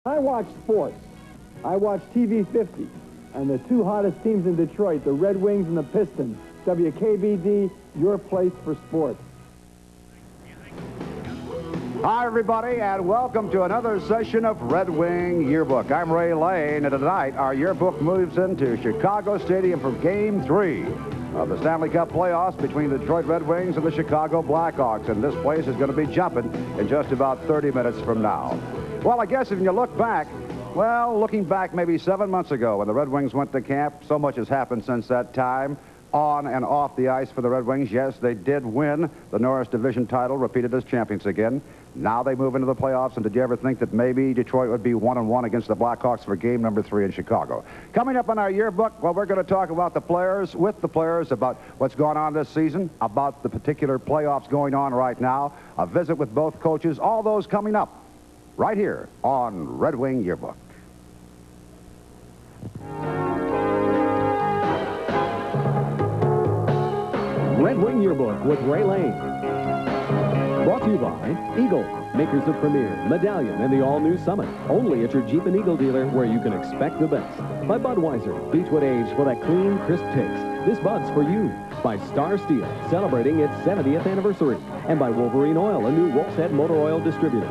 I watch sports. I watch TV 50. And the two hottest teams in Detroit, the Red Wings and the Pistons. WKBD, your place for sports. Hi, everybody, and welcome to another session of Red Wing Yearbook. I'm Ray Lane, and tonight our yearbook moves into Chicago Stadium for Game 3 of the Stanley Cup playoffs between the Detroit Red Wings and the Chicago Blackhawks. And this place is going to be jumping in just about 30 minutes from now. Well, I guess if you look back, well, looking back maybe 7 months ago when the Red Wings went to camp, so much has happened since that time. On and off the ice for the Red Wings, yes, they did win the Norris Division title, repeated as champions again. Now they move into the playoffs, and did you ever think that maybe Detroit would be 1-1 against the Blackhawks for game number 3 in Chicago? Coming up on our yearbook, well, we're going to talk about the players, with the players, about what's going on this season, about the particular playoffs going on right now, a visit with both coaches, all those coming up right here on Red Wing Yearbook. Red Wing Yearbook with Ray Lane. Brought to you by Eagle, makers of Premier, Medallion, and the all-new Summit. Only at your Jeep and Eagle dealer where you can expect the best. By Budweiser, Beechwood Age for that clean, crisp taste. This Bud's for you. By Star Steel, celebrating its 70th anniversary. And by Wolverine Oil, a new Wolf's Head motor oil distributor.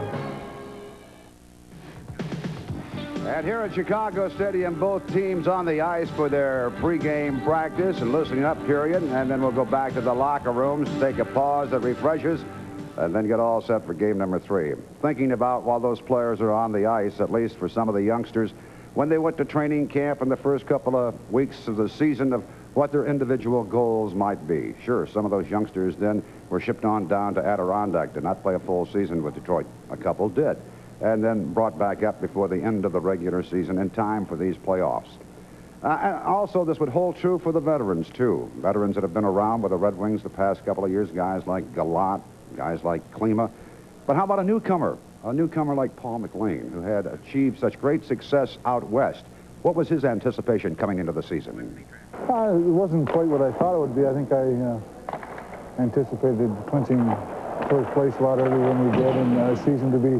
And here at Chicago Stadium, both teams on the ice for their pregame practice and loosening up period. And then we'll go back to the locker rooms, take a pause that refreshes, and then get all set for game number 3. Thinking about while those players are on the ice, at least for some of the youngsters, when they went to training camp in the first couple of weeks of the season, of what their individual goals might be. Sure, some of those youngsters then were shipped on down to Adirondack, did not play a full season with Detroit. A couple did. And then brought back up before the end of the regular season in time for these playoffs. And also, this would hold true for the veterans, too. Veterans that have been around with the Red Wings the past couple of years, guys like Gallant, guys like Klima. But how about a newcomer like Paul McLean, who had achieved such great success out west? What was his anticipation coming into the season? It wasn't quite what I thought it would be. I think I anticipated clinching first place a lot earlier than we did, and the season to be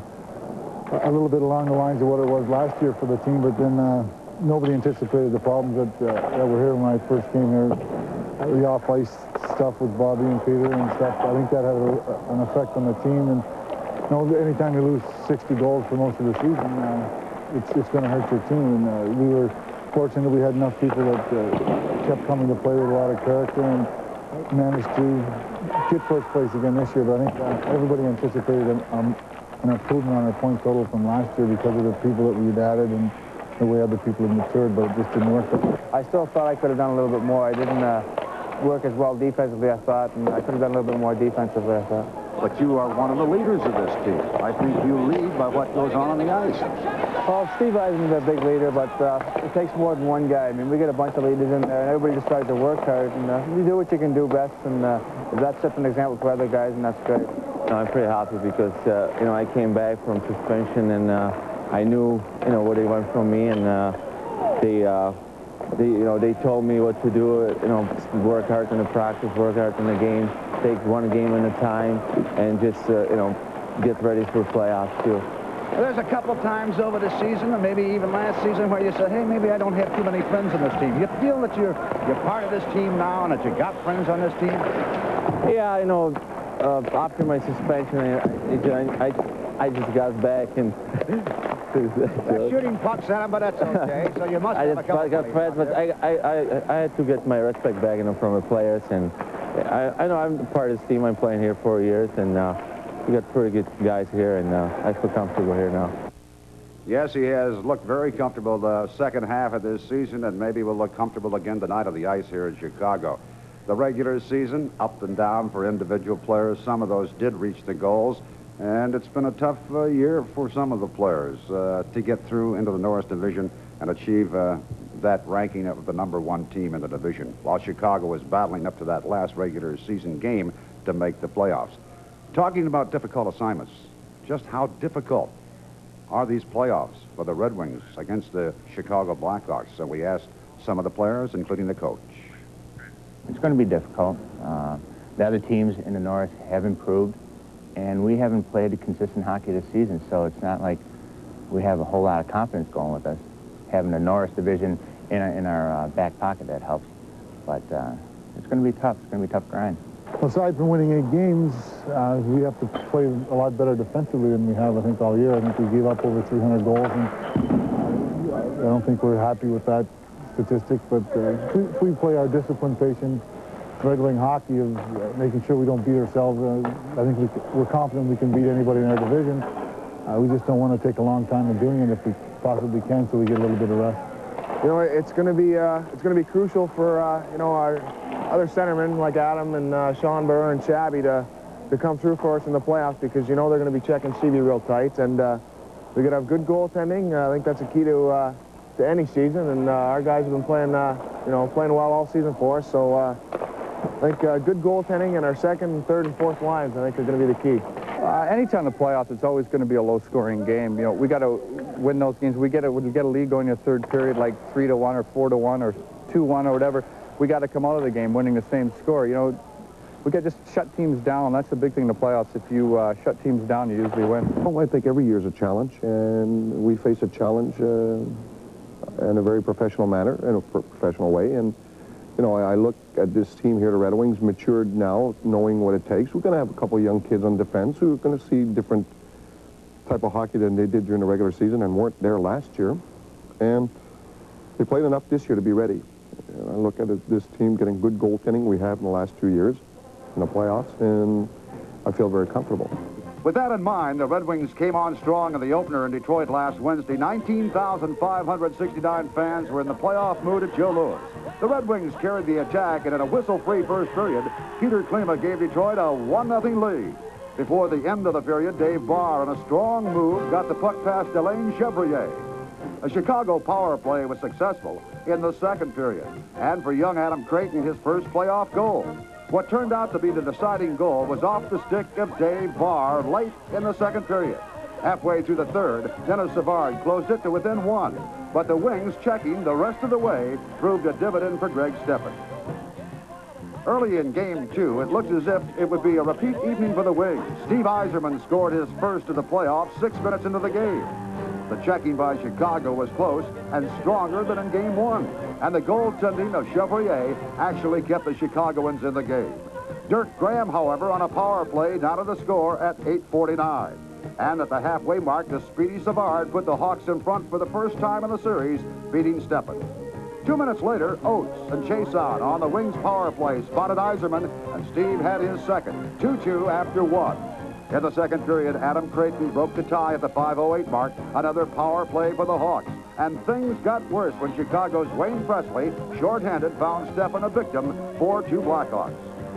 a little bit along the lines of what it was last year for the team, but then nobody anticipated the problems that were here when I first came here. The off-ice stuff with Bobby and Peter and stuff, I think that had an effect on the team. And anytime you lose 60 goals for most of the season, it's going to hurt your team. And we were fortunate we had enough people that kept coming to play with a lot of character and managed to get first place again this year. But I think everybody anticipated an improvement on our point total from last year because of the people that we'd added and the way other people have matured, but it just didn't work. I still thought I could have done a little bit more. I didn't work as well defensively, I thought, and I could have done a little bit more defensively, I thought. But you are one of the leaders of this team. I think you lead by what goes on the ice. Well, Steve Eisen's a big leader, but it takes more than one guy. I mean, we got a bunch of leaders in there, and everybody just tries to work hard, and you do what you can do best, and that sets an example for other guys, and that's great. I'm pretty happy because, I came back from suspension, and I knew, what they want from me, and they told me what to do, work hard in the practice, work hard in the game, take one game at a time, and just, get ready for playoffs, too. There's a couple times over the season, or maybe even last season, where you said, hey, maybe I don't have too many friends on this team. You feel that you're part of this team now and that you got friends on this team? Yeah, after my suspension, I just got back and... Shooting pucks at him, but that's okay. So you must have a couple got friends, but I had to get my respect back from the players, and I know I'm part of this team. I'm playing here 4 years, and we got pretty good guys here, and I feel comfortable here now. Yes, he has looked very comfortable the second half of this season, and maybe will look comfortable again tonight on the ice here in Chicago. The regular season, up and down for individual players. Some of those did reach the goals, and it's been a tough year for some of the players to get through into the Norris Division and achieve that ranking of the #1 team in the division, while Chicago is battling up to that last regular season game to make the playoffs. Talking about difficult assignments, just how difficult are these playoffs for the Red Wings against the Chicago Blackhawks? So we asked some of the players, including the coach. It's going to be difficult. The other teams in the North have improved, and we haven't played a consistent hockey this season, so it's not like we have a whole lot of confidence going with us. Having the Norris division in our back pocket, that helps. But it's going to be tough. It's going to be a tough grind. Aside from winning 8 games, we have to play a lot better defensively than we have, I think, all year. I think we gave up over 300 goals, and I don't think we're happy with that statistic. But if we play our disciplined, patient, Red Wing hockey of making sure we don't beat ourselves, I think we're confident we can beat anybody in our division. We just don't want to take a long time in doing it if we possibly can, so we get a little bit of rest. You know, it's going to be crucial for you know, our other centermen like Adam and Sean Burr and Shabby to come through for us in the playoffs, because you know they're going to be checking Stevie real tight, and we got to have good goaltending. I think that's a key to any season, and our guys have been playing you know, playing well all season for us. So I think good goaltending and our second, third, and fourth lines, I think, are going to be the key. Anytime in the playoffs, it's always going to be a low-scoring game. You know, we got to win those games. When you get a lead going in the third period, like 3-1 or 4-1 or 2-1 or whatever, we got to come out of the game winning the same score. You know, we got to just shut teams down. That's the big thing in the playoffs. If you shut teams down, you usually win. Well, I think every year is a challenge, and we face a challenge in a very professional manner, in a professional way. And you know, I look at this team here, the Red Wings, matured now, knowing what it takes. We're going to have a couple of young kids on defense who are going to see different type of hockey than they did during the regular season and weren't there last year. And they played enough this year to be ready. And I look at this team getting good goaltending we have in the last 2 years in the playoffs, and I feel very comfortable. With that in mind, the Red Wings came on strong in the opener in Detroit last Wednesday. 19,569 fans were in the playoff mood at Joe Louis. The Red Wings carried the attack, and in a whistle-free first period, Peter Klima gave Detroit a 1-0 lead. Before the end of the period, Dave Barr, on a strong move, got the puck past Elaine Chevrier. A Chicago power play was successful in the second period, and for young Adam Creighton, his first playoff goal. What turned out to be the deciding goal was off the stick of Dave Barr late in the second period. Halfway through the third, Dennis Savard closed it to within 1. But the Wings, checking the rest of the way, proved a dividend for Greg Steppen. Early in Game 2, it looked as if it would be a repeat evening for the Wings. Steve Yzerman scored his first of the playoffs 6 minutes into the game. The checking by Chicago was close and stronger than in Game 1. And the goaltending of Chevrier actually kept the Chicagoans in the game. Dirk Graham, however, on a power play, down to the score at 8:49. And at the halfway mark, the speedy Savard put the Hawks in front for the first time in the series, beating Steppen. 2 minutes later, Oates and Chason on the Wings power play spotted Yzerman, and Steve had his second, 2-2 after 1. In the second period, Adam Creighton broke the tie at the 5:08 mark, another power play for the Hawks. And things got worse when Chicago's Wayne Presley, shorthanded, found Steppen a victim for 2 Blackhawks.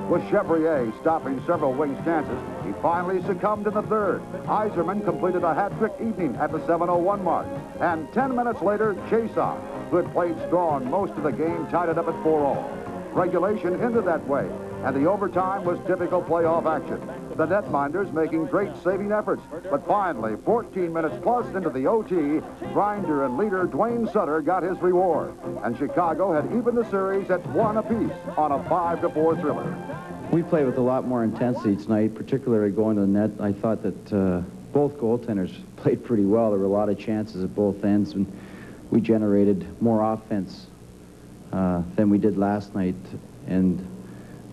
With Chevrier stopping several Wings chances, he finally succumbed in the third. Yzerman completed a hat-trick evening at the 7:01 mark. And 10 minutes later, Chason, who had played strong most of the game, tied it up at 4-all. Regulation ended that way, and the overtime was typical playoff action. The netminders making great saving efforts, but finally, 14 minutes plus into the OT, grinder and leader Dwayne Sutter got his reward, and Chicago had evened the series at 1 apiece on a 5-4 thriller. We played with a lot more intensity tonight, particularly going to the net. I thought that both goaltenders played pretty well. There were a lot of chances at both ends, and we generated more offense than we did last night. And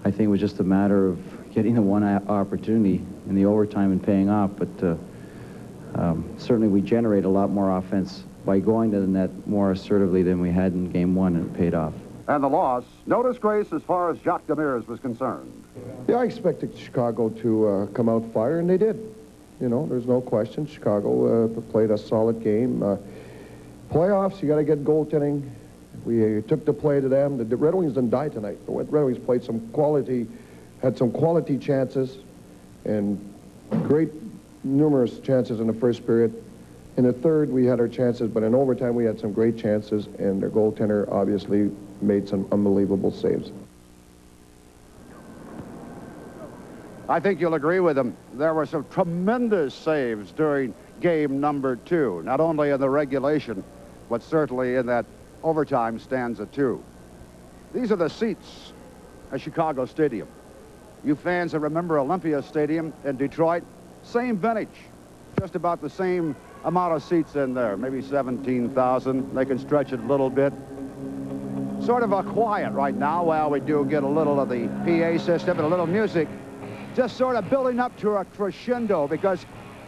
I think it was just a matter of getting the one opportunity in the overtime and paying off. But certainly we generate a lot more offense by going to the net more assertively than we had in Game 1, and it paid off. And the loss, no disgrace as far as Jacques Demers was concerned. Yeah, I expected Chicago to come out fire, and they did. You know, there's no question. Chicago played a solid game. Playoffs, you got to get goaltending. We took the play to them. The Red Wings didn't die tonight. The Red Wings played some quality, had some quality chances, and great numerous chances in the first period. In the third, we had our chances, but in overtime, we had some great chances, and their goaltender obviously made some unbelievable saves. I think you'll agree with him. There were some tremendous saves during game number 2, not only in the regulation, but certainly in that overtime stanza 2. These are the seats at Chicago Stadium. You fans that remember Olympia Stadium in Detroit, same vintage, just about the same amount of seats in there, maybe 17,000. They can stretch it a little bit. Sort of a quiet right now. Well, we do get a little of the PA system and a little music, just sort of building up to a crescendo, because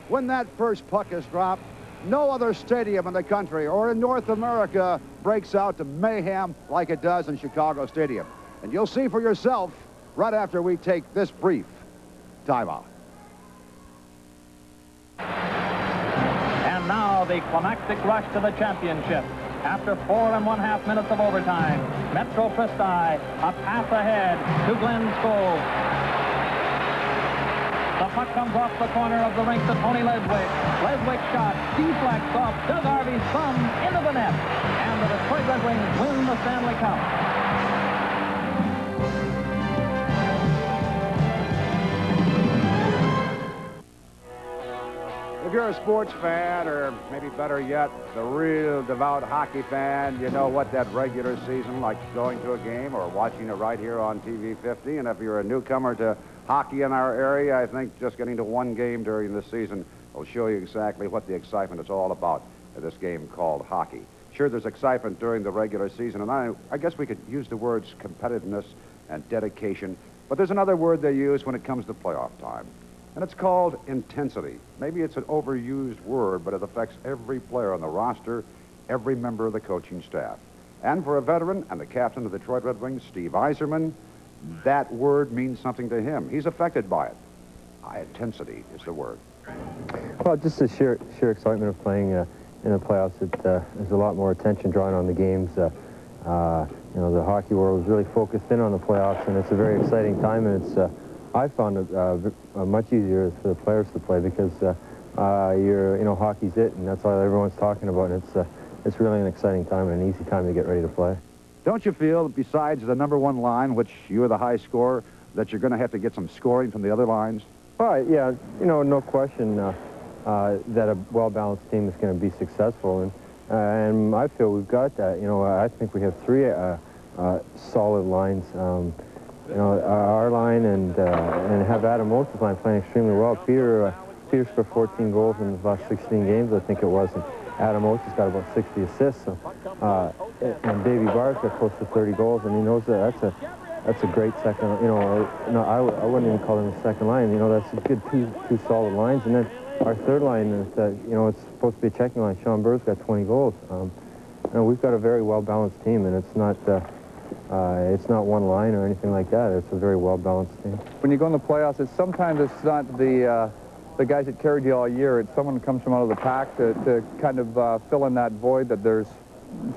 when that first puck is dropped, no other stadium in the country or in North America breaks out to mayhem like it does in Chicago Stadium. And you'll see for yourself right after we take this brief timeout. And now the climactic rush to the championship. After 4 1/2 minutes of overtime, Metro Christi a pass ahead to Glenn's Cove. The puck comes off the corner of the rink to Tony Ledwig. Ledwig's shot deflects off Doug Harvey's thumb into the net. And the Detroit Red Wings win the Stanley Cup. If you're a sports fan, or maybe better yet, the real devout hockey fan, you know what that regular season, like going to a game or watching it right here on TV 50. And if you're a newcomer to hockey in our area, I think just getting to one game during the season will show you exactly what the excitement is all about in this game called hockey. Sure, there's excitement during the regular season, and I guess we could use the words competitiveness and dedication, but there's another word they use when it comes to playoff time. And it's called intensity. Maybe it's an overused word, but it affects every player on the roster, every member of the coaching staff. And for a veteran and the captain of the Detroit Red Wings, Steve Yzerman, that word means something to him. He's affected by it. High intensity is the word. Well, just the sheer excitement of playing in the playoffs. There's a lot more attention drawn on the games. You know, the hockey world is really focused in on the playoffs, and it's a very exciting time, and it's I found it much easier for the players to play because you know, hockey's it, and that's all everyone's talking about. And it's really an exciting time and an easy time to get ready to play. Don't you feel, besides the #1 line, which you're the high scorer, that you're going to have to get some scoring from the other lines? Well, yeah, you know, no question that a well-balanced team is going to be successful, and I feel we've got that. You know, I think we have 3 solid lines. You know, our line and have Adam Oates' line playing extremely well. Peter's scored 14 goals in the last 16 games, I think it was, and Adam Oates has got about 60 assists. So, and Davey Barr's got close to 30 goals, and he knows that that's a great second. You know, no, I wouldn't even call them a second line. You know, that's a good two solid lines, and then our third line is you know, it's supposed to be a checking line. Sean Burr's got 20 goals. You know, we've got a very well-balanced team, and it's not one line or anything like that. It's a very well-balanced team. When you go in the playoffs, sometimes it's not the guys that carried you all year. It's someone who comes from out of the pack to kind of fill in that void that there's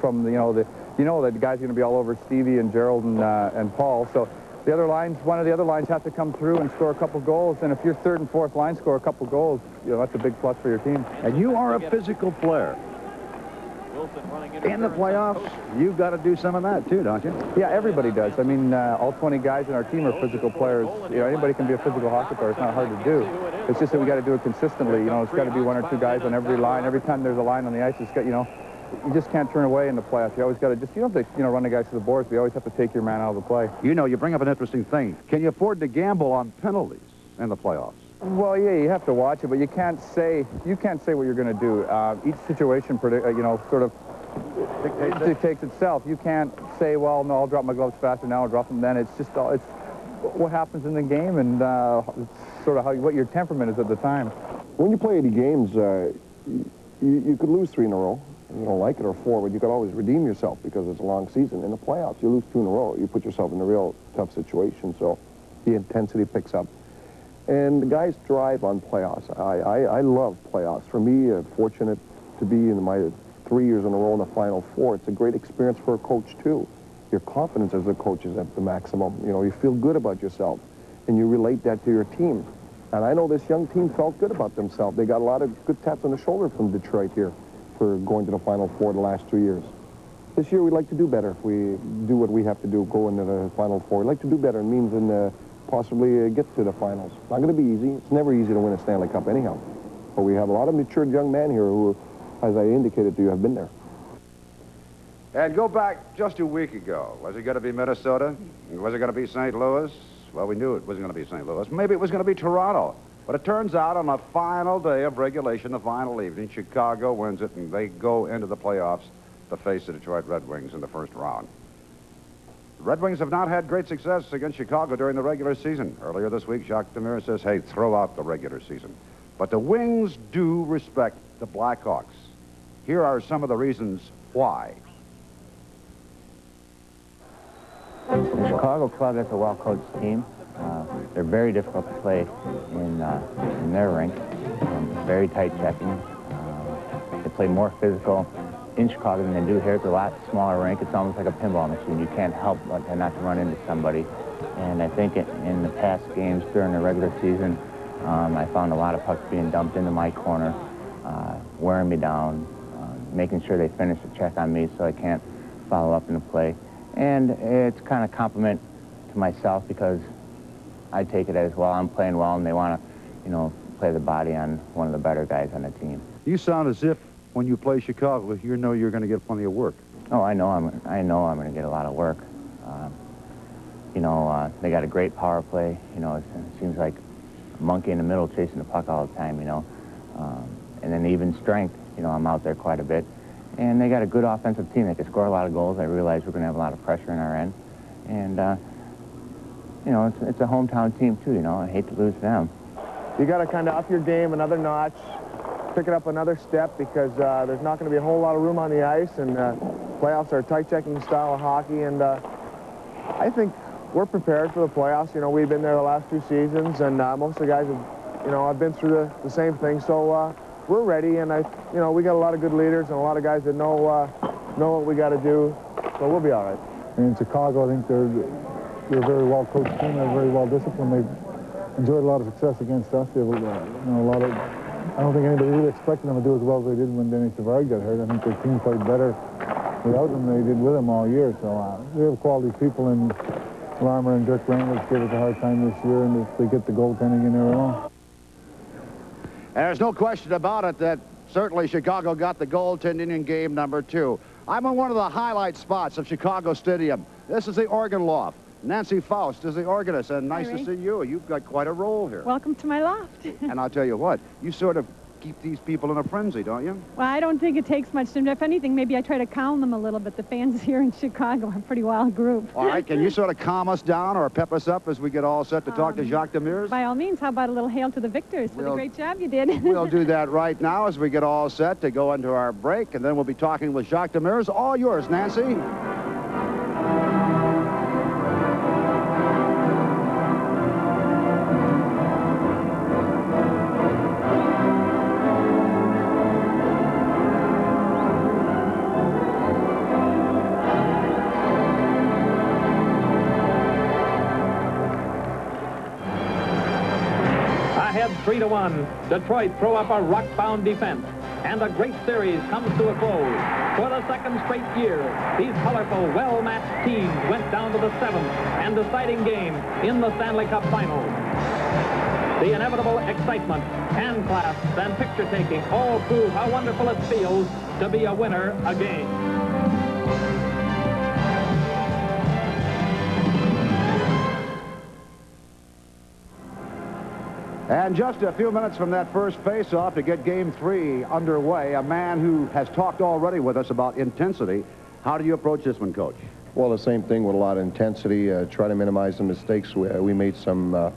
from that the guy's going to be all over Stevie and Gerald and Paul. So the other lines, one of the other lines have to come through and score a couple goals. And if your third and fourth line score a couple goals, you know, that's a big plus for your team. And you are a physical player. In the playoffs, you've got to do some of that too, don't you? Yeah, everybody does. I mean, all 20 guys in our team are physical players. You know, anybody can be a physical hockey player. It's not hard to do. It's just that we got to do it consistently. You know, it's got to be 1 or 2 guys on every line. Every time there's a line on the ice, it's got, you know, you just can't turn away in the playoffs. You always got to you don't have to, you know, run the guys to the boards, but you always have to take your man out of the play. You know, you bring up an interesting thing. Can you afford to gamble on penalties in the playoffs? Well, yeah, you have to watch it, but you can't say what you're going to do. Each situation, you know, sort of dictates itself. You can't say, well, no, I'll drop my gloves faster now, I'll drop them then. It's just it's what happens in the game, and it's sort of what your temperament is at the time. When you play 80 games, you could lose 3 in a row. You don't like it, or 4, but you could always redeem yourself because it's a long season. In the playoffs, you lose 2 in a row. You put yourself in a real tough situation, so the intensity picks up. And the guys drive on playoffs. I love playoffs. For me, fortunate to be in my 3 years in a row in the Final Four. It's a great experience for a coach, too. Your confidence as a coach is at the maximum. You know, you feel good about yourself, and you relate that to your team. And I know this young team felt good about themselves. They got a lot of good taps on the shoulder from Detroit here for going to the Final Four the last 2 years. This year, we'd like to do better. If we do what we have to do, go into the Final Four. We'd like to do better. It means possibly get to the finals. Not going to be easy. It's never easy to win a Stanley Cup anyhow. But we have a lot of matured young men here who, as I indicated to you, have been there. And go back just a week ago. Was it going to be Minnesota? Was it going to be St. Louis? Well, we knew it wasn't going to be St. Louis. Maybe it was going to be Toronto. But it turns out on the final day of regulation, the final evening, Chicago wins it, and they go into the playoffs to face the Detroit Red Wings in the first round. The Red Wings have not had great success against Chicago during the regular season. Earlier this week, Jacques Demers says, hey, throw out the regular season. But the Wings do respect the Blackhawks. Here are some of the reasons why. The Chicago club is a well-coached team. They're very difficult to play in their rink. Very tight checking. They play more physical in Chicago than they do here. It's a lot smaller rink. It's almost like a pinball machine. You can't help but not to run into somebody. And I think in the past games during the regular season, I found a lot of pucks being dumped into my corner, wearing me down, making sure they finish the check on me so I can't follow up in the play. And it's kind of a compliment to myself because I take it as, well, I'm playing well, and they want to, play the body on one of the better guys on the team. You sound as if when you play Chicago, you know you're going to get plenty of work. Oh, I know I'm going to get a lot of work. They got a great power play. It seems like a monkey in the middle chasing the puck all the time, and then even strength, I'm out there quite a bit. And they got a good offensive team. They can score a lot of goals. I realize we're going to have a lot of pressure in our end. And, it's a hometown team, too, I hate to lose them. You got to kind of up your game another notch, pick it up another step, because there's not going to be a whole lot of room on the ice, and playoffs are a tight-checking style of hockey, and I think we're prepared for the playoffs. We've been there the last 2 seasons, and most of the guys have been through the same thing, so we're ready, and we got a lot of good leaders and a lot of guys that know what we got to do, so we'll be all right. And in Chicago, I think they're a very well-coached team. They're very well-disciplined. They've enjoyed a lot of success against us. They have I don't think anybody really expected them to do as well as they did when Denny Savard got hurt. I think their team played better without them than they did with them all year. So we have quality people, and Larmer and Dirk Randles gave us a hard time this year, and if they get the goaltending in there alone. And there's no question about it that certainly Chicago got the goaltending in game number 2. I'm on one of the highlight spots of Chicago Stadium. This is the organ loft. Nancy Faust is the organist, and nice to see you. You've got quite a role here. Welcome to my loft. And I'll tell you what, you sort of keep these people in a frenzy, don't you? Well, I don't think it takes much. If anything, maybe I try to calm them a little bit. The fans here in Chicago are a pretty wild group. All right, can you sort of calm us down or pep us up as we get all set to talk to Jacques Demers? By all means, how about a little hail to the victors for the great job you did? We'll do that right now as we get all set to go into our break, and then we'll be talking with Jacques Demers. All yours, Nancy. Ahead 3-1. Detroit throw up a rock-bound defense. And a great series comes to a close. For the second straight year, these colorful, well-matched teams went down to the 7th and deciding game in the Stanley Cup Final. The inevitable excitement, hand clasps, and picture-taking all prove how wonderful it feels to be a winner again. And just a few minutes from that first face-off to get Game 3 underway, a man who has talked already with us about intensity. How do you approach this one, Coach? Well, the same thing with a lot of intensity, try to minimize the mistakes. We made some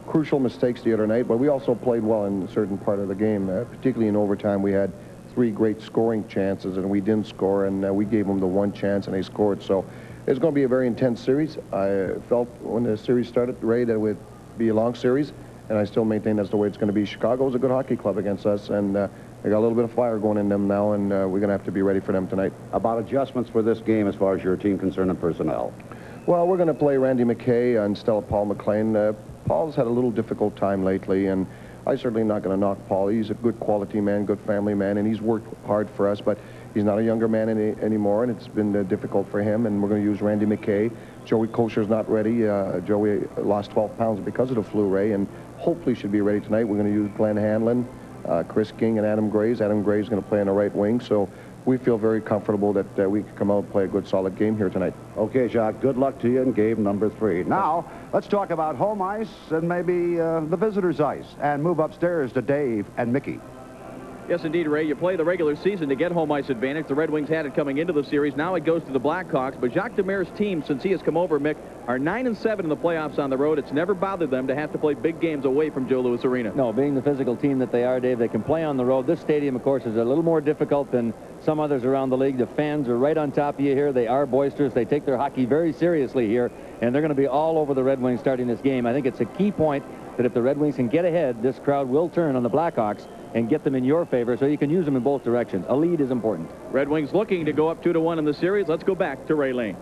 crucial mistakes the other night, but we also played well in a certain part of the game, particularly in overtime. We had 3 great scoring chances, and we didn't score, and we gave them the 1 chance, and they scored. So it's going to be a very intense series. I felt when the series started, Ray, that it would be a long series. And I still maintain that's the way it's going to be. Chicago is a good hockey club against us, and they got a little bit of fire going in them now, and we're going to have to be ready for them tonight. About adjustments for this game as far as your team concerned and personnel? Well, we're going to play Randy McKay instead of Paul McLean. Paul's had a little difficult time lately, and I'm certainly not going to knock Paul. He's a good quality man, good family man, and he's worked hard for us, but he's not a younger man anymore, and it's been difficult for him, and we're going to use Randy McKay. Joey Kosher's not ready. Joey lost 12 pounds because of the flu, Ray, and hopefully should be ready tonight. We're going to use Glenn Hanlon, Chris King, and Adam Graves. Adam Graves is going to play on the right wing, so we feel very comfortable that we can come out and play a good, solid game here tonight. Okay, Jacques, good luck to you in game number 3. Now, let's talk about home ice and maybe the visitors' ice, and move upstairs to Dave and Mickey. Yes, indeed, Ray. You play the regular season to get home ice advantage. The Red Wings had it coming into the series. Now it goes to the Blackhawks. But Jacques Demere's team, since he has come over, Mick, are 9-7 in the playoffs on the road. It's never bothered them to have to play big games away from Joe Louis Arena. No, being the physical team that they are, Dave, they can play on the road. This stadium, of course, is a little more difficult than some others around the league. The fans are right on top of you here. They are boisterous. They take their hockey very seriously here, and they're going to be all over the Red Wings starting this game. I think it's a key point that if the Red Wings can get ahead, this crowd will turn on the Blackhawks and get them in your favor, so you can use them in both directions. A lead is important. Red Wings looking to go up 2-1 in the series. Let's go back to Ray Lane.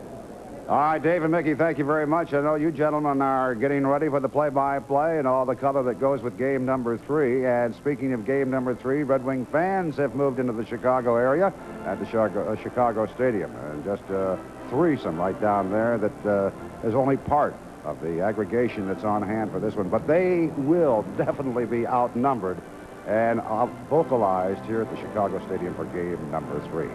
All right, Dave and Mickey, thank you very much. I know you gentlemen are getting ready for the play-by-play and all the color that goes with game number 3. And speaking of game number 3, Red Wing fans have moved into the Chicago area at the Chicago Stadium. And just a threesome right down there that is only part of the aggregation that's on hand for this one. But they will definitely be outnumbered and vocalized here at the Chicago Stadium for game number 3.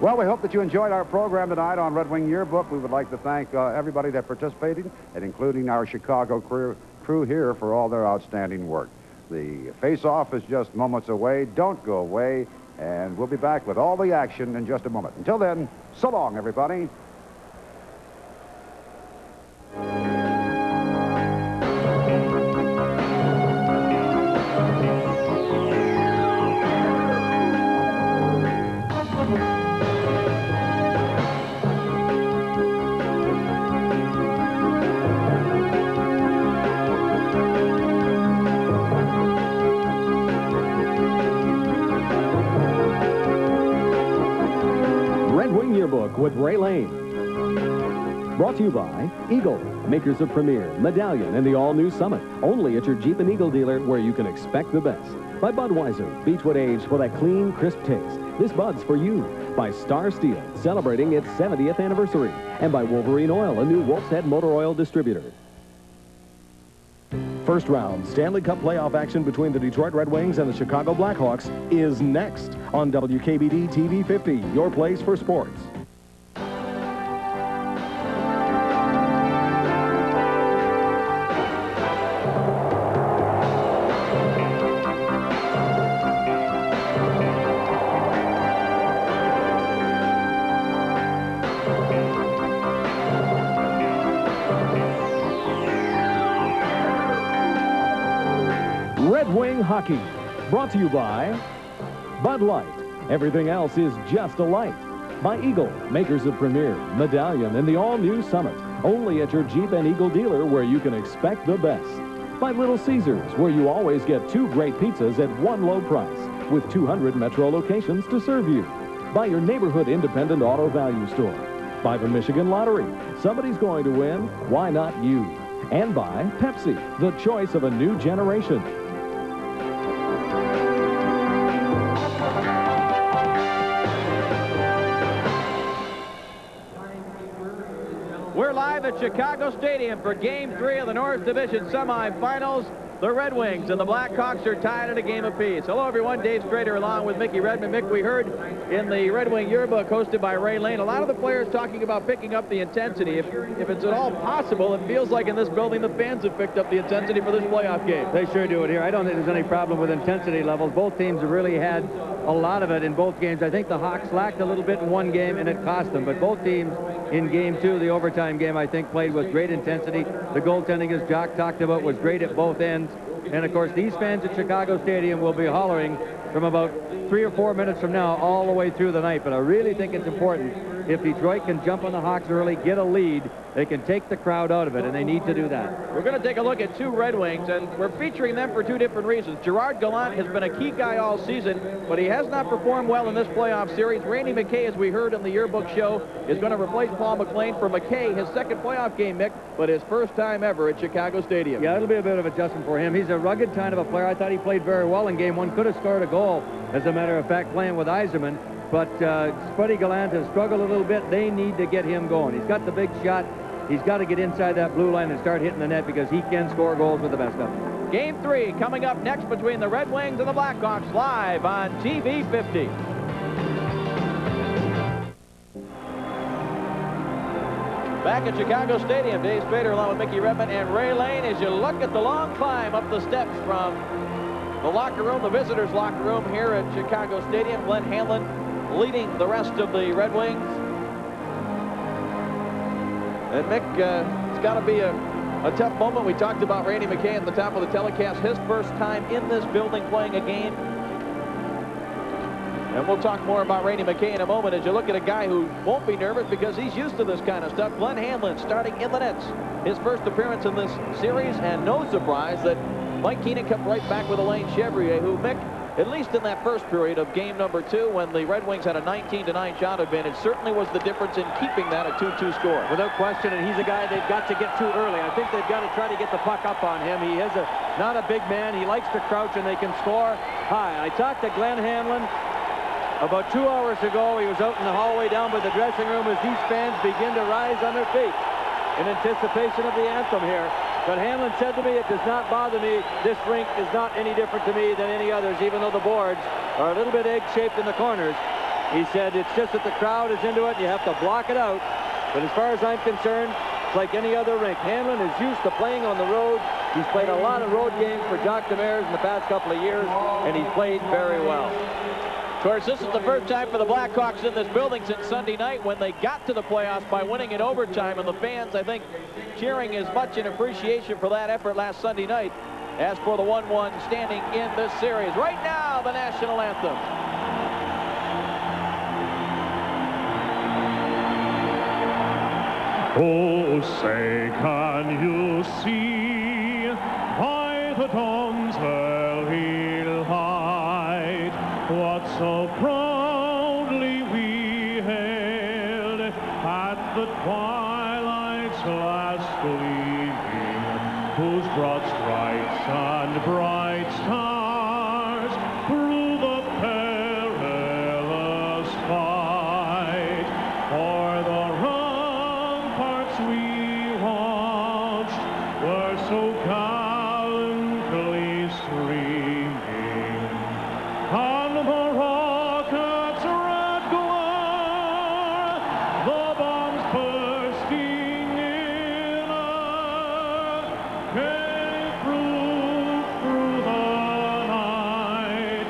Well, we hope that you enjoyed our program tonight on Red Wing Yearbook. We would like to thank everybody that participated, and including our Chicago crew here for all their outstanding work. The face-off is just moments away. Don't go away, and we'll be back with all the action in just a moment. Until then, so long, everybody. Yearbook with Ray Lane. Brought to you by Eagle, makers of Premier, Medallion, and the all-new Summit. Only at your Jeep and Eagle dealer where you can expect the best. By Budweiser, Beechwood Age for that clean, crisp taste. This Bud's for you. By Star Steel, celebrating its 70th anniversary. And by Wolverine Oil, a new Wolf's Head motor oil distributor. First round Stanley Cup playoff action between the Detroit Red Wings and the Chicago Blackhawks is next on WKBD TV 50, your place for sports. Red Wing Hockey, brought to you by Bud Light. Everything else is just a light. By Eagle, makers of Premier, Medallion, and the all-new Summit. Only at your Jeep and Eagle dealer where you can expect the best. By Little Caesars, where you always get 2 great pizzas at 1 low price, with 200 Metro locations to serve you. By your neighborhood independent auto value store. By the Michigan Lottery. Somebody's going to win, why not you? And by Pepsi, the choice of a new generation. We're live at Chicago Stadium for Game 3 of the North Division semifinals. The Red Wings and the Blackhawks are tied at a game apiece. Hello, everyone. Dave Strader along with Mickey Redmond. Mick, we heard in the Red Wing Yearbook hosted by Ray Lane, a lot of the players talking about picking up the intensity. If it's at all possible, it feels like in this building the fans have picked up the intensity for this playoff game. They sure do it here. I don't think there's any problem with intensity levels. Both teams have really had a lot of it in both games. I think the Hawks lacked a little bit in one game, and it cost them. But both teams in Game 2, the overtime game, I think played with great intensity. The goaltending, as Jock talked about, was great at both ends. And, of course, these fans at Chicago Stadium will be hollering from about 3 or 4 minutes from now all the way through the night. But I really think it's important if Detroit can jump on the Hawks early, get a lead, they can take the crowd out of it, and they need to do that. We're going to take a look at 2 Red Wings, and we're featuring them for 2 different reasons. Gerard Gallant has been a key guy all season, but he has not performed well in this playoff series. Randy McKay, as we heard in the yearbook show, is going to replace Paul McLean. For McKay, his second playoff game, Mick, but his first time ever at Chicago Stadium. Yeah, it'll be a bit of adjustment for him. He's a rugged kind of a player. I thought he played very well in Game 1. Could have scored a goal, as a matter of fact, playing with Yzerman. But Spuddy Gallant has struggled a little bit. They need to get him going. He's got the big shot. He's got to get inside that blue line and start hitting the net because he can score goals with the best of them. Game 3 coming up next between the Red Wings and the Blackhawks, live on TV 50. Back at Chicago Stadium, Dave Spader along with Mickey Redmond and Ray Lane as you look at the long climb up the steps from the locker room, the visitors' locker room here at Chicago Stadium. Glenn Hanlon leading the rest of the Red Wings. And Mick, it's got to be a tough moment. We talked about Randy McKay at the top of the telecast, his first time in this building playing a game. And we'll talk more about Randy McKay in a moment as you look at a guy who won't be nervous because he's used to this kind of stuff. Glenn Hanlon starting in the nets. His first appearance in this series, and no surprise that Mike Keenan comes right back with Alain Chevrier, who, Mick, at least in that first period of game number 2, when the Red Wings had a 19-9 shot advantage, certainly was the difference in keeping that a 2-2 score. Without question, and he's a guy they've got to get to early. I think they've got to try to get the puck up on him. He is not a big man. He likes to crouch, and they can score high. I talked to Glenn Hanlon about 2 hours ago. He was out in the hallway down by the dressing room as these fans begin to rise on their feet in anticipation of the anthem here. But Hanlon said to me, it does not bother me. This rink is not any different to me than any others, even though the boards are a little bit egg-shaped in the corners. He said it's just that the crowd is into it and you have to block it out. But as far as I'm concerned, it's like any other rink. Hanlon is used to playing on the road. He's played a lot of road games for Jacques Demers in the past couple of years, and he's played very well. Of course, this is the first time for the Blackhawks in this building since Sunday night when they got to the playoffs by winning in overtime. And the fans, I think, cheering as much in appreciation for that effort last Sunday night as for the 1-1 standing in this series. Right now, the national anthem. Oh, say, can you see by the dawn's early light what so proudly we hailed at the twilight's last gleaming, whose broad stripes and bright stars through the perilous fight o'er the ramparts we watched were so gallantly streaming, and the rockets' red glare, the bombs bursting in air, came through the night,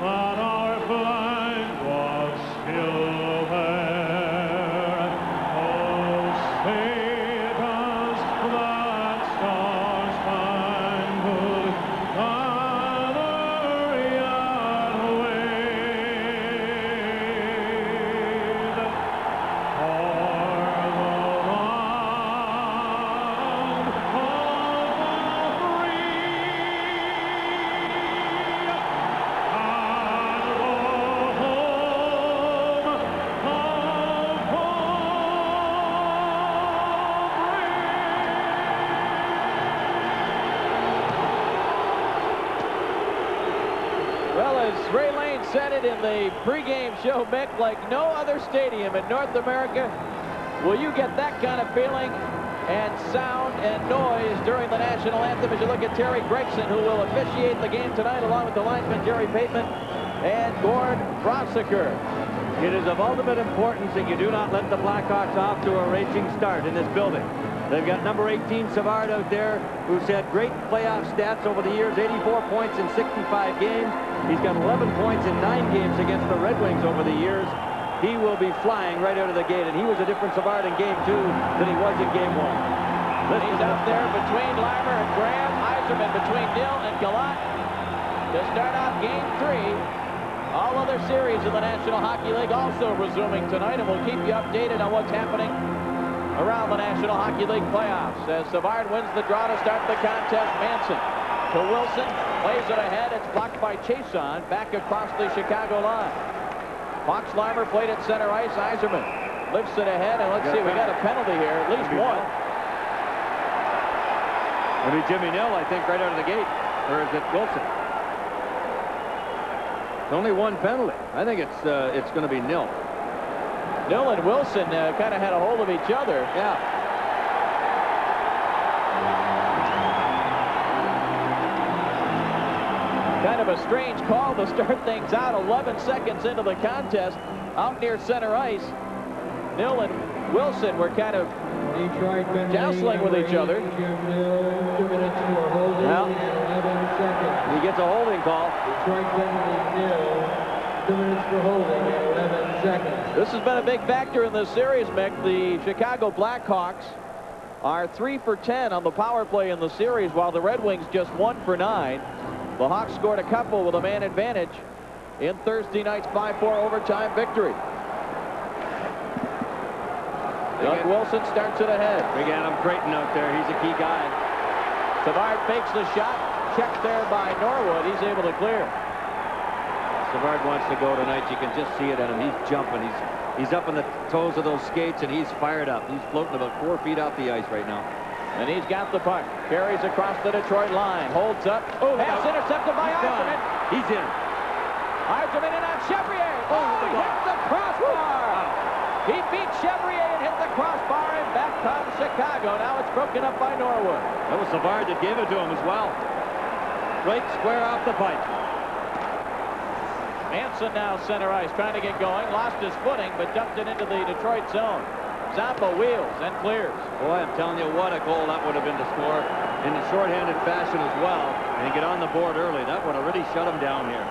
that our flag was still there. Oh, say does that star-spangled banner yet wave o'er the land of the free and the home of Well, as Ray Lane said it in the pregame show, Mick, like no other stadium in North America will you get that kind of feeling and sound and noise during the national anthem as you look at Terry Gregson, who will officiate the game tonight along with the linesman Jerry Bateman and Gord Rossiker. It is of ultimate importance that you do not let the Blackhawks off to a raging start in this building. They've got number 18 Savard out there, who's had great playoff stats over the years, 84 points in 65 games. He's got 11 points in 9 games against the Red Wings over the years. He will be flying right out of the gate, and he was a different Savard in Game 2 than he was in Game 1. He's out there between Larmer and Graham, Yzerman between Dill and Galat to start off Game 3. All other series in the National Hockey League also resuming tonight, and we'll keep you updated on what's happening around the National Hockey League playoffs. As Savard wins the draw to start the contest, Manson to Wilson, plays it ahead. It's blocked by Chason, back across the Chicago line. Fox Larmer played at center ice. Yzerman lifts it ahead, and let's see, we got a penalty here, at least one. It'll be Jimmy Nill, I think, right out of the gate. Or is it Wilson? Only one penalty. I think it's going to be Nill. Nill and Wilson kind of had a hold of each other. Yeah. Kind of a strange call to start things out 11 seconds into the contest out near center ice. Nill and Wilson were kind of jostling with each other. Well, he gets a holding call. This has been a big factor in this series, Mick. The Chicago Blackhawks are 3 for 10 on the power play in the series, while the Red Wings just 1 for 9. The Hawks scored a couple with a man advantage in Thursday night's 5-4 overtime victory. Doug Wilson starts it ahead. Big Adam Creighton out there. He's a key guy. Savard fakes the shot. Checked there by Norwood. He's able to clear. Savard wants to go tonight. You can just see it in him. He's jumping. He's up on the toes of those skates, and he's fired up. He's floating about 4 feet off the ice right now. And he's got the puck. Carries across the Detroit line. Holds up. Oh, pass intercepted by Eiserman. He's in. Eiserman in on Chevrier. Oh, he hit the crossbar. He beat Chevrier and hit the crossbar, and back comes Chicago. Now it's broken up by Norwood. That was Savard that gave it to him as well. Right square off the pipe. Manson now center ice, trying to get going. Lost his footing, but dumped it into the Detroit zone. Zampa wheels and clears. Boy, I'm telling you, what a goal that would have been to score in a shorthanded fashion as well, and get on the board early. That would have really shut him down here.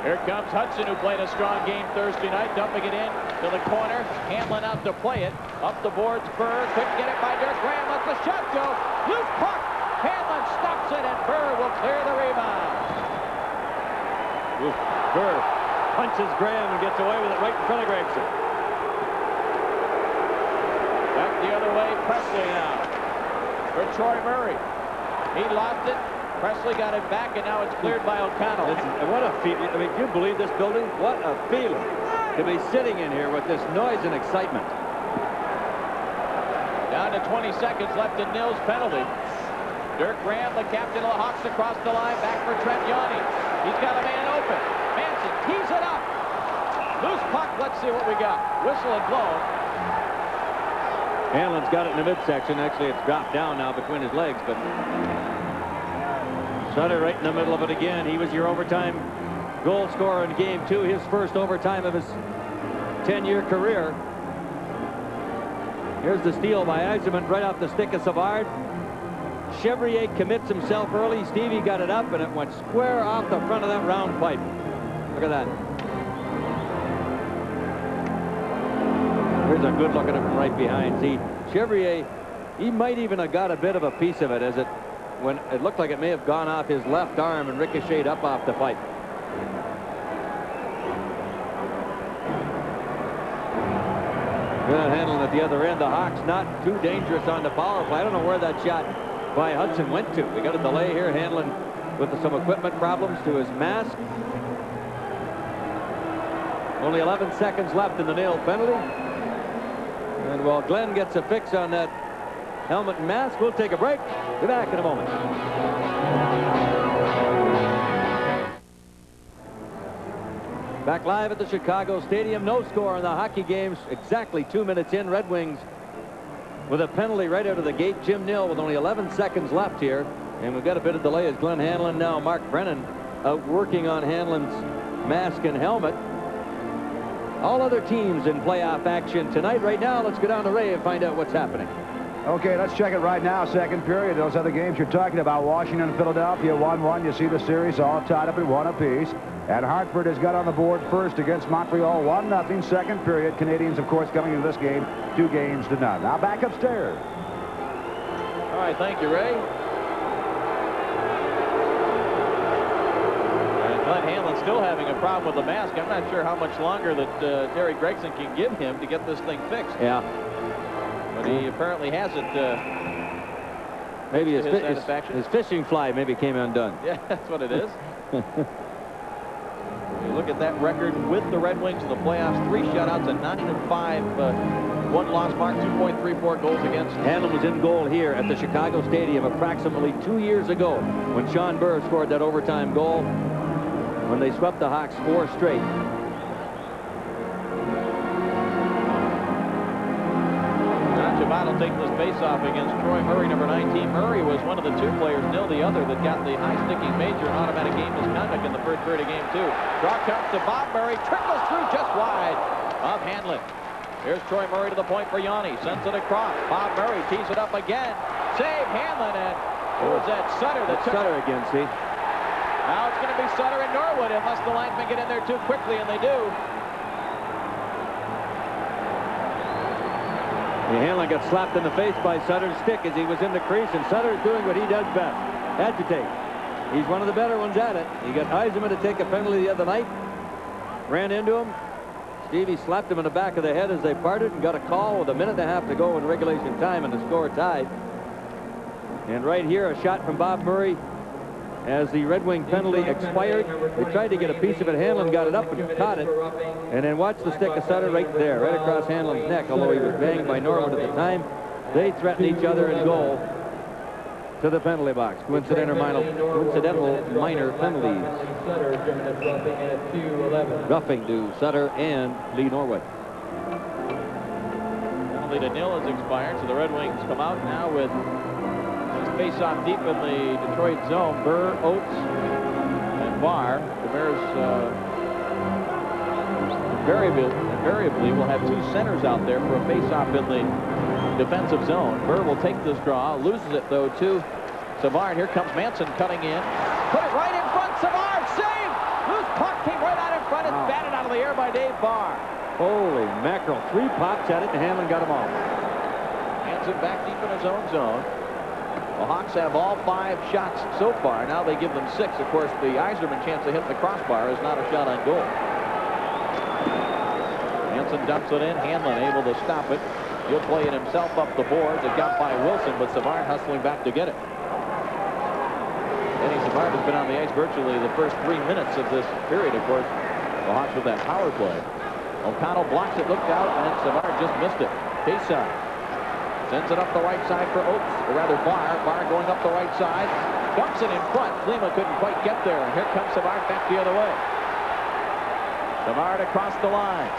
Here comes Hudson, who played a strong game Thursday night, dumping it in to the corner. Hamlin out to play it. Up the boards, Burr couldn't get it by Dirk Graham. Lets the shot go. Loose puck. Hamlin stops it, and Burr will clear the rebound. Burr punches Graham and gets away with it right in front of Gregson. Back the other way, Presley now for Troy Murray. He lost it. Presley got it back, and now it's cleared by O'Connell. What a feeling. I mean, do you believe this building? What a feeling to be sitting in here with this noise and excitement. Down to 20 seconds left in Nils' penalty. Dirk Graham, the captain of the Hawks, across the line, back for Trent Yanni. He's got a man open. Manson tees it up. Loose puck. Let's see what we got. Whistle and blown. Hanlon's got it in the midsection. Actually, it's dropped down now between his legs, but Sutter right in the middle of it again. He was your overtime goal scorer in game 2, his first overtime of his 10-year career. Here's the steal by Eiserman right off the stick of Savard. Chevrier commits himself early. Stevie got it up, and it went square off the front of that round pipe. Look at that. Here's a good look at it from right behind. See, Chevrier, he might even have got a bit of a piece of it as it when it looked like it may have gone off his left arm and ricocheted up off the pipe. Good handling at the other end. The Hawks not too dangerous on the power play. I don't know where that shot by Hudson went to. We got a delay here, handling with some equipment problems to his mask. Only 11 seconds left in the nail penalty. And while Glenn gets a fix on that helmet and mask, we'll take a break. Be back in a moment. Back live at the Chicago Stadium. No score in the hockey games. Exactly 2 minutes in. Red Wings with a penalty right out of the gate. Jim Nill with only 11 seconds left here. And we've got a bit of delay as Glenn Hanlon now. Mark Brennan out working on Hanlon's mask and helmet. All other teams in playoff action tonight. Right now, let's go down to Ray and find out what's happening. Okay, let's check it right now. Second period. Those other games you're talking about, Washington and Philadelphia 1-1. You see the series all tied up at 1 apiece. And Hartford has got on the board first against Montreal 1-0. Second period. Canadians, of course, coming into this game 2-0. Now back upstairs. All right, thank you, Ray. And Glenn Hanlon still having a problem with the mask. I'm not sure how much longer that Terry Gregson can give him to get this thing fixed. Yeah. But he apparently has it. Maybe his satisfaction. His fishing fly maybe came undone. Yeah, that's what it is. You look at that record with the Red Wings in the playoffs: 3 shutouts, a 9-5 1-loss mark, 2.34 goals against. Hanlon was in goal here at the Chicago Stadium approximately 2 years ago when Sean Burr scored that overtime goal when they swept the Hawks 4 straight. Chabot taking this face-off against Troy Murray, number 19. Murray was one of the 2 players, Nil the other, that got the high-sticking major and automatic game misconduct in the first period of game 2. Draw comes to Bob Murray, trickles through just wide of Hanlon. Here's Troy Murray to the point for Yanni. Sends it across. Bob Murray tees it up again. Save Hanlon, and who was that? Sutter that took Sutter again, see? Now it's going to be Sutter and Norwood unless the linesmen get in there too quickly, and they do. Hanlon got slapped in the face by Sutter's stick as he was in the crease, and Sutter's doing what he does best, agitate. He's one of the better ones at it. He got Eiserman to take a penalty the other night, ran into him. Stevie slapped him in the back of the head as they parted and got a call with a minute and a half to go in regulation time, and the score tied. And right here, a shot from Bob Murray as the Red Wing penalty expired. They tried to get a piece of it. Hanlon got it up and caught it. And then watch the stick of Sutter right there, right across Hanlon's neck, although he was banged by Norwood at the time. They threatened each other in goal to the penalty box. Coincidental minor penalties. Roughing to Sutter and Lee Norwood. Penalty to nil has expired, so the Red Wings come out now with face-off deep in the Detroit zone. Burr, Oates, and Barr. The Bears invariably will have two centers out there for a face-off in the defensive zone. Burr will take this draw, loses it though to Savard. Here comes Manson cutting in. Put it right in front. Savard saved. Loose puck came right out in front. It's batted out of the air by Dave Barr. Holy mackerel! 3 pops at it, and Hanlon got them all. Manson back deep in his own zone. The Hawks have all 5 shots so far. Now they give them 6. Of course, the Eiserman chance to hit the crossbar is not a shot on goal. Hanson dumps it in. Hanlon able to stop it. He'll play it himself up the boards. It got by Wilson, but Savard hustling back to get it. Denny Savard has been on the ice virtually the first 3 minutes of this period. Of course, the Hawks with that power play. O'Connell blocks it, looked out, and Savard just missed it. Kaysen sends it up the right side for Oates, or rather Barr. Barr going up the right side. Dumps it in front. Klima couldn't quite get there, and here comes Savard back the other way. Savard across the line.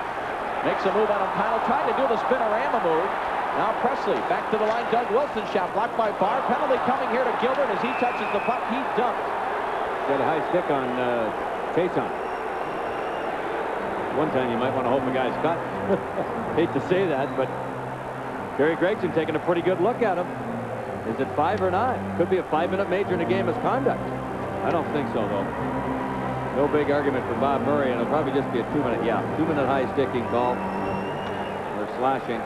Makes a move on O'Connell, tried to do the spinorama move. Now Presley back to the line. Doug Wilson shot blocked by Barr. Penalty coming here to Gilbert as he touches the puck. He dumped. Got a high stick on Kaysen. One time you might want to hope a guy's cut. Hate to say that, but Gary Gregson taking a pretty good look at him. Is it 5 or not? Could be a 5-minute major in a game as conduct. I don't think so, though. No big argument for Bob Murray, and it'll probably just be a 2-minute, 2-minute high sticking call. Or slashing.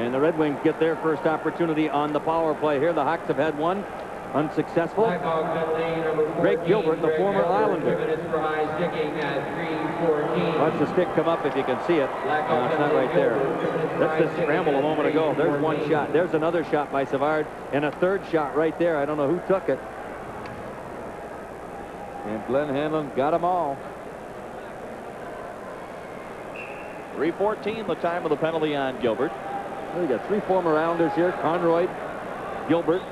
And the Red Wings get their first opportunity on the power play here. The Hawks have had one. Unsuccessful. Greg Gilbert, the former Islander. Watch the stick come up if you can see it. No, it's not right there. That's the scramble a moment ago. There's one shot. There's another shot by Savard, and a third shot right there. I don't know who took it. And Glenn Hanlon got them all. 3:14 the time of the penalty on Gilbert. Well, we got 3 former Islanders here. Conroy, Gilbert,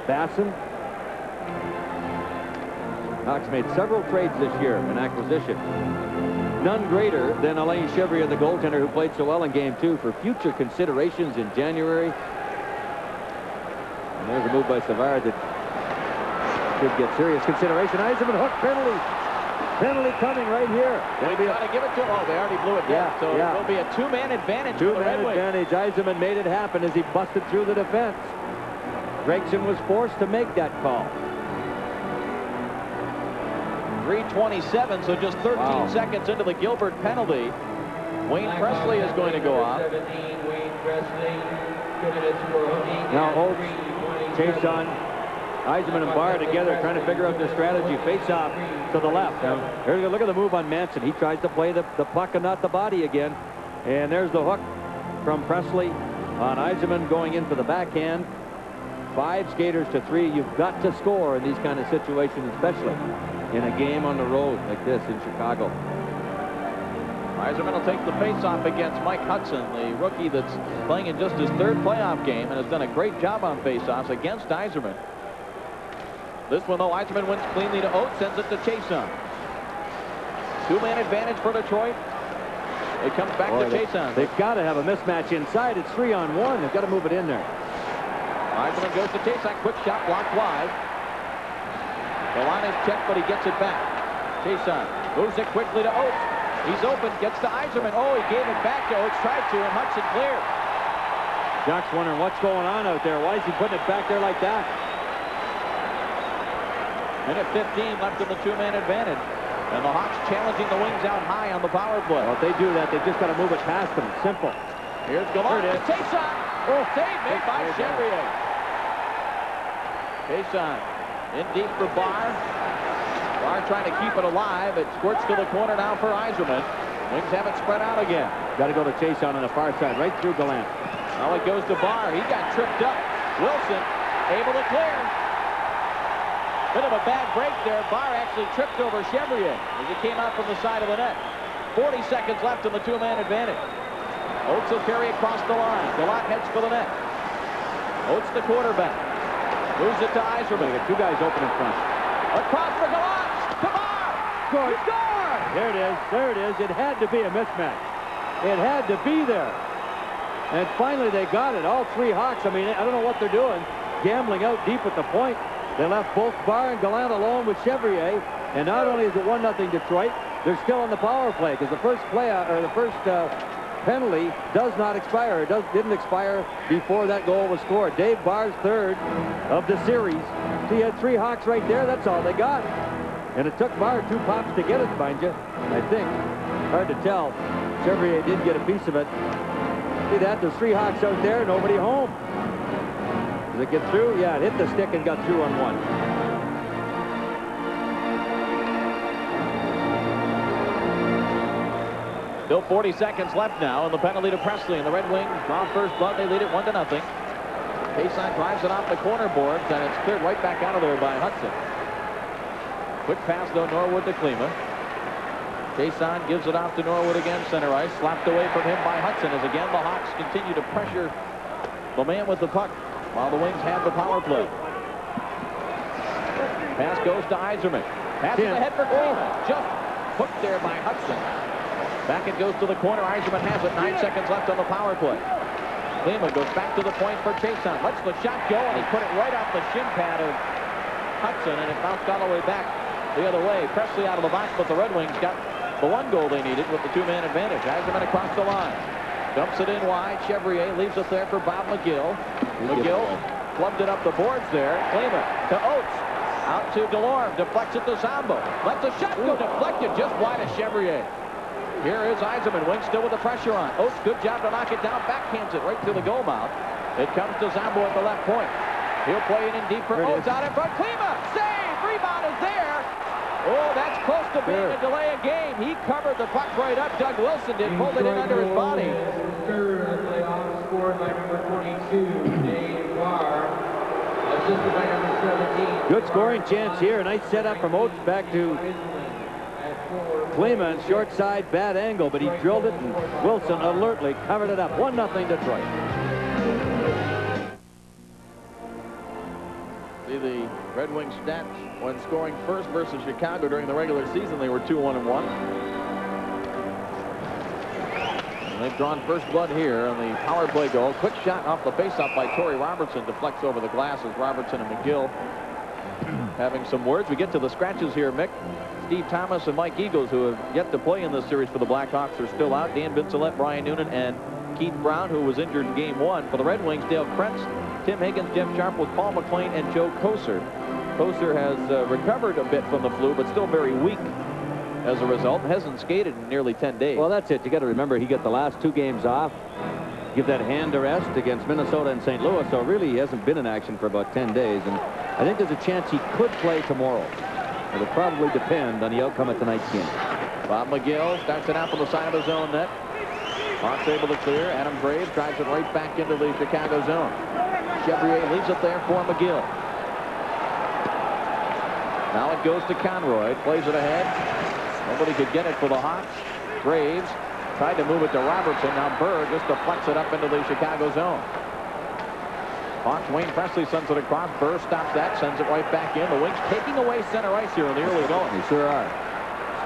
Basson. Hawks made several trades this year, an acquisition. None greater than Alain Chevrier, the goaltender who played so well in Game 2 for future considerations in January. And there's a move by Savard that should get serious consideration. Eiserman hook penalty. Penalty coming right here. They got to give it to him. Oh, they already blew it down. So it will be a 2-man advantage for the Red Wings. 2-man advantage. Eiserman made it happen as he busted through the defense. Gregson was forced to make that call. 3:27, so just 13 seconds into the Gilbert penalty. Wayne Presley is going to go off. Now Oates, Kaysen, Eiserman and Barr together trying to figure out their strategy. Face off to the left. Now, here's a look at the move on Manson. He tries to play the puck and not the body again. And there's the hook from Presley on Eiserman going in for the backhand. 5 skaters to 3. You've got to score in these kind of situations, especially in a game on the road like this in Chicago. Eiserman will take the face-off against Mike Hudson, the rookie that's playing in just his 3rd playoff game and has done a great job on face-offs against Eiserman. This one, though, Eiserman wins cleanly to Oates, sends it to Chason. 2-man advantage for Detroit. It comes back to Chason. They've got to have a mismatch inside. It's 3-on-1. They've got to move it in there. Eiserman goes to Chason. Quick shot blocked wide. The line is checked, but he gets it back. Chason moves it quickly to Oates. He's open, gets to Yzerman. Oh, he gave it back to Oates, tried to, and Hudson cleared. Jock's wondering what's going on out there. Why is he putting it back there like that? Minute 15 left in the two-man advantage. And the Hawks challenging the Wings out high on the power play. Well, if they do that, they've just got to move it past them. Simple. Here's Gallant. There it is. Tayson. Oh, save made by Chevrier. Tayson in deep for Barr. Barr trying to keep it alive. It squirts to the corner now for Yzerman. Wings have it spread out again. Got to go to Tayson on the far side, right through Gallant. Now it goes to Barr. He got tripped up. Wilson able to clear. Bit of a bad break there. Barr actually tripped over Chevrier as he came out from the side of the net. 40 seconds left in the two-man advantage. Oates will carry across the line. Gallant heads for the net. Oates the quarterback. Moves it to Yzerman. Got two guys open in front. Across for Gallant. To Barr. Good. Score! There it is. There it is. It had to be a mismatch. It had to be there. And finally they got it. All three Hawks. I mean, I don't know what they're doing. Gambling out deep at the point. They left both Barr and Gallant alone with Chevrier. And not only is it 1-0 Detroit, they're still on the power play because the first play or the first penalty does not expire. It didn't expire before that goal was scored. Dave Barr's third of the series. So you had three Hawks right there. That's all they got. And it took Barr 2 pops to get it, mind you. I think. Hard to tell. Chevrier did get a piece of it. See that? There's three Hawks out there, nobody home. Does it get through? Yeah, it hit the stick and got through on one. Still 40 seconds left now, and the penalty to Presley. And the Red Wings draw first blood. They lead it 1-0. Tayson drives it off the corner boards, and it's cleared right back out of there by Hudson. Quick pass, though, Norwood to Klima. Tayson gives it off to Norwood again, center ice. Slapped away from him by Hudson, as again the Hawks continue to pressure the man with the puck while the Wings have the power play. Pass goes to Yzerman. Pass in the head for Klima. Just hooked there by Hudson. Back it goes to the corner. Yzerman has it. 9 seconds left on the power play. Klima goes back to the point for Tayson. Lets the shot go, and he put it right off the shin pad of Hudson, and it bounced all the way back the other way. Presley out of the box, but the Red Wings got the one goal they needed with the two-man advantage. Yzerman across the line. Dumps it in wide. Chevrier leaves it there for Bob McGill. McGill clubbed it up the boards there. Klima to Oates. Out to Delorme. Deflects it to Zambo. Lets the shot go deflected just wide of Chevrier. Here is Yzerman. Wings still with the pressure on. Oates, good job to knock it down. Backhands it right through the goal mouth. It comes to Zambo at the left point. He'll play it in deep for Oates. Out in front. Klima. Save. Rebound is there. Oh, that's close to being a delay of game. He covered the puck right up. Doug Wilson did. Pulled it in under his body. Third playoff scored by number 22, Dave Barr. Assisted by number 17. Good scoring chance here. Nice setup from Oates back to Klima. Short side, bad angle, but he drilled it, and Wilson alertly covered it up. 1-0 Detroit. See the Red Wings stats when scoring first versus Chicago during the regular season. They were 2-1-1. And they've drawn first blood here on the power play goal. Quick shot off the faceoff by Torrey Robertson. Deflects over the glass as Robertson and McGill having some words. We get to the scratches here, Mick. Steve Thomas and Mike Eagles, who have yet to play in this series for the Blackhawks, are still out. Dan Vincelette, Brian Noonan, and Keith Brown, who was injured in Game 1. For the Red Wings, Dale Krentz, Tim Higgins, Jeff Sharp with Paul McLean, and Joe Koser. Koser has recovered a bit from the flu, but still very weak as a result. Hasn't skated in nearly 10 days. Well, that's it. You got to remember he got the last 2 games off. Give that hand to rest against Minnesota and St. Louis, so really he hasn't been in action for about 10 days, and I think there's a chance he could play tomorrow. It'll probably depend on the outcome of tonight's game. Bob McGill starts it out from the side of his own net. Hawks able to clear. Adam Graves drives it right back into the Chicago zone. Chevrier leaves it there for McGill. Now it goes to Conroy. Plays it ahead. Nobody could get it for the Hawks. Graves tried to move it to Robertson. Now Berg just deflects it up into the Chicago zone. Hawks, Wayne Presley sends it across. Burr stops that, sends it right back in. The Wings taking away center ice here in the early going. They sure are.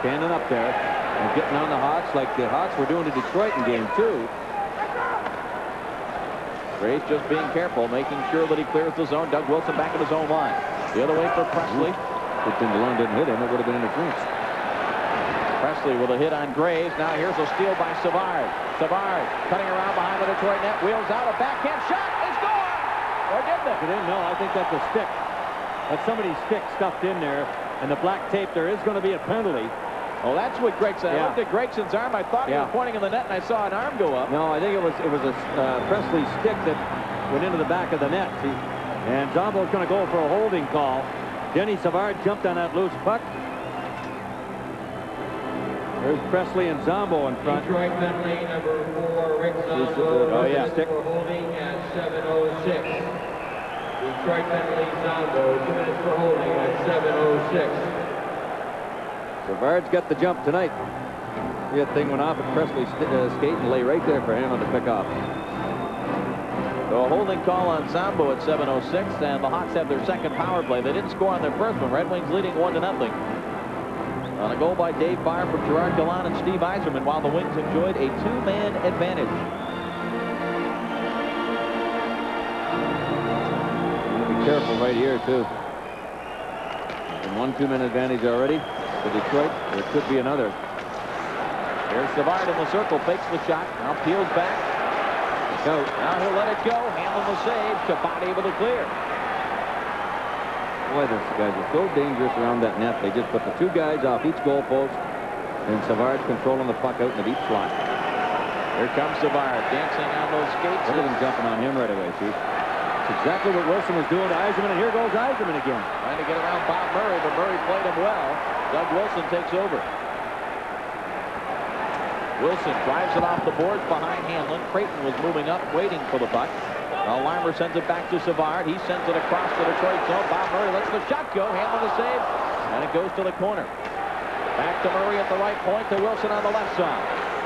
Standing up there and getting on the Hawks like the Hawks were doing to Detroit in Game 2. Graves just being careful, making sure that he clears the zone. Doug Wilson back at his own line. The other way for Presley. Good thing the line didn't hit him. It would have been interference. Presley with a hit on Graves. Now here's a steal by Savard. Savard cutting around behind the Detroit net. Wheels out. A backhand shot. It's gone. Or didn't it? It didn't. No, I think that's a stick. That's somebody's stick stuffed in there. And the black tape, there is going to be a penalty. Oh, that's what Gregson. I looked at Gregson's arm. I thought he was pointing in the net, and I saw an arm go up. No, I think it was a Presley stick that went into the back of the net. And Zombo's going to go for a holding call. Denny Savard jumped on that loose puck. There's Presley and Zombo in front. Detroit penalty number 4, Rick Zombo. Stick. For holding at 7:06. Detroit penalty Zombo, 2 minutes for holding at 7:06. Savard's got the jump tonight. The thing went off at Presley's skate and lay right there for Hanlon to pick up. So a holding call on Zombo at 7:06, and the Hawks have their second power play. They didn't score on their first one. Red Wings leading 1-0. On a goal by Dave Barr from Gerard Gallant and Steve Yzerman, while the Wings enjoyed a 2-man advantage. Be careful right here, too. And 1 2-man advantage already for Detroit. There could be another. Here's Savard in the circle, fakes the shot, now peels back. Now he'll let it go. Handling the save. Chabot able to clear. Boy, these guys are so dangerous around that net. They just put the 2 guys off each goal post, and Savard's controlling the puck out in the deep slot. Here comes Savard, dancing on those skates. Everything jumping on him right away, Chief. It's exactly what Wilson was doing to Yzerman, and here goes Yzerman again. Trying to get around Bob Murray, but Murray played him well. Doug Wilson takes over. Wilson drives it off the boards behind Hanlon. Creighton was moving up, waiting for the puck. Now Limer sends it back to Savard. He sends it across the Detroit zone. Bob Murray lets the shot go. Hanlon the save. And it goes to the corner. Back to Murray at the right point to Wilson on the left side.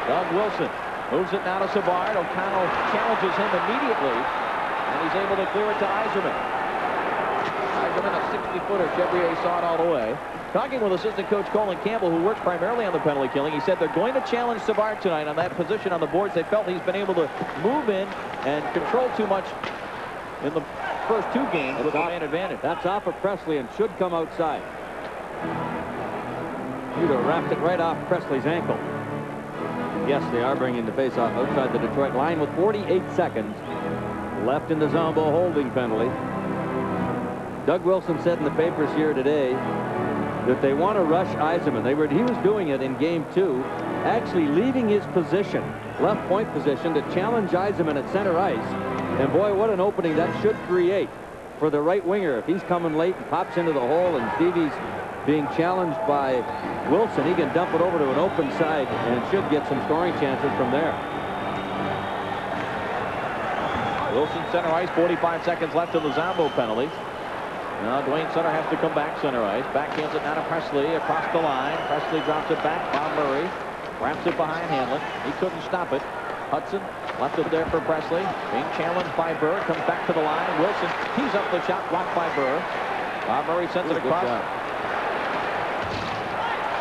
Doug Wilson moves it now to Savard. O'Connell challenges him immediately. And he's able to clear it to Yzerman. Yzerman, a 60-footer. Chevrier saw it all the way. Talking with assistant coach Colin Campbell, who works primarily on the penalty killing, he said they're going to challenge Savard tonight on that position on the boards. They felt he's been able to move in and control too much in the first 2 games with a man advantage. That's off of Presley and should come outside. You'd have wrapped it right off Presley's ankle. Yes, they are bringing the face-off outside the Detroit line with 48 seconds left in the Zombo holding penalty. Doug Wilson said in the papers here today that they want to rush Yzerman. He was doing it in game 2, actually leaving his position, left point position, to challenge Yzerman at center ice. And boy, what an opening that should create for the right winger. If he's coming late and pops into the hole and Stevie's being challenged by Wilson, he can dump it over to an open side and should get some scoring chances from there. Wilson center ice, 45 seconds left in the Zombo penalty. Now Dwayne Sutter has to come back center ice. Backhands it now to Presley across the line. Presley drops it back. Bob Murray wraps it behind Hanlon. He couldn't stop it. Hudson left it there for Presley. Being challenged by Burr. Comes back to the line. Wilson tees up the shot, blocked by Burr. Bob Murray sends it across.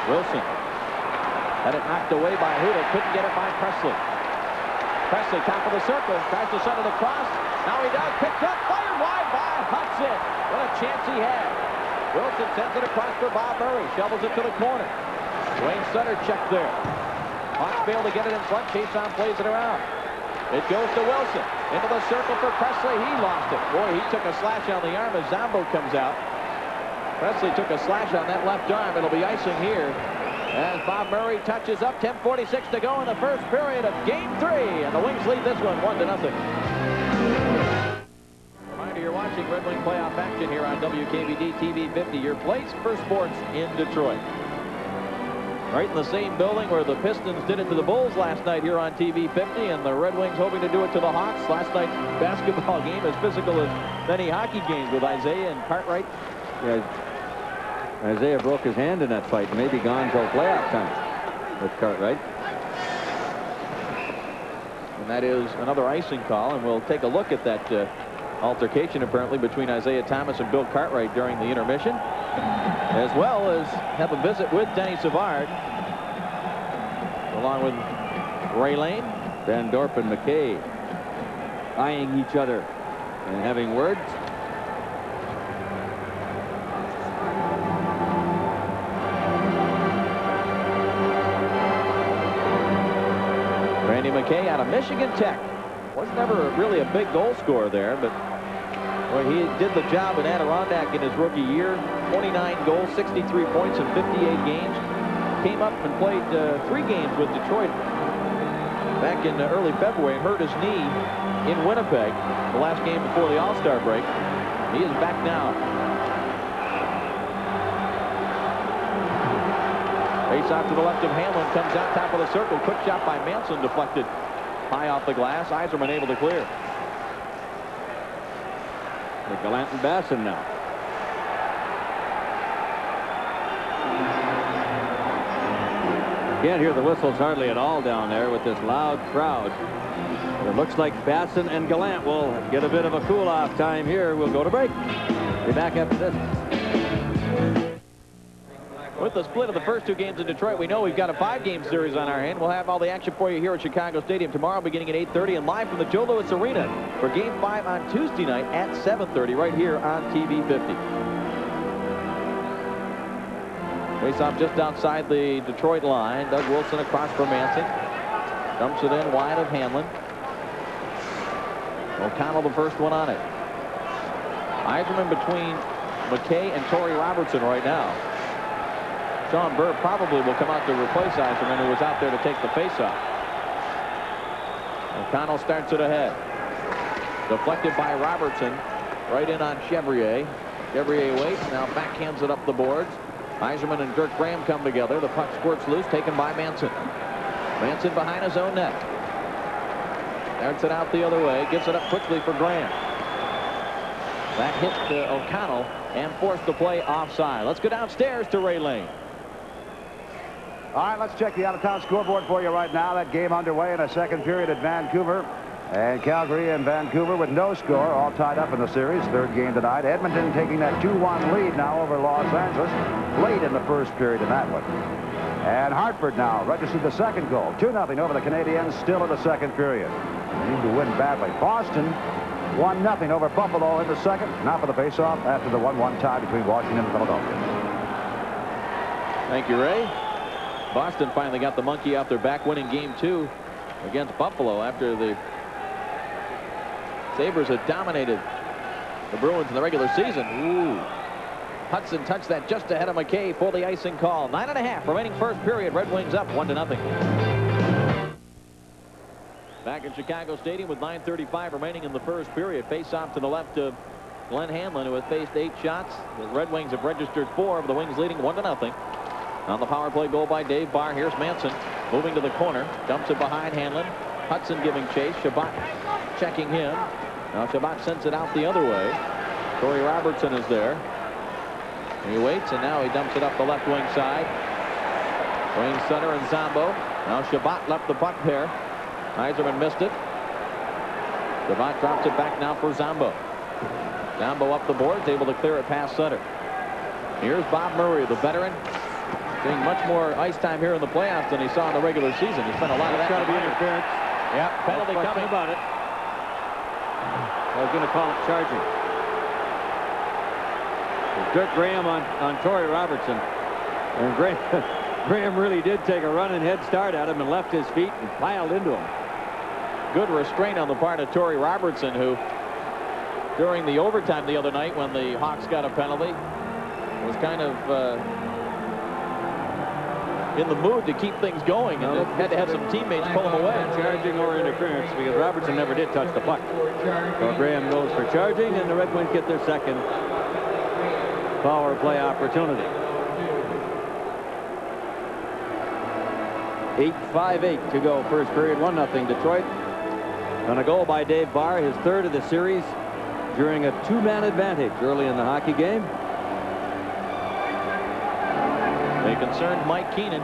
Wilson had it knocked away by Huda. Couldn't get it by Presley. Presley top of the circle. Tries to send it across. Now he does. Picked up. Fired wide by Hudson. What a chance he had. Wilson sends it across for Bob Murray. Shovels it to the corner. Dwayne Sutter checked there. Hawks failed to get it in front. Chason plays it around. It goes to Wilson. Into the circle for Presley. He lost it. Boy, he took a slash on the arm as Zombo comes out. Presley took a slash on that left arm. It'll be icing here as Bob Murray touches up. 10:46 to go in the first period of Game 3. And the Wings lead this one 1-0. You're watching Red Wing playoff action here on WKVD TV 50, your place for sports in Detroit. Right in the same building where the Pistons did it to the Bulls last night here on TV 50, and the Red Wings hoping to do it to the Hawks. Last night's basketball game as physical as many hockey games with Isaiah and Cartwright. Yeah, Isaiah broke his hand in that fight and may be gone till playoff time with Cartwright. And that is another icing call, and we'll take a look at that altercation apparently between Isaiah Thomas and Bill Cartwright during the intermission, as well as have a visit with Denny Savard along with Ray Lane. Van Dorp and McKay eyeing each other and having words. McKay out of Michigan Tech. Was never really a big goal scorer there, but well, he did the job in Adirondack in his rookie year. 29 goals, 63 points in 58 games. Came up and played 3 games with Detroit back in early February and hurt his knee in Winnipeg, the last game before the All-Star break. He is back now. Face off to the left of Hamlin, comes out top of the circle. Quick shot by Manson, deflected high off the glass. Yzerman able to clear. With Gallant and Basson now. Can't hear the whistles hardly at all down there with this loud crowd. It looks like Basson and Gallant will get a bit of a cool-off time here. We'll go to break. Be back after this. With the split of the first 2 games in Detroit, we know we've got a 5-game series on our hand. We'll have all the action for you here at Chicago Stadium tomorrow beginning at 8:30 and live from the Joe Louis Arena for Game 5 on Tuesday night at 7:30 right here on TV 50. Face-off just outside the Detroit line. Doug Wilson across for Manson. Dumps it in wide of Hamlin. O'Connell the first one on it. Yzerman between McKay and Torrey Robertson right now. Sean Burr probably will come out to replace Yzerman, who was out there to take the face-off. O'Connell starts it ahead. Deflected by Robertson. Right in on Chevrier. Chevrier waits. Now backhands it up the boards. Yzerman and Dirk Graham come together. The puck squirts loose, taken by Manson. Manson behind his own net. Darts it out the other way. Gets it up quickly for Graham. That hit O'Connell and forced the play offside. Let's go downstairs to Ray Lane. All right, let's check the out-of-town scoreboard for you right now. That game underway in a second period at Vancouver. And Calgary and Vancouver with no score, all tied up in the series. 3rd game tonight. Edmonton taking that 2-1 lead now over Los Angeles late in the first period in that one. And Hartford now registered the 2nd goal. 2-0 over the Canadiens, still in the 2nd period. They need to win badly. Boston 1-0 over Buffalo in the 2nd. Now for the face-off after the 1-1 tie between Washington and Philadelphia. Thank you, Ray. Boston finally got the monkey off their back, winning Game 2 against Buffalo after the Sabres had dominated the Bruins in the regular season. Ooh. Hudson touched that just ahead of McKay for the icing call. 9.5 remaining first period. Red Wings up 1-0. Back in Chicago Stadium with 9:35 remaining in the first period. Face off to the left of Glenn Hanlon, who has faced 8 shots. The Red Wings have registered 4, of the Wings leading 1-0. On the power play goal by Dave Barr. Here's Manson moving to the corner. Dumps it behind Hanlon. Hudson giving chase. Shabbat checking him. Now Shabbat sends it out the other way. Torrey Robertson is there. He waits, and now he dumps it up the left wing side. Wayne Sutter and Zombo. Now Shabbat left the puck there. Yzerman missed it. Shabbat drops it back now for Zombo. Zombo up the boards, able to clear it past Sutter. Here's Bob Murray, the veteran. Seeing much more ice time here in the playoffs than he saw in the regular season. He spent a lot of that. Got to be interference. Yep, penalty coming about it. I was going to call it charging. Dirk Graham on Torrey Robertson. And Graham really did take a running head start at him and left his feet and piled into him. Good restraint on the part of Torrey Robertson, who during the overtime the other night when the Hawks got a penalty was kind of in the mood to keep things going, and had to have some teammates pull him away. Charging or interference, because Robertson never did touch the puck. So Graham goes for charging, and the Red Wings get their 2nd power play opportunity. 8:58 to go, first period, 1-0 Detroit. On a goal by Dave Barr, his 3rd of the series during a 2-man advantage early in the hockey game. They concerned Mike Keenan.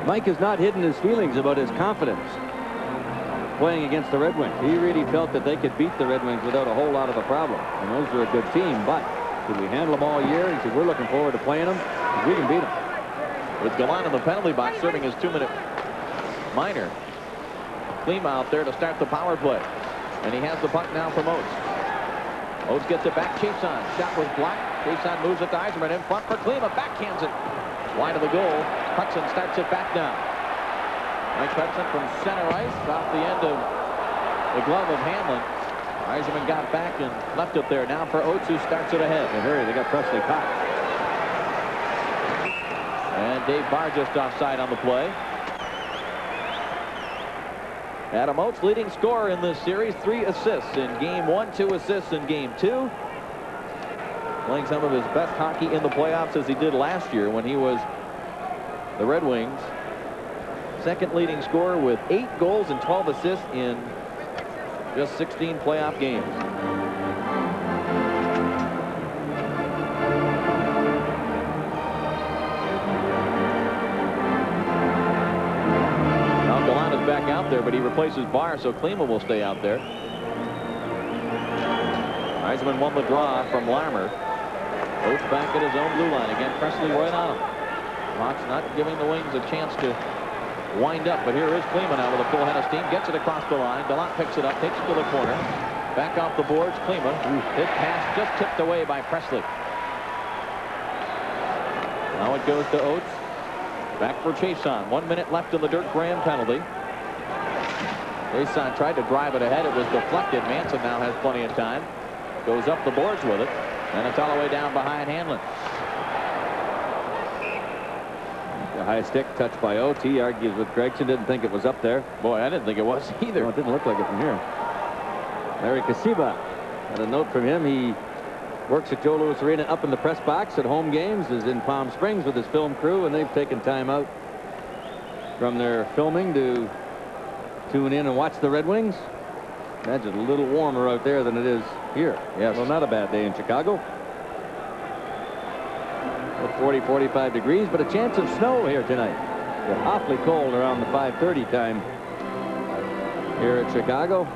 Mike has not hidden his feelings about his confidence playing against the Red Wings. He really felt that they could beat the Red Wings without a whole lot of a problem. And those are a good team, but did we handle them all year? He said, we're looking forward to playing them. We can beat them. With Gallant in the penalty box serving his 2-minute minor. Klima out there to start the power play. And he has the puck now from Oates. Oates gets it back. Chason. Shot was blocked. Chason moves it to Yzerman in front for Klima. Backhands it wide of the goal. Hudson starts it back now. Mike Hudson from center ice off the end of the glove of Hanlon. Eiserman got back and left it there now for Oates, who starts it ahead. And hurry, they got Presley caught. And Dave Barr just offside on the play. Adam Oates, leading scorer in this series, 3 assists in game 1, 2 assists in game 2. Playing some of his best hockey in the playoffs as he did last year when he was the Red Wings' second leading scorer with 8 goals and 12 assists in just 16 playoff games. Alcalana's back out there, but he replaces Barr, so Klima will stay out there. Eiserman won the draw from Larmer. Oates back at his own blue line. Again, Presley right on him. Hawks not giving the Wings a chance to wind up, but here is Klima now with a full head of steam. Gets it across the line. Gallant picks it up, takes it to the corner. Back off the boards, Klima. His pass just tipped away by Presley. Now it goes to Oates. Back for Chason. 1 minute left in the Dirk Graham penalty. Chason tried to drive it ahead. It was deflected. Manson now has plenty of time. Goes up the boards with it. And it's all the way down behind Hanlon. The high stick touched by Oates. He argues with Gregson. Didn't think it was up there. Boy, I didn't think it was either. No, it didn't look like it from here. Larry Kasiba had a note from him. He works at Joe Louis Arena up in the press box at home games. Is in Palm Springs with his film crew, and they've taken time out from their filming to tune in and watch the Red Wings. Imagine a little warmer out there than it is here. Yes. Well, not a bad day in Chicago. 40, 45 degrees, but a chance of snow here tonight. Yeah, awfully cold around the 5:30 time here at Chicago.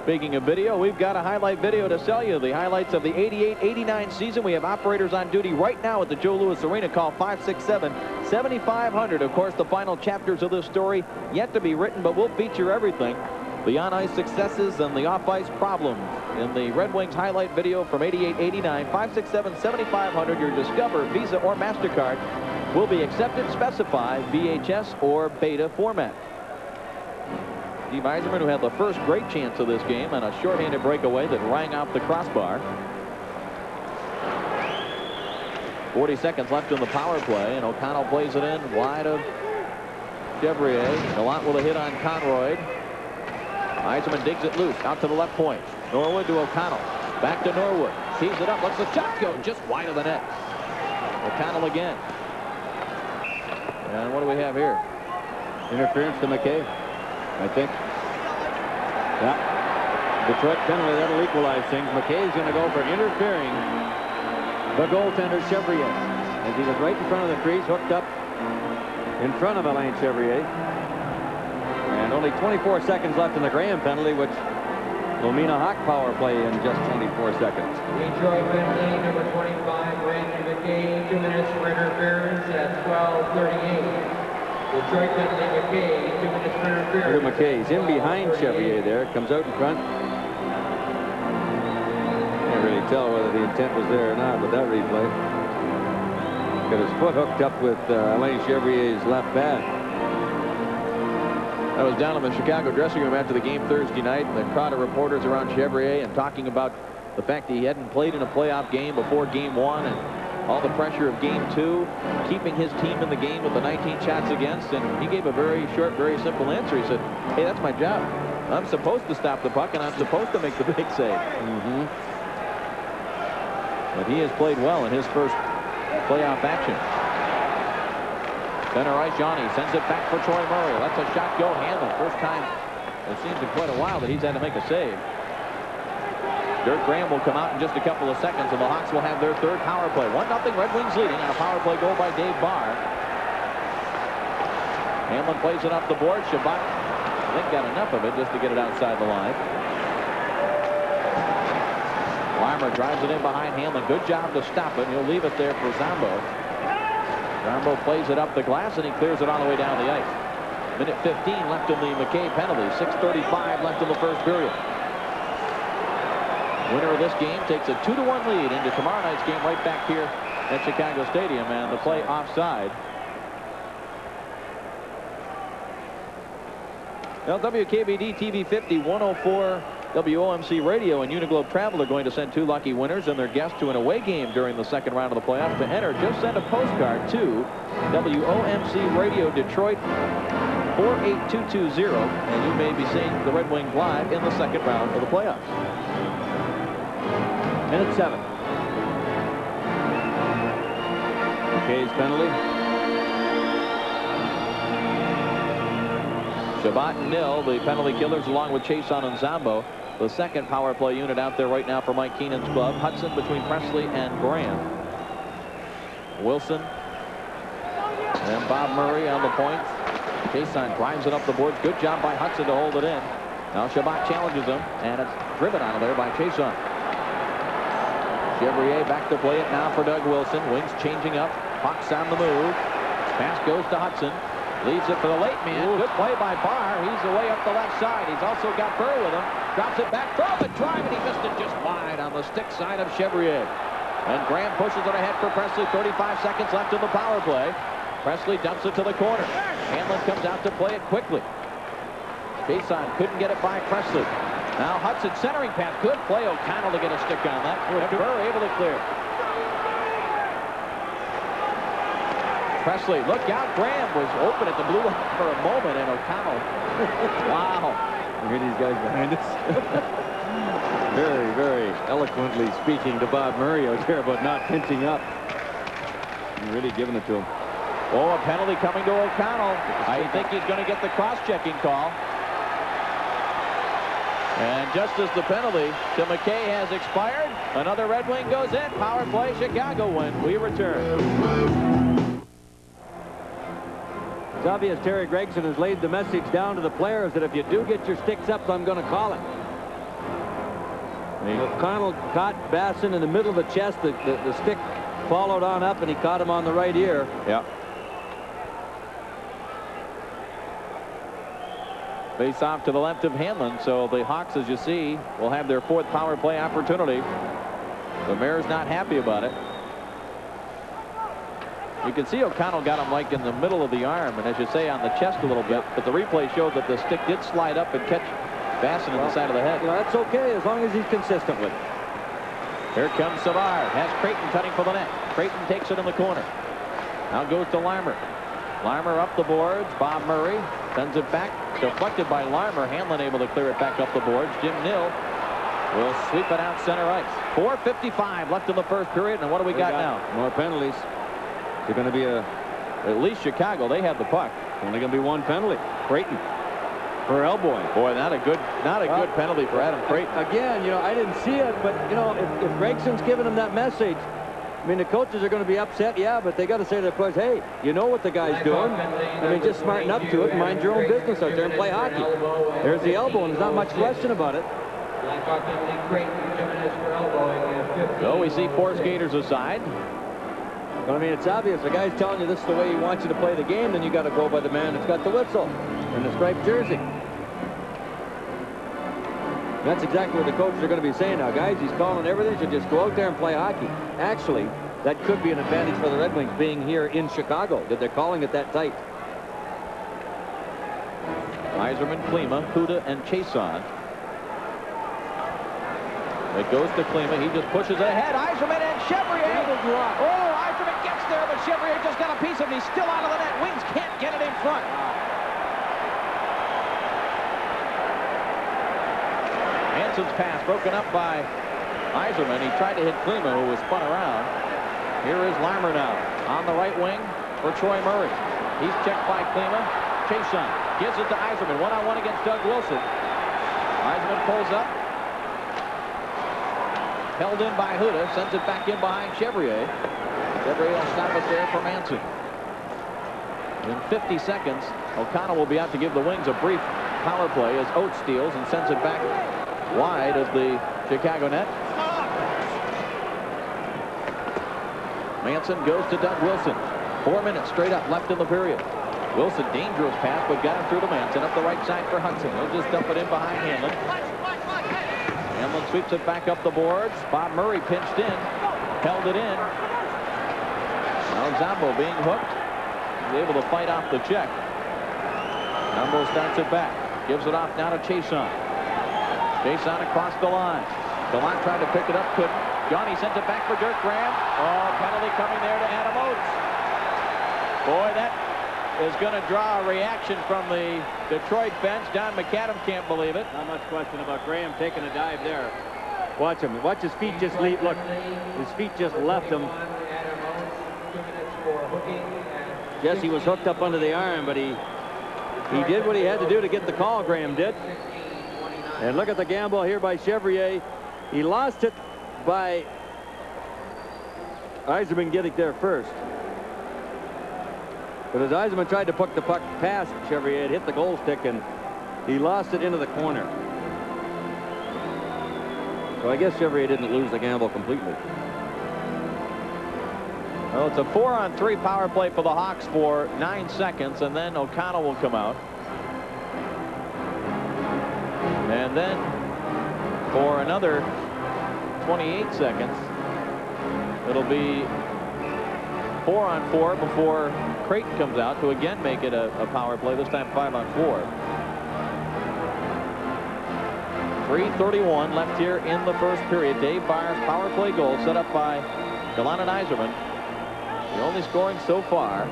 Speaking of video, we've got a highlight video to sell you. The highlights of the 88-89 season. We have operators on duty right now at the Joe Louis Arena. Call 567-7500. Of course, the final chapters of this story yet to be written, but we'll feature everything. The on-ice successes and the off-ice problems in the Red Wings highlight video from 88-89. 567-7500. Your Discover, Visa, or MasterCard will be accepted. Specify VHS or Beta format. Steve Eiserman, who had the first great chance of this game on a shorthanded breakaway that rang off the crossbar. 40 seconds left in the power play, and O'Connell plays it in wide of Chevrier. Gallant with a hit on Conroy. Eiserman digs it loose out to the left point. Norwood to O'Connell. Back to Norwood. Tees it up. Lets the shot go just wide of the net. O'Connell again. And what do we have here? Interference to McKay, I think. Yeah. Detroit penalty, that'll equalize things. McKay's going to go for interfering the goaltender Chevrier, as he was right in front of the crease, hooked up in front of Alain Chevrier. And only 24 seconds left in the Graham penalty, which will mean a Hawk power play in just 24 seconds. Detroit penalty, number 25, Brandon McKay, 2 minutes for interference at 12:38. Detroit penalty, McKay, 2 minutes for interference. Look at McKay. He's in behind Chevrier there. Comes out in front. Can't really tell whether the intent was there or not with that replay. Got his foot hooked up with Alain Chevrier's left pad. I was down in the Chicago dressing room after the game Thursday night, and the crowd of reporters around Chevrier and talking about the fact that he hadn't played in a playoff game before game 1 and all the pressure of game 2, keeping his team in the game with the 19 shots against. And he gave a very short, very simple answer. He said, hey, that's my job. I'm supposed to stop the puck, and I'm supposed to make the big save. But he has played well in his first playoff action. Center ice, Johnny sends it back for Troy Murray. Lets a shot go. Hanlon. First time it seems in quite a while that he's had to make a save. Dirk Graham will come out in just a couple of seconds, and the Hawks will have their third power play. 1-0 Red Wings leading on a power play goal by Dave Barr. Hanlon plays it up the board. Shabbat, I think, got enough of it just to get it outside the line. Larmer drives it in behind Hanlon. Good job to stop it. He'll leave it there for Zombo. Zombo plays it up the glass, and he clears it on the way down the ice. Minute 15 left in the McKay penalty. 6:35 left in the first period. Winner of this game takes a 2-1 lead into tomorrow night's game right back here at Chicago Stadium. And the play offside Now, WKBD TV 50, 104 WOMC Radio and Uniglobe Travel are going to send 2 lucky winners and their guests to an away game during the second round of the playoffs. To enter, just send a postcard to WOMC Radio Detroit 48220, and you may be seeing the Red Wings live in the second round of the playoffs. Minute 7. Kay's penalty. Shabbat and Nil, the penalty killers, along with Chason and Zambo. The second power play unit out there right now for Mike Keenan's club. Hudson between Presley and Graham. Wilson and Bob Murray on the point. Chason drives it up the boards. Good job by Hudson to hold it in. Now Shabbat challenges him, and it's driven out of there by Chason. Chevrier back to play it now for Doug Wilson. Wings changing up. Hawks on the move. Pass goes to Hudson. Leaves it for the late man. Ooh. Good play by Barr. He's away up the left side. He's also got Burr with him. Drops it back. Throw the drive, and he missed it just wide on the stick side of Chevrier. And Graham pushes it ahead for Presley. 35 seconds left in the power play. Presley dumps it to the corner. Hanlon comes out to play it quickly. Chason couldn't get it by Presley. Now Hudson centering pass. Good play. O'Connell to get a stick on that. And Burr able to clear. Presley, look out. Graham was open at the blue line for a moment, and O'Connell. Wow. You hear these guys behind us? Very, very eloquently speaking to Bob Murray out there about not pinching up. You're really giving it to him. Oh, a penalty coming to O'Connell. I think he's going to get the cross-checking call. And just as the penalty to McKay has expired, another Red Wing goes in. Power play, Chicago win. We return. It's obvious Terry Gregson has laid the message down to the players that if you do get your sticks up, I'm going to call it. O'Connell caught Basson in the middle of the chest. The stick followed on up, and he caught him on the right ear. Yeah. Face off to the left of Hanlon, so the Hawks, as you see, will have their 4th power play opportunity. The Mayor's not happy about it. You can see O'Connell got him like in the middle of the arm, and as you say, on the chest a little bit, but the replay showed that the stick did slide up and catch Basson in the side of the head. You know, that's okay as long as he's consistent with it. Here comes Savard. Has Creighton cutting for the net. Creighton takes it in the corner. Now goes to Larmer. Larmer up the boards. Bob Murray sends it back. Deflected by Larmer. Hanlon able to clear it back up the boards. Jim Nill will sweep it out center ice. 4:55 left in the first period. And what do we got now? More penalties. They're going to be at least Chicago. They have the puck. Only going to be one penalty. Creighton for elbowing. Boy, not a good penalty for Adam Creighton. Again, you know, I didn't see it, but you know, if Gregson's giving him that message, I mean, the coaches are going to be upset, yeah, but they got to say to their players, hey, you know what the guy's doing. I mean, just smarten up to it and mind your own business out there and play hockey. There's the elbow, and there's not much question about it. So we see 4 skaters aside. But I mean, it's obvious. The guy's telling you this is the way he wants you to play the game, then you got to go by the man that's got the whistle and the striped jersey. That's exactly what the coaches are going to be saying now. Guys, he's calling everything, so just go out there and play hockey. Actually, that could be an advantage for the Red Wings being here in Chicago, that they're calling it that tight. Yzerman, Klima, Huda, and Chason. It goes to Klima. He just pushes it ahead. Yzerman and Chevrier. Oh, Yzerman gets there, but Chevrier just got a piece of it. He's still out of the net. Wings can't get it in front. Hanson's pass broken up by Yzerman. He tried to hit Klima, who was spun around. Here is Larmer now on the right wing for Troy Murray. He's checked by Klima. Chason gives it to Yzerman. One-on-one against Doug Wilson. Yzerman pulls up. Held in by Huda. Sends it back in behind Chevrier. Chevrier will stop it there for Manson. In 50 seconds, O'Connell will be out to give the Wings a brief power play as Oates steals and sends it back wide of the Chicago net. Manson goes to Doug Wilson. 4 minutes straight up left in the period. Wilson, dangerous pass, but got him through to Manson. Up the right side for Hudson. He'll just dump it in behind Hanlon. Hanlon sweeps it back up the boards. Bob Murray pinched in. Held it in. Now Zambo being hooked. He's able to fight off the check. Zambo starts it back. Gives it off now to Chason. Chason across the line. DeLon tried to pick it up, couldn't. Johnny sent it back for Dirk Graham. Oh, penalty coming there to Adam Oates. Boy, that is going to draw a reaction from the Detroit bench. Don McAdam can't believe it. Not much question about Graham taking a dive there. Watch him. Watch his feet just leave. Look, his feet just left him. Yes, he was hooked up under the arm, but he did what he had to do to get the call, Graham did. And look at the gamble here by Chevrier. He lost it by Yzerman getting there first. But as Yzerman tried to puck the puck past Chevrier, it hit the goal stick, and he lost it into the corner. So I guess Chevrier didn't lose the gamble completely. Well, it's a 4-on-3 power play for the Hawks for 9 seconds, and then O'Connell will come out. And then for another 28 seconds, it'll be 4-on-4 before Creighton comes out to again make it a power play, this time 5-on-4. 3:31 left here in the first period. Dave Byers' power play goal set up by DeLon and Yzerman. The only scoring so far.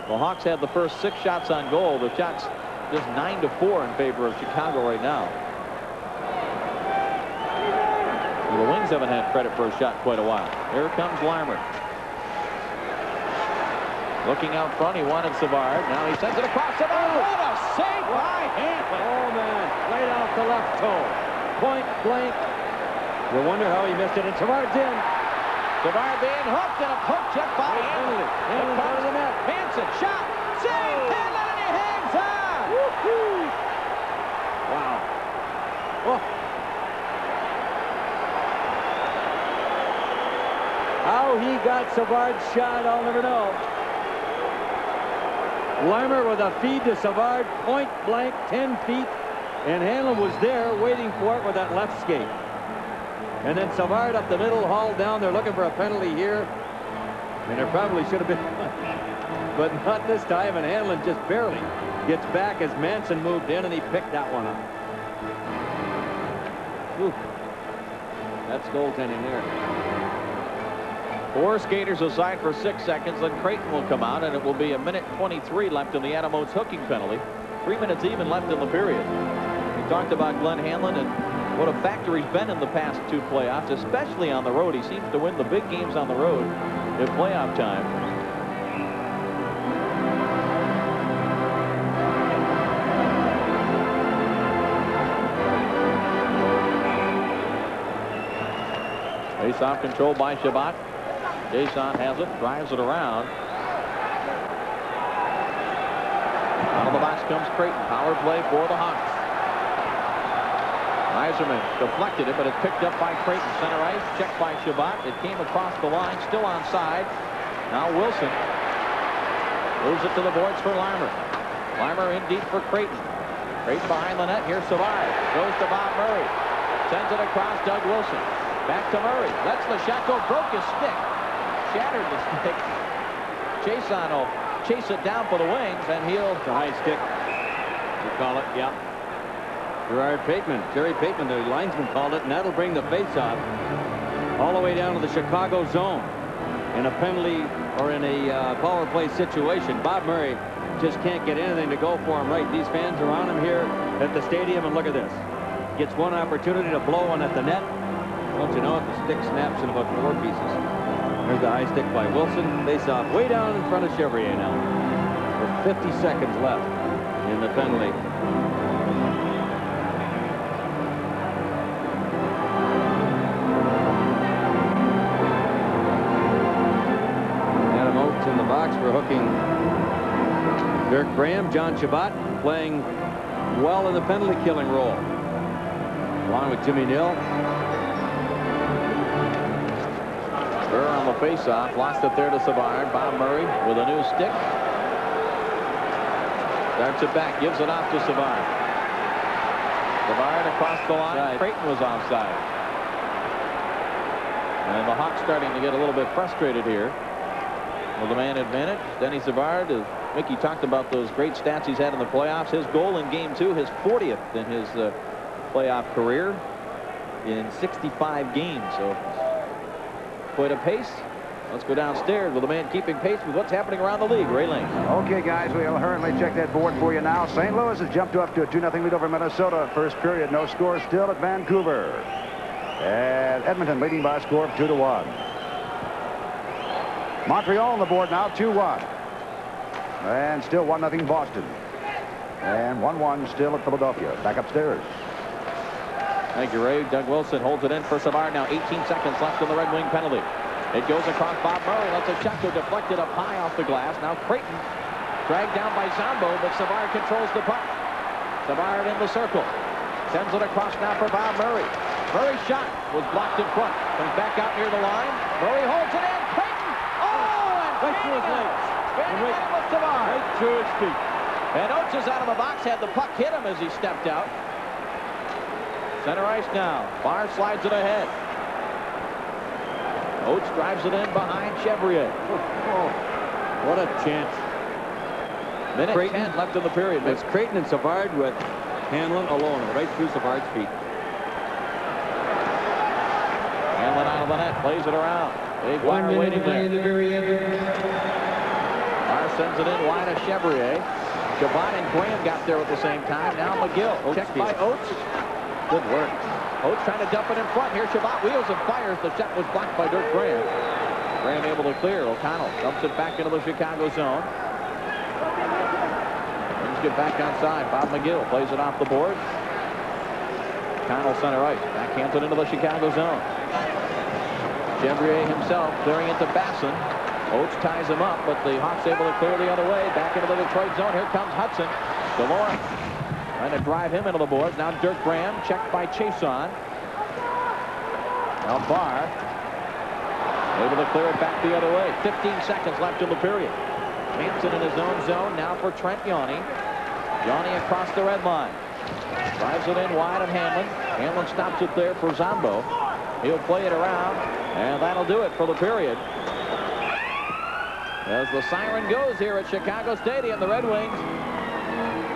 The Hawks had the first 6 shots on goal. The shots just 9-4 in favor of Chicago right now. The Wings haven't had credit for a shot quite a while. Here comes Larmer. Looking out front, he wanted Savard. Now he sends it across Savard. What a save by Hanlon. Oh, man. Right off the left toe. Point blank. You wonder how he missed it, and Savard's in. Savard being hooked, and a poke check by Hanlon. Hanlon out of the net. Manson, shot, save, Hanlon, and he hangs on. Wow. Oh. How he got Savard's shot, I'll never know. Larmer with a feed to Savard, point blank, 10 feet, and Hanlon was there waiting for it with that left skate. And then Savard up the middle, hauled down. They're looking for a penalty here, and there probably should have been one, but not this time, and Hanlon just barely gets back as Manson moved in, and he picked that one up. Ooh. That's goaltending there. 4 skaters aside for 6 seconds, then Creighton will come out, and it will be 1:23 left in the Adam Oates hooking penalty. 3 minutes even left in the period. We talked about Glenn Hanlon and what a factor he's been in the past 2 playoffs, especially on the road. He seems to win the big games on the road at playoff time. Face-off controlled by Shabbat. Jason has it, drives it around. Out of the box comes Creighton. Power play for the Hawks. Yzerman deflected it, but it's picked up by Creighton. Center ice, checked by Shabbat. It came across the line, still onside. Now Wilson moves it to the boards for Larmer. Larmer in deep for Creighton. Creighton behind the net. Here's Savard. Goes to Bob Murray. Sends it across Doug Wilson. Back to Murray. Lets the shot go. Broke his stick. Shattered the stick. Chason will chase it down for the Wings, and he'll... The high stick. You call it, yeah. Gerard Pateman, Jerry Pateman, the linesman called it, and that'll bring the face-off all the way down to the Chicago zone in a penalty or in a power play situation. Bob Murray just can't get anything to go for him right. These fans are on him here at the stadium, and look at this. Gets one opportunity to blow one at the net. Don't you know it, the stick snaps in about 4 pieces. There's the high stick by Wilson. Face-off way down in front of Chevrier now. With 50 seconds left in the penalty. Adam Oates in the box for hooking Dirk Graham. John Shabbat playing well in the penalty killing role, along with Jimmy Nill. Burr on the face-off, lost it there to Savard. Bob Murray with a new stick. Darts it back, gives it off to Savard. Savard across the line. Right. Creighton was offside. And the Hawks starting to get a little bit frustrated here. With the man advantage, Denny Savard is Mickey talked about those great stats he's had in the playoffs. His goal in Game 2, his 40th in his playoff career in 65 games. So quite a pace. Let's go downstairs with a man keeping pace with what's happening around the league, Ray Lane. Okay, guys, we'll hurriedly check that board for you now. St. Louis has jumped up to a 2-0 lead over Minnesota. First period, no score still at Vancouver. And Edmonton leading by a score of 2-1. Montreal on the board now, 2-1. And still 1-0 Boston. And 1-1 still at Philadelphia. Back upstairs. Thank you, Ray. Doug Wilson holds it in for Savard now. 18 seconds left on the Red Wing penalty. It goes across Bob Murray. Lets a shot go deflected up high off the glass. Now Creighton dragged down by Zombo, but Savard controls the puck. Savard in the circle. Sends it across now for Bob Murray. Murray's shot was blocked in front. Comes back out near the line. Murray holds it in. Creighton! Oh, and right through his legs. With Savard. Right through his feet. And Oates is out of the box. Had the puck hit him as he stepped out. Center ice now. Barr slides it ahead. Oates drives it in behind Chevrier. Oh, what a chance. Minute Creighton 10 left in the period. It's Creighton and Savard with Hanlon alone, right through Savard's feet. Hanlon out of the net, plays it around. Dave Barr waiting there. Barr sends it in wide of Chevrier. Chabot and Graham got there at the same time. Now McGill. Checked by Oates. Good work. Oates trying to dump it in front. Here Chabot wheels and fires. The shot was blocked by Dirk Graham. Graham able to clear. O'Connell dumps it back into the Chicago zone. Let's get back outside. Bob McGill plays it off the board. O'Connell center ice. Backhands it into the Chicago zone. Chevrier himself clearing it to Basson. Oates ties him up, but the Hawks able to clear the other way. Back into the Detroit zone. Here comes Hudson. DeLore trying to drive him into the boards. Now Dirk Graham checked by Chason. Now Barr able to clear it back the other way. 15 seconds left in the period. Manson in his own zone now for Trent Yawney. Yawney across the red line. Drives it in wide of Hanlon. Hanlon stops it there for Zombo. He'll play it around, and that'll do it for the period. As the siren goes here at Chicago Stadium, the Red Wings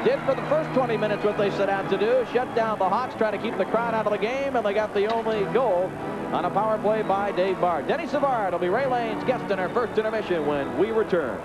did for the first 20 minutes what they set out to do. Shut down the Hawks, try to keep the crowd out of the game, and they got the only goal on a power play by Dave Barr. Denny Savard will be Ray Lane's guest in our first intermission when we return.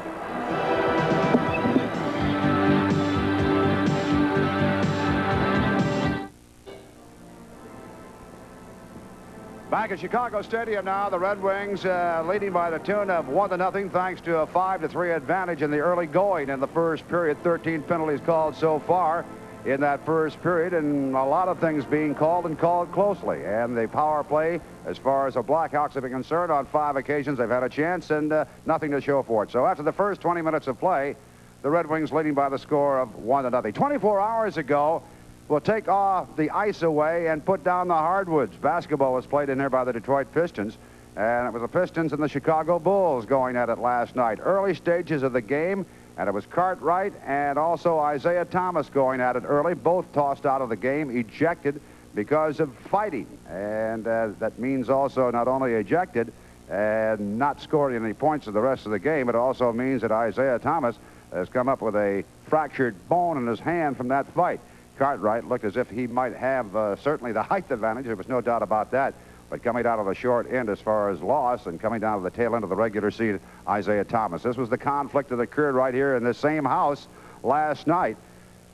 Back at Chicago Stadium now, the Red Wings leading by the tune of 1-0 thanks to a 5-3 advantage in the early going in the first period. 13 penalties called so far in that first period, and a lot of things being called and called closely. And the power play, as far as the Blackhawks have been concerned, on 5 occasions they've had a chance and nothing to show for it. So after the first 20 minutes of play, the Red Wings leading by the score of 1-0. 24 hours ago, we'll take off the ice away and put down the hardwoods. Basketball was played in there by the Detroit Pistons, and it was the Pistons and the Chicago Bulls going at it last night. Early stages of the game, and it was Cartwright and also Isaiah Thomas going at it early. Both tossed out of the game, ejected because of fighting. And that means also not only ejected and not scoring any points for the rest of the game, it also means that Isaiah Thomas has come up with a fractured bone in his hand from that fight. Cartwright looked as if he might have certainly the height advantage. There was no doubt about that. But coming out of the short end as far as loss and coming down to the tail end of the regular season, Isaiah Thomas. This was the conflict that occurred right here in this same house last night.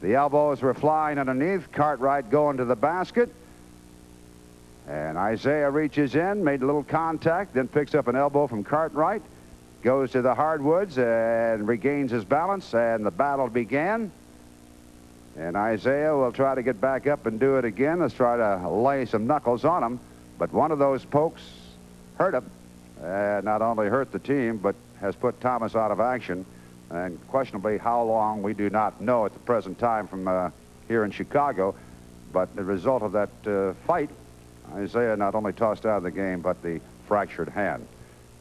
The elbows were flying underneath. Cartwright going to the basket. And Isaiah reaches in, made a little contact, then picks up an elbow from Cartwright, goes to the hardwoods and regains his balance, and the battle began. And Isaiah will try to get back up and do it again. Let's try to lay some knuckles on him. But one of those pokes hurt him. Not only hurt the team, but has put Thomas out of action. And questionably how long, we do not know at the present time from here in Chicago. But the result of that fight, Isaiah not only tossed out of the game, but the fractured hand.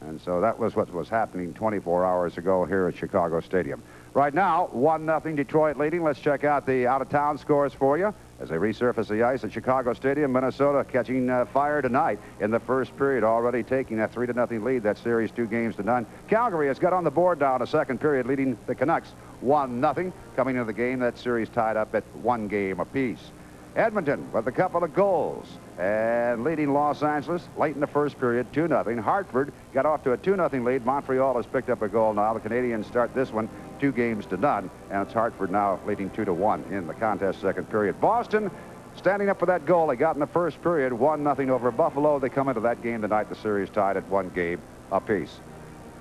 And so that was what was happening 24 hours ago here at Chicago Stadium. Right now, 1-0 Detroit leading. Let's check out the out-of-town scores for you as they resurface the ice at Chicago Stadium. Minnesota catching fire tonight in the first period, already taking that 3-0 lead. That series 2-0. Calgary has got on the board now in the second period, leading the Canucks 1-0. Coming into the game, that series tied up at 1 game apiece. Edmonton with a couple of goals and leading Los Angeles late in the first period, 2-0. Hartford got off to a 2-0 lead. Montreal has picked up a goal now. The Canadians start this one 2-0, and it's Hartford now leading 2-1 in the contest second period. Boston standing up for that goal they got in the first period, 1-0 over Buffalo. They come into that game tonight. The series tied at 1 game apiece.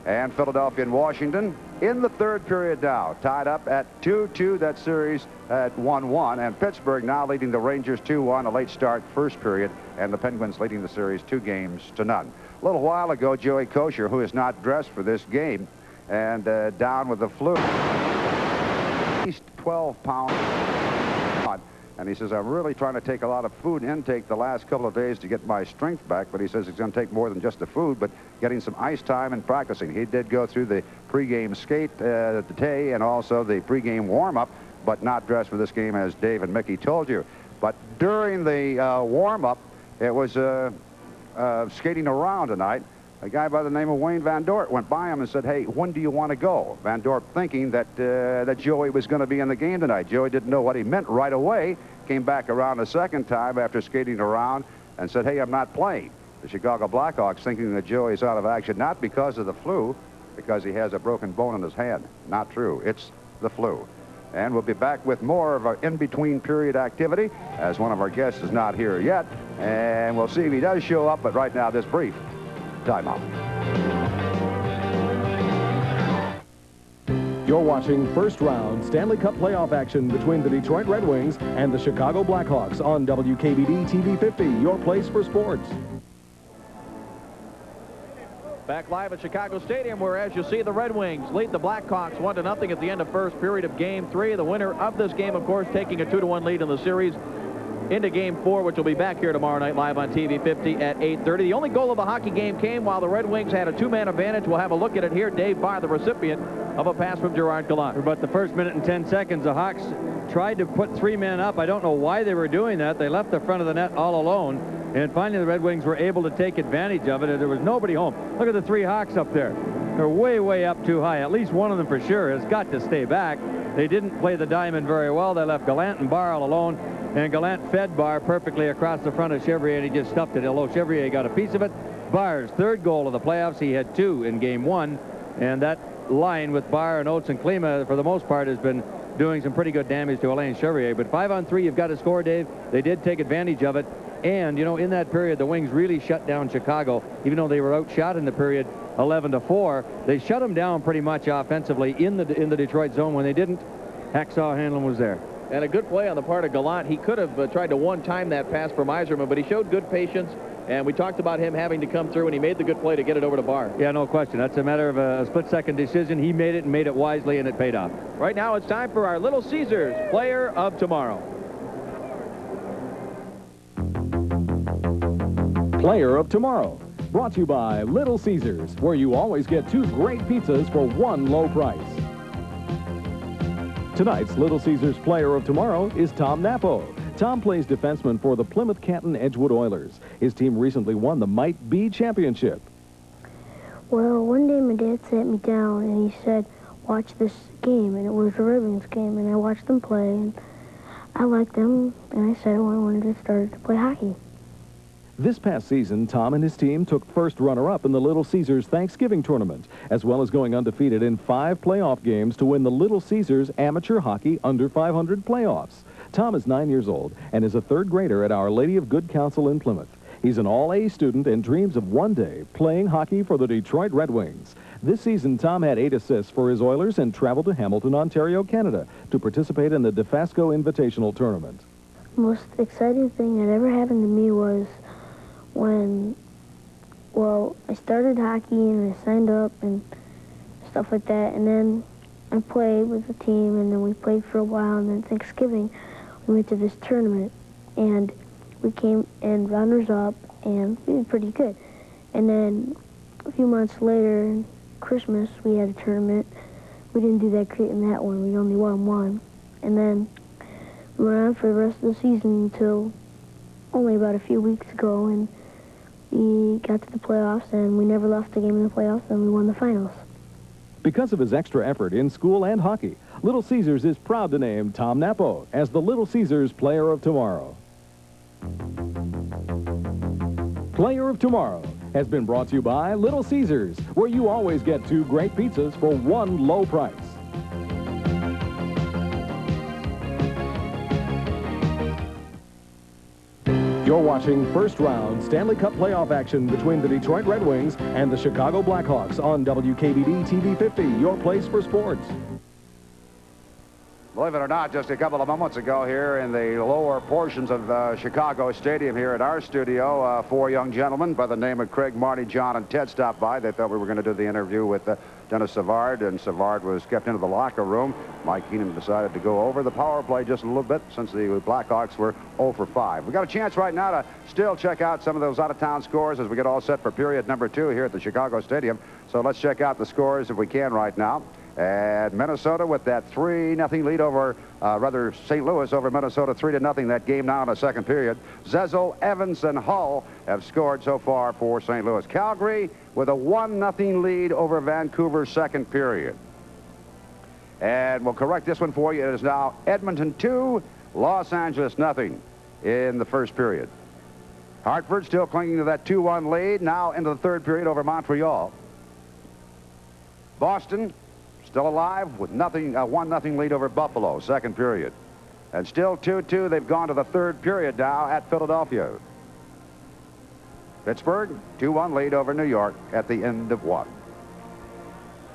And Philadelphia and Washington in the third period now, tied up at 2-2. That series at 1-1. And Pittsburgh now leading the Rangers 2-1, a late start first period, and the Penguins leading the series 2-0. A little while ago, Joey Kosher, who is not dressed for this game, and down with the flu. At least 12 pounds. And he says, I'm really trying to take a lot of food intake the last couple of days to get my strength back. But he says it's going to take more than just the food, but getting some ice time and practicing. He did go through the pregame skate today and also the pregame warm-up, but not dressed for this game, as Dave and Mickey told you. But during the warm-up, it was skating around tonight. A guy by the name of Wayne Van Dort went by him and said, hey, when do you want to go? Van Dort thinking that that Joey was going to be in the game tonight. Joey didn't know what he meant right away. Came back around a second time after skating around and said, hey, I'm not playing. The Chicago Blackhawks thinking that Joey's out of action, not because of the flu, because he has a broken bone in his hand. Not true. It's the flu. And we'll be back with more of our in-between period activity, as one of our guests is not here yet. And we'll see if he does show up, but right now, this brief timeout. You're watching first-round Stanley Cup playoff action between the Detroit Red Wings and the Chicago Blackhawks on WKBD TV 50, your place for sports. Back live at Chicago Stadium, where, as you see, the Red Wings lead the Blackhawks 1-0 at the end of first period of Game 3. The winner of this game, of course, taking a 2-1 lead in the series into Game 4, which will be back here tomorrow night live on TV 50 at 8:30. The only goal of the hockey game came while the Red Wings had a two-man advantage. We'll have a look at it here. Dave Barr, the recipient of a pass from Gerard Gallant. For about the first minute and 10 seconds, the Hawks tried to put 3 men up. I don't know why they were doing that. They left the front of the net all alone, and finally the Red Wings were able to take advantage of it, and there was nobody home. Look at the 3 Hawks up there. They're way, way up too high. At least one of them for sure has got to stay back. They didn't play the diamond very well. They left Gallant and Barr all alone, and Gallant fed Barr perfectly across the front of Chevrier, and he just stuffed it, although Chevrier got a piece of it. Barr's third goal of the playoffs. He had 2 in Game 1, and that line with Barr and Oates and Klima, for the most part, has been doing some pretty good damage to Alain Chevrier. But 5-on-3, you've got to score, Dave. They did take advantage of it. And, you know, in that period, the Wings really shut down Chicago. Even though they were outshot in the period 11-4, they shut them down pretty much offensively in the Detroit zone. When they didn't, Hacksaw Hanlon was there. And a good play on the part of Gallant. He could have tried to one-time that pass for Yzerman, but he showed good patience. And we talked about him having to come through, and he made the good play to get it over to Barr. Yeah, no question. That's a matter of a split-second decision. He made it and made it wisely, and it paid off. Right now, it's time for our Little Caesars Player of Tomorrow. Player of Tomorrow, brought to you by Little Caesars, where you always get 2 great pizzas for 1 low price. Tonight's Little Caesars Player of Tomorrow is Tom Napo. Tom plays defenseman for the Plymouth Canton Edgewood Oilers. His team recently won the Might Be Championship. Well, one day my dad sat me down and he said, watch this game, and it was the Red Wings game, and I watched them play, and I liked them, and I said I wanted to start to play hockey. This past season, Tom and his team took first runner-up in the Little Caesars Thanksgiving Tournament, as well as going undefeated in 5 playoff games to win the Little Caesars Amateur Hockey Under 500 playoffs. Tom is 9 years old and is a 3rd grader at Our Lady of Good Counsel in Plymouth. He's an all-A student and dreams of one day playing hockey for the Detroit Red Wings. This season, Tom had 8 assists for his Oilers and traveled to Hamilton, Ontario, Canada to participate in the DeFasco Invitational Tournament. The most exciting thing that ever happened to me was when, well, I started hockey and I signed up and stuff like that, and then I played with the team, and then we played for a while, and then Thanksgiving we went to this tournament, and we came in runners-up, and we did pretty good. And then a few months later, Christmas, we had a tournament. We didn't do that great in that one. We only won 1. And then we went on for the rest of the season until only about a few weeks ago, and we got to the playoffs, and we never lost a game in the playoffs, and we won the finals. Because of his extra effort in school and hockey, Little Caesars is proud to name Tom Nappo as the Little Caesars Player of Tomorrow. Player of Tomorrow has been brought to you by Little Caesars, where you always get 2 great pizzas for 1 low price. You're watching first-round Stanley Cup playoff action between the Detroit Red Wings and the Chicago Blackhawks on WKBD TV 50, your place for sports. Believe it or not, just a couple of moments ago here in the lower portions of Chicago Stadium here at our studio, 4 young gentlemen by the name of Craig, Marty, John, and Ted stopped by. They thought we were going to do the interview with Dennis Savard, and Savard was kept into the locker room. Mike Keenan decided to go over the power play just a little bit since the Blackhawks were 0 for 5. We got a chance right now to still check out some of those out-of-town scores as we get all set for period number 2 here at the Chicago Stadium. So let's check out the scores if we can right now. And Minnesota with that 3-0 lead over, St. Louis over Minnesota 3-0. That game now in the second period. Zezel, Evans, and Hull have scored so far for St. Louis. Calgary with a 1-0 lead over Vancouver second period. And we'll correct this one for you. It is now Edmonton 2, Los Angeles 0 in the first period. Hartford still clinging to that 2-1 lead now into the third period over Montreal. Boston still alive with 1-0 lead over Buffalo, second period. And still 2-2. They've gone to the third period now at Philadelphia. Pittsburgh, 2-1 lead over New York at the end of 1.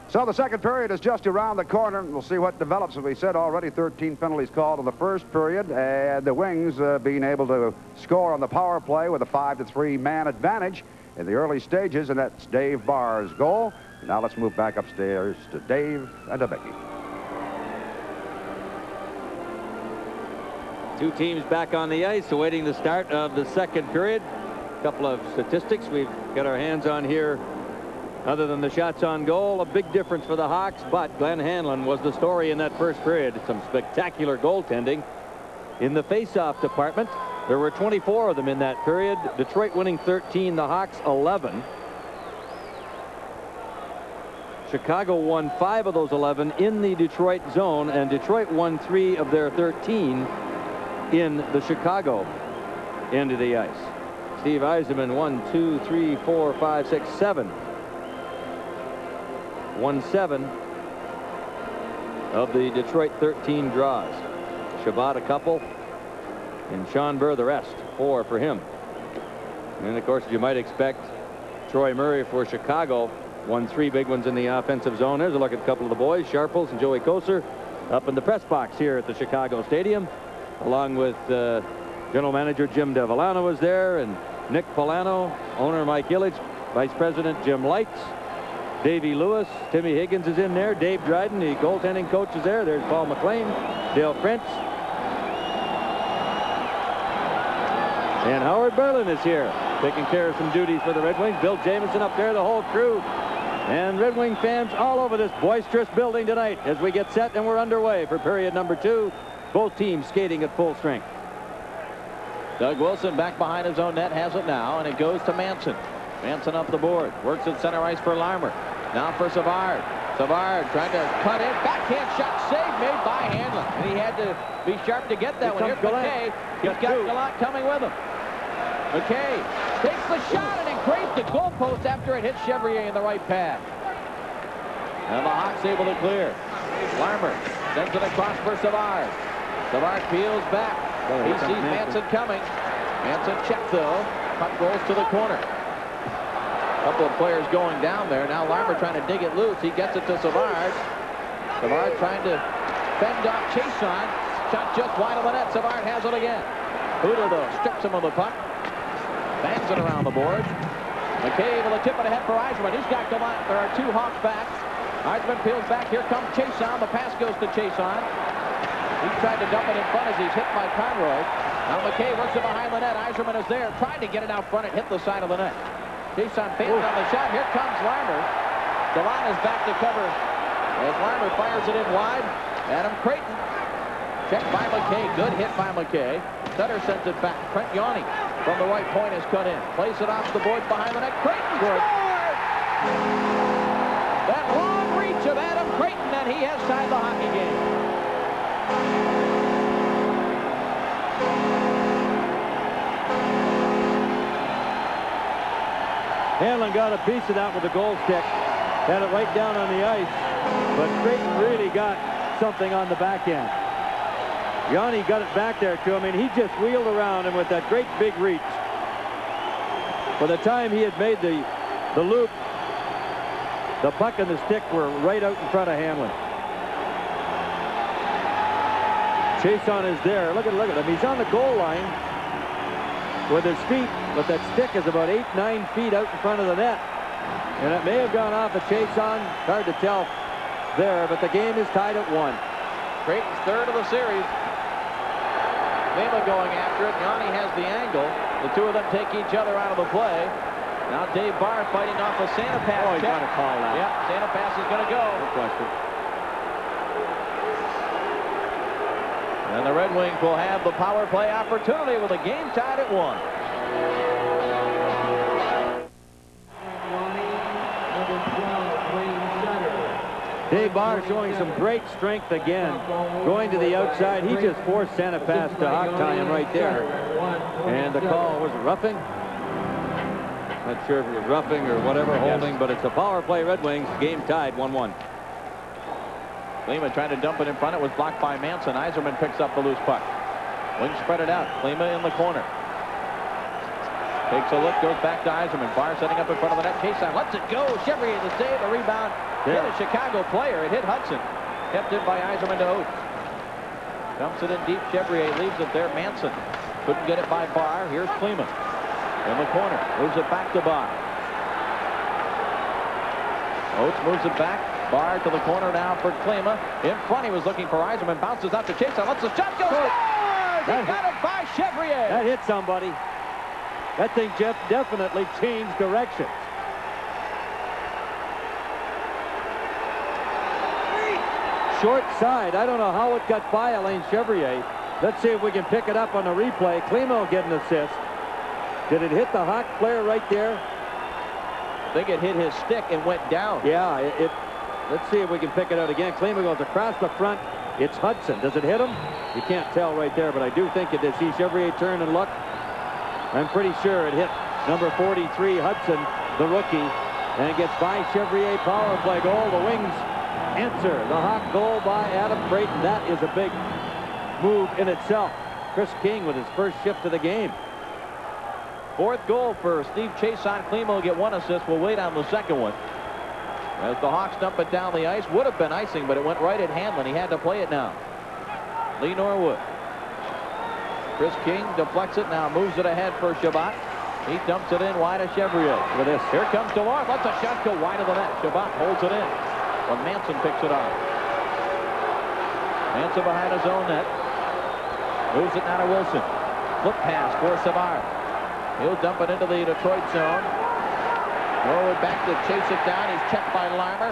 So the second period is just around the corner. We'll see what develops. As we said already, 13 penalties called in the first period, and the Wings being able to score on the power play with a 5-3 man advantage in the early stages, and that's Dave Barr's goal. Now let's move back upstairs to Dave and to Becky. 2 teams back on the ice awaiting the start of the second period. A couple of statistics we've got our hands on here. Other than the shots on goal, a big difference for the Hawks, but Glenn Hanlon was the story in that first period. Some spectacular goaltending. In the face-off department, there were 24 of them in that period. Detroit winning 13, the Hawks 11. Chicago won 5 of those 11 in the Detroit zone, and Detroit won 3 of their 13 in the Chicago end of the ice. Steve Yzerman 1, 2, 3, 4, 5, 6, 7. Won 7 of the Detroit 13 draws. Shabbat a couple, and Sean Burr the rest. 4 for him. And of course, as you might expect, Troy Murray for Chicago won 3 big ones in the offensive zone. There's a look at a couple of the boys, Sharples and Joey Koser, up in the press box here at the Chicago Stadium, along with General Manager Jim DeVillano was there, and Nick Polano, owner Mike Illich, Vice President Jim Lights, Davey Lewis, Timmy Higgins is in there, Dave Dryden, the goaltending coach, is there. There's Paul McLean, Dale Prince, and Howard Berlin is here, taking care of some duties for the Red Wings. Bill Jamieson up there, the whole crew. And Red Wing fans all over this boisterous building tonight as we get set and we're underway for period number 2. Both teams skating at full strength. Doug Wilson back behind his own net, has it now, and it goes to Manson. Manson up the board, works at center ice for Larmer. Now for Savard. Savard trying to cut in, backhand shot save made by Hanlon. And he had to be sharp to get that one. Here's McKay. He's got Gallant coming with him. McKay takes the shot and engraved the goalpost after it hits Chevrier in the right pad. And the Hawks able to clear. Larmer sends it across for Savard. Savard peels back. He sees Manson coming. Manson checked though. Puck rolls to the corner. A couple of players going down there. Now Larmer trying to dig it loose. He gets it to Savard. Savard trying to fend off Chason. Shot just wide of the net. Savard has it again. Huda though strips him of the puck. Bangs it around the board. McKay able to tip it ahead for Yzerman. He's got Gallant. There are 2 Hawks backs. Yzerman peels back. Here comes Chason. The pass goes to Chason. He tried to dump it in front as he's hit by Conroy. Now McKay works it behind the net. Yzerman is there, trying to get it out front and hit the side of the net. Chason fails on the shot. Here comes Larmer. Gallant is back to cover as Larmer fires it in wide. Adam Creighton. Checked by McKay. Good hit by McKay. Sutter sends it back. Trent Yawney from the right point is cut in. Plays it off the boards behind the net. Creighton scores! That long reach of Adam Creighton, and he has tied the hockey game. Hanlon got a piece of that with the goal stick. Had it right down on the ice. But Creighton really got something on the back end. Yanni got it back there to him, and he just wheeled around him with that great big reach. By the time he had made the loop, the puck and the stick were right out in front of Hanlon. Chason is there. Look at him. He's on the goal line with his feet, but that stick is about 8-9 feet out in front of the net. And it may have gone off of Chason. Hard to tell there, but the game is tied at 1. Creighton's third of the series. Lima going after it. Yanni has the angle. The two of them take each other out of the play. Now Dave Barr fighting off a Santa Pass. Oh, he's got to call that. Yep, Santa Pass is going to go. No question. And the Red Wings will have the power play opportunity with the game tied at 1. Dave Barr showing some great strength again. Going to the outside. He just forced Santa Pass to hog tie him right there. And the call was roughing. Not sure if it was roughing or whatever, holding, but it's a power play Red Wings. Game tied 1-1. Klima tried to dump it in front. It was blocked by Manson. Yzerman picks up the loose puck. Wings spread it out. Klima in the corner. Takes a look, goes back to Yzerman. Barr setting up in front of the net. Chason lets it go. Chevrier the save. The rebound hit a Chicago player. It hit Hudson. Kept it by Yzerman to Oates. Dumps it in deep. Chevrier leaves it there. Manson couldn't get it by Barr. Here's Klima in the corner. Moves it back to Barr. Oates moves it back. Barr to the corner now for Klima. In front, he was looking for Yzerman. Bounces out to Chason. Lets the shot go. Scores! He got it by Chevrier. That hit somebody. That thing definitely changed direction. Short side. I don't know how it got by Alain Chevrier. Let's see if we can pick it up on the replay. Klima will get an assist. Did it hit the Hawk player right there? I think it hit his stick and went down. Yeah, let's see if we can pick it out again. Klima goes across the front. It's Hudson. Does it hit him? You can't tell right there, but I do think it did. See Chevrier turn and look. I'm pretty sure it hit number 43, Hudson, the rookie, and it gets by Chevrier. Power play goal. The Wings answer the Hawk goal by Adam Creighton. That is a big move in itself. Chris King with his first shift of the game. Fourth goal for Steve Chason. Klima will get one assist. We'll wait on the second one. As the Hawks dump it down the ice. Would have been icing, but it went right at Hanlon. He had to play it now. Lee Norwood. Chris King deflects it now, moves it ahead for Shabbat. He dumps it in wide of Chevrier. Look at this. Here comes DeLorme. Lets the shot go wide of the net. Shabbat holds it in. But Manson picks it up. Manson behind his own net. Moves it now to Wilson. Flip pass for Savard. He'll dump it into the Detroit zone. Norwood back to chase it down. He's checked by Larmer.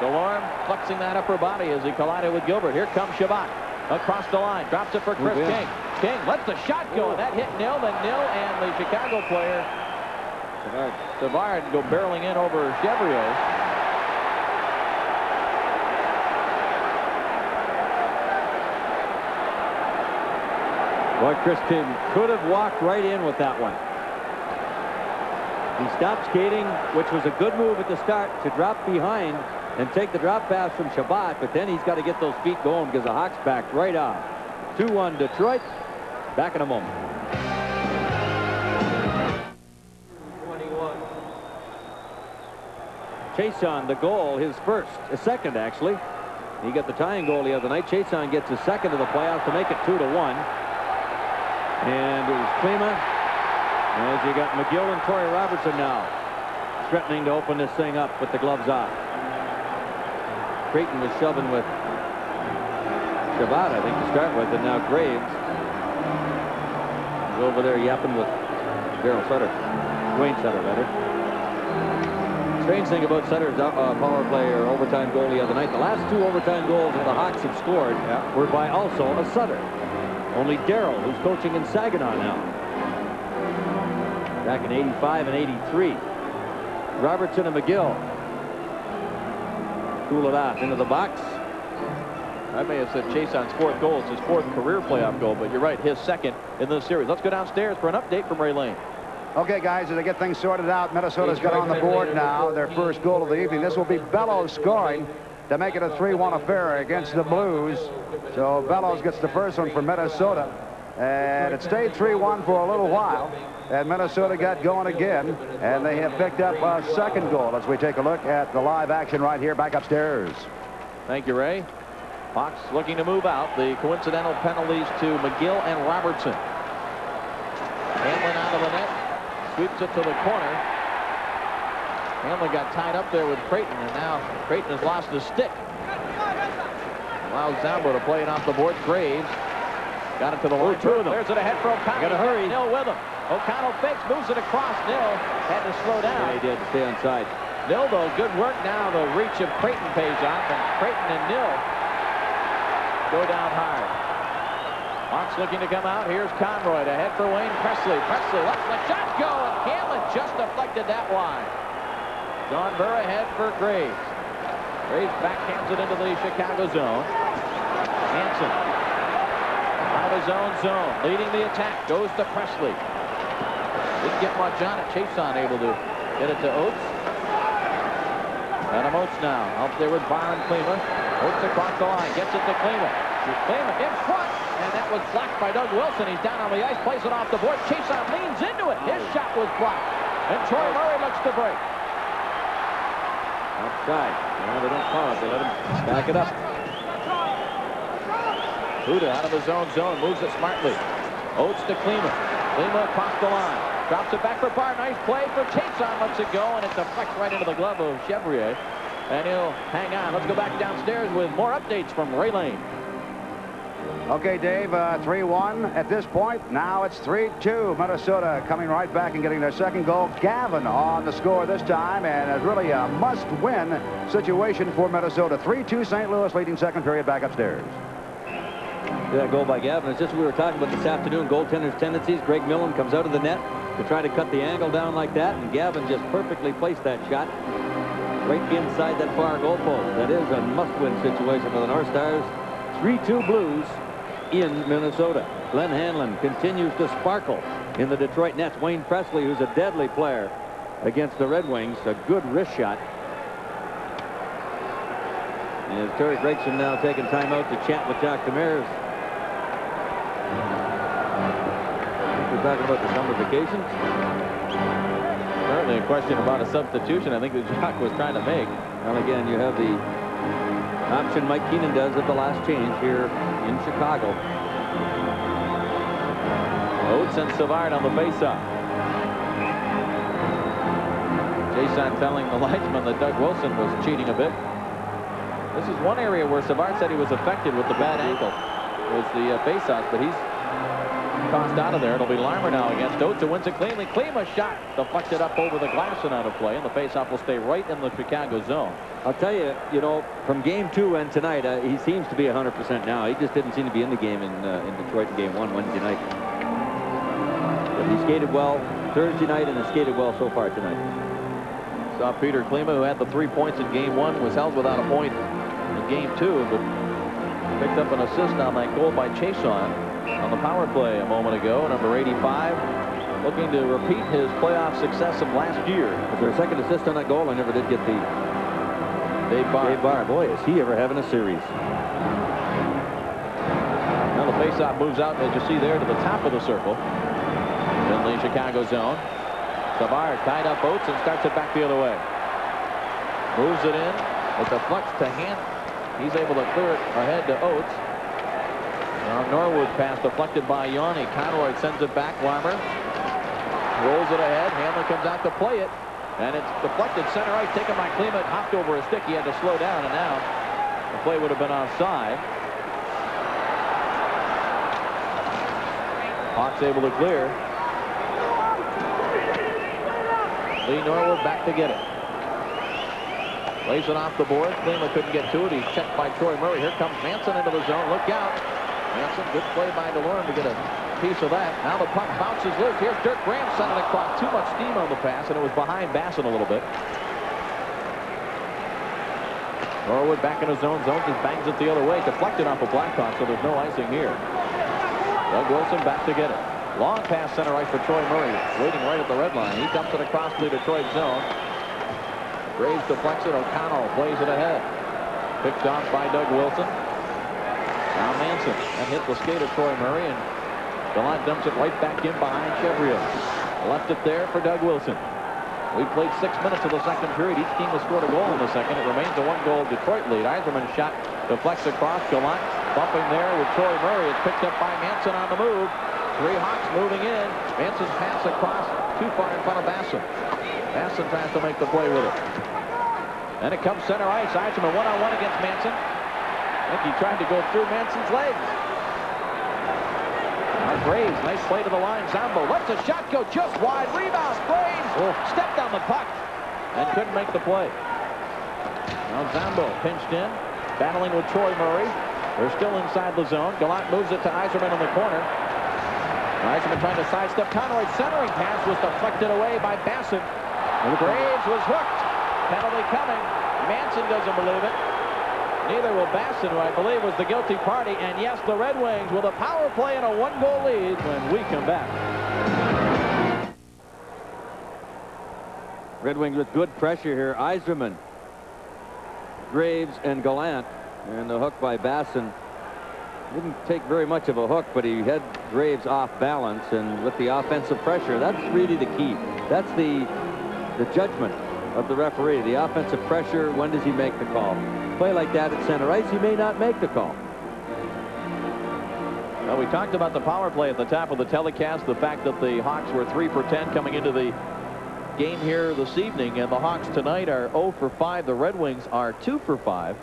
DeLorme flexing that upper body as he collided with Gilbert. Here comes Shabbat. Across the line. Drops it for Chris King. King lets the shot go. And that hit Nil. Then Nil and the Chicago player Savard go barreling in over Chevrier. Boy, Chris King could have walked right in with that one. He stopped skating, which was a good move at the start, to drop behind and take the drop pass from Shabbat, but then he's got to get those feet going because the Hawks backed right off. 2-1 Detroit. Back in a moment. 21. Chason, the goal, his second actually. He got the tying goal the other night. Chason gets his second of the playoffs to make it 2-1. And it was Klima. As you got McGill and Torrey Robertson now threatening to open this thing up with the gloves off. Creighton was shoving with Shabbat, I think, to start with, and now Graves is over there yapping with Daryl Sutter. Dwayne Sutter, rather. Strange thing about Sutter's power play or overtime goal the other night, the last two overtime goals that the Hawks have scored were by also a Sutter. Only Daryl, who's coaching in Saginaw now. Back in 85 and 83. Robertson and McGill. Cool it off into the box. I may have said Chason's 4th goal. It's his 4th career playoff goal, but you're right, his 2nd in this series. Let's go downstairs for an update from Ray Lane. Okay, guys, as they get things sorted out, Minnesota's got on the board now their first goal of the evening. This will be Bellows scoring to make it a 3-1 affair against the Blues. So Bellows gets the first one for Minnesota. And it stayed 3-1 for a little while. And Minnesota got going again. And they have picked up a second goal as we take a look at the live action right here back upstairs. Thank you, Ray. Hawks looking to move out. The coincidental penalties to McGill and Robertson. Hanlon out of the net. Sweeps it to the corner. Hanlon got tied up there with Creighton, and now Creighton has lost his stick. Allows Zambo to play it off the board. Graves got it to the line. There's it ahead for O'Connell. Got to hurry. Nil with him. O'Connell fakes, moves it across. Nil had to slow down. Yeah, he did. Stay on side. Nil, though, good work now. The reach of Creighton pays off, and Creighton and Nil go down hard. Hawks looking to come out. Here's Conroy to head for Wayne Presley. Presley lets the shot go, and Hanlon just deflected that wide. John Burr ahead for Graves. Graves backhands it into the Chicago zone. Hanson out of his own zone, leading the attack. Goes to Presley. Didn't get much on it. Chason able to get it to Oates. Adam Oates now out there with Byron Klima. Oates across the line, gets it to Klima. Klima in front, and that was blocked by Doug Wilson. He's down on the ice, plays it off the board. Chason leans into it. His shot was blocked, and Troy Murray looks to break. Outside. No, they don't call it. They let him back it up. Huda out of his own zone, moves it smartly. Oates to Klima. Klima across the line. Drops it back for Barr. Nice play for Chason. Lets it go, and it deflects right into the glove of Chevrier. And he'll hang on. Let's go back downstairs with more updates from Ray Lane. Okay, Dave, 3-1 at this point. Now it's 3-2. Minnesota coming right back and getting their second goal. Gavin on the score this time, and it's really a must-win situation for Minnesota. 3-2 St. Louis leading second period back upstairs. That goal by Gavin. It's just we were talking about this afternoon, goaltender's tendencies. Greg Millen comes out of the net to try to cut the angle down like that, and Gavin just perfectly placed that shot right inside that far goal post. That is a must-win situation for the North Stars. 3-2 Blues in Minnesota. Glenn Hanlon continues to sparkle in the Detroit Nets. Wayne Presley, who's a deadly player against the Red Wings, a good wrist shot. And Terry Gregson now taking time out to chat with Jacques Demers. We're talking about the summer vacations. Certainly a question about a substitution I think that Jacques was trying to make. Well, again, you have the option Mike Keenan does at the last change here in Chicago. Oates and Savard on the faceoff. Chason telling the linesman that Doug Wilson was cheating a bit. This is one area where Savard said he was affected with the bad ankle. It was the faceoff, but he's tossed out of there. It'll be Larmer now against Oates, who wins it cleanly. Klima shot deflected up over the glass and out of play, and the faceoff will stay right in the Chicago zone. I'll tell you, you know, from game 2 and tonight, he seems to be 100% now. He just didn't seem to be in the game in Detroit in game 1 Wednesday night. But he skated well Thursday night and has skated well so far tonight. Saw Peter Klima, who had the 3 points in game 1, was held without a point in game 2, but picked up an assist on that goal by Chason on the power play a moment ago. Number 85 looking to repeat his playoff success of last year. Was there a second assist on that goal? I never did get the Dave Barr. Boy, is he ever having a series. Now the faceoff moves out, as you see there, to the top of the circle. In the Chicago zone. Savard tied up Oates and starts it back the other way. Moves it in. It deflects to Hanlon. He's able to clear it ahead to Oates. Now Norwood pass deflected by Yanni. Conroy sends it back. Larmer rolls it ahead. Hanlon comes out to play it. And it's deflected center ice, taken by Klima. It hopped over a stick. He had to slow down, and now the play would have been offside. Hawks able to clear. Lee Norwood back to get it. Lays it off the board. Klima couldn't get to it. He's checked by Troy Murray. Here comes Manson into the zone. Look out. Manson, good play by DeLorme to get a piece of that. Now the puck bounces loose. Here's Dirk Graham sending it across. Too much steam on the pass, and it was behind Bassett a little bit. Norwood back in his zone. Zone just bangs it the other way. Deflected off of Blackhawks, so there's no icing here. Doug Wilson back to get it. Long pass center ice for Troy Murray. Waiting right at the red line. He dumps it across the Detroit zone. Graves deflects it. O'Connell plays it ahead. Picked off by Doug Wilson. Now Manson. That hit the skate of Troy Murray, and Gallant dumps it right back in behind Chevrier. Left it there for Doug Wilson. We played 6 minutes of the second period. Each team has scored a goal in the second. It remains a one-goal Detroit lead. Eiserman's shot deflects across. Gallant bumping there with Troy Murray. It's picked up by Manson on the move. 3 Hawks moving in. Manson's pass across too far in front of Basson. Basson tries to make the play with it. Then it comes center ice. Eiserman one-on-one against Manson. I think he tried to go through Manson's legs. Now Graves, nice play to the line. Zambo lets the shot go just wide. Rebound. Graves stepped on the puck and couldn't make the play. Now Zambo pinched in, battling with Troy Murray. They're still inside the zone. Gallant moves it to Eiserman in the corner. Eiserman trying to sidestep. Conroy's centering pass was deflected away by Bassett. Graves was hooked. Penalty coming. Manson doesn't believe it. Neither will Basson, who I believe was the guilty party. And yes, the Red Wings with a power play and a one-goal lead when we come back. Red Wings with good pressure here. Eiserman, Graves, and Gallant. And the hook by Basson. Didn't take very much of a hook, but he had Graves off balance. And with the offensive pressure, that's really the key. That's the judgment of the referee. The offensive pressure, when does he make the call? Play like that at center ice, he may not make the call. Well, we talked about the power play at the top of the telecast, the fact that the Hawks were 3 for 10 coming into the game here this evening, and the Hawks tonight are 0 for 5. The Red Wings are 2 for 5.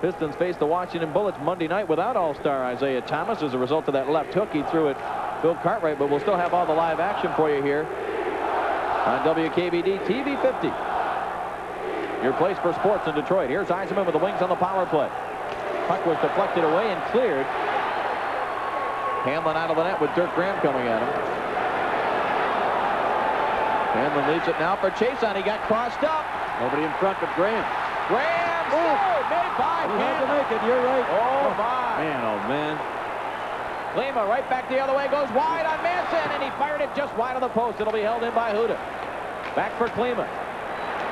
Pistons face the Washington Bullets Monday night without All-Star Isaiah Thomas as a result of that left hook. He threw it Bill Cartwright, but we'll still have all the live action for you here on WKBD TV 50. Your place for sports in Detroit. Here's Eiserman with the Wings on the power play. Puck was deflected away and cleared. Hanlon out of the net with Dirk Graham coming at him. Hanlon leaves it now for Chason. He got crossed up. Nobody in front but Graham. Graham scored, made by He had to make it, you're right. Oh, my. Man, oh, man. Lima right back the other way, goes wide on Manson, and he fired it just wide of the post. It'll be held in by Huda. Back for Klima.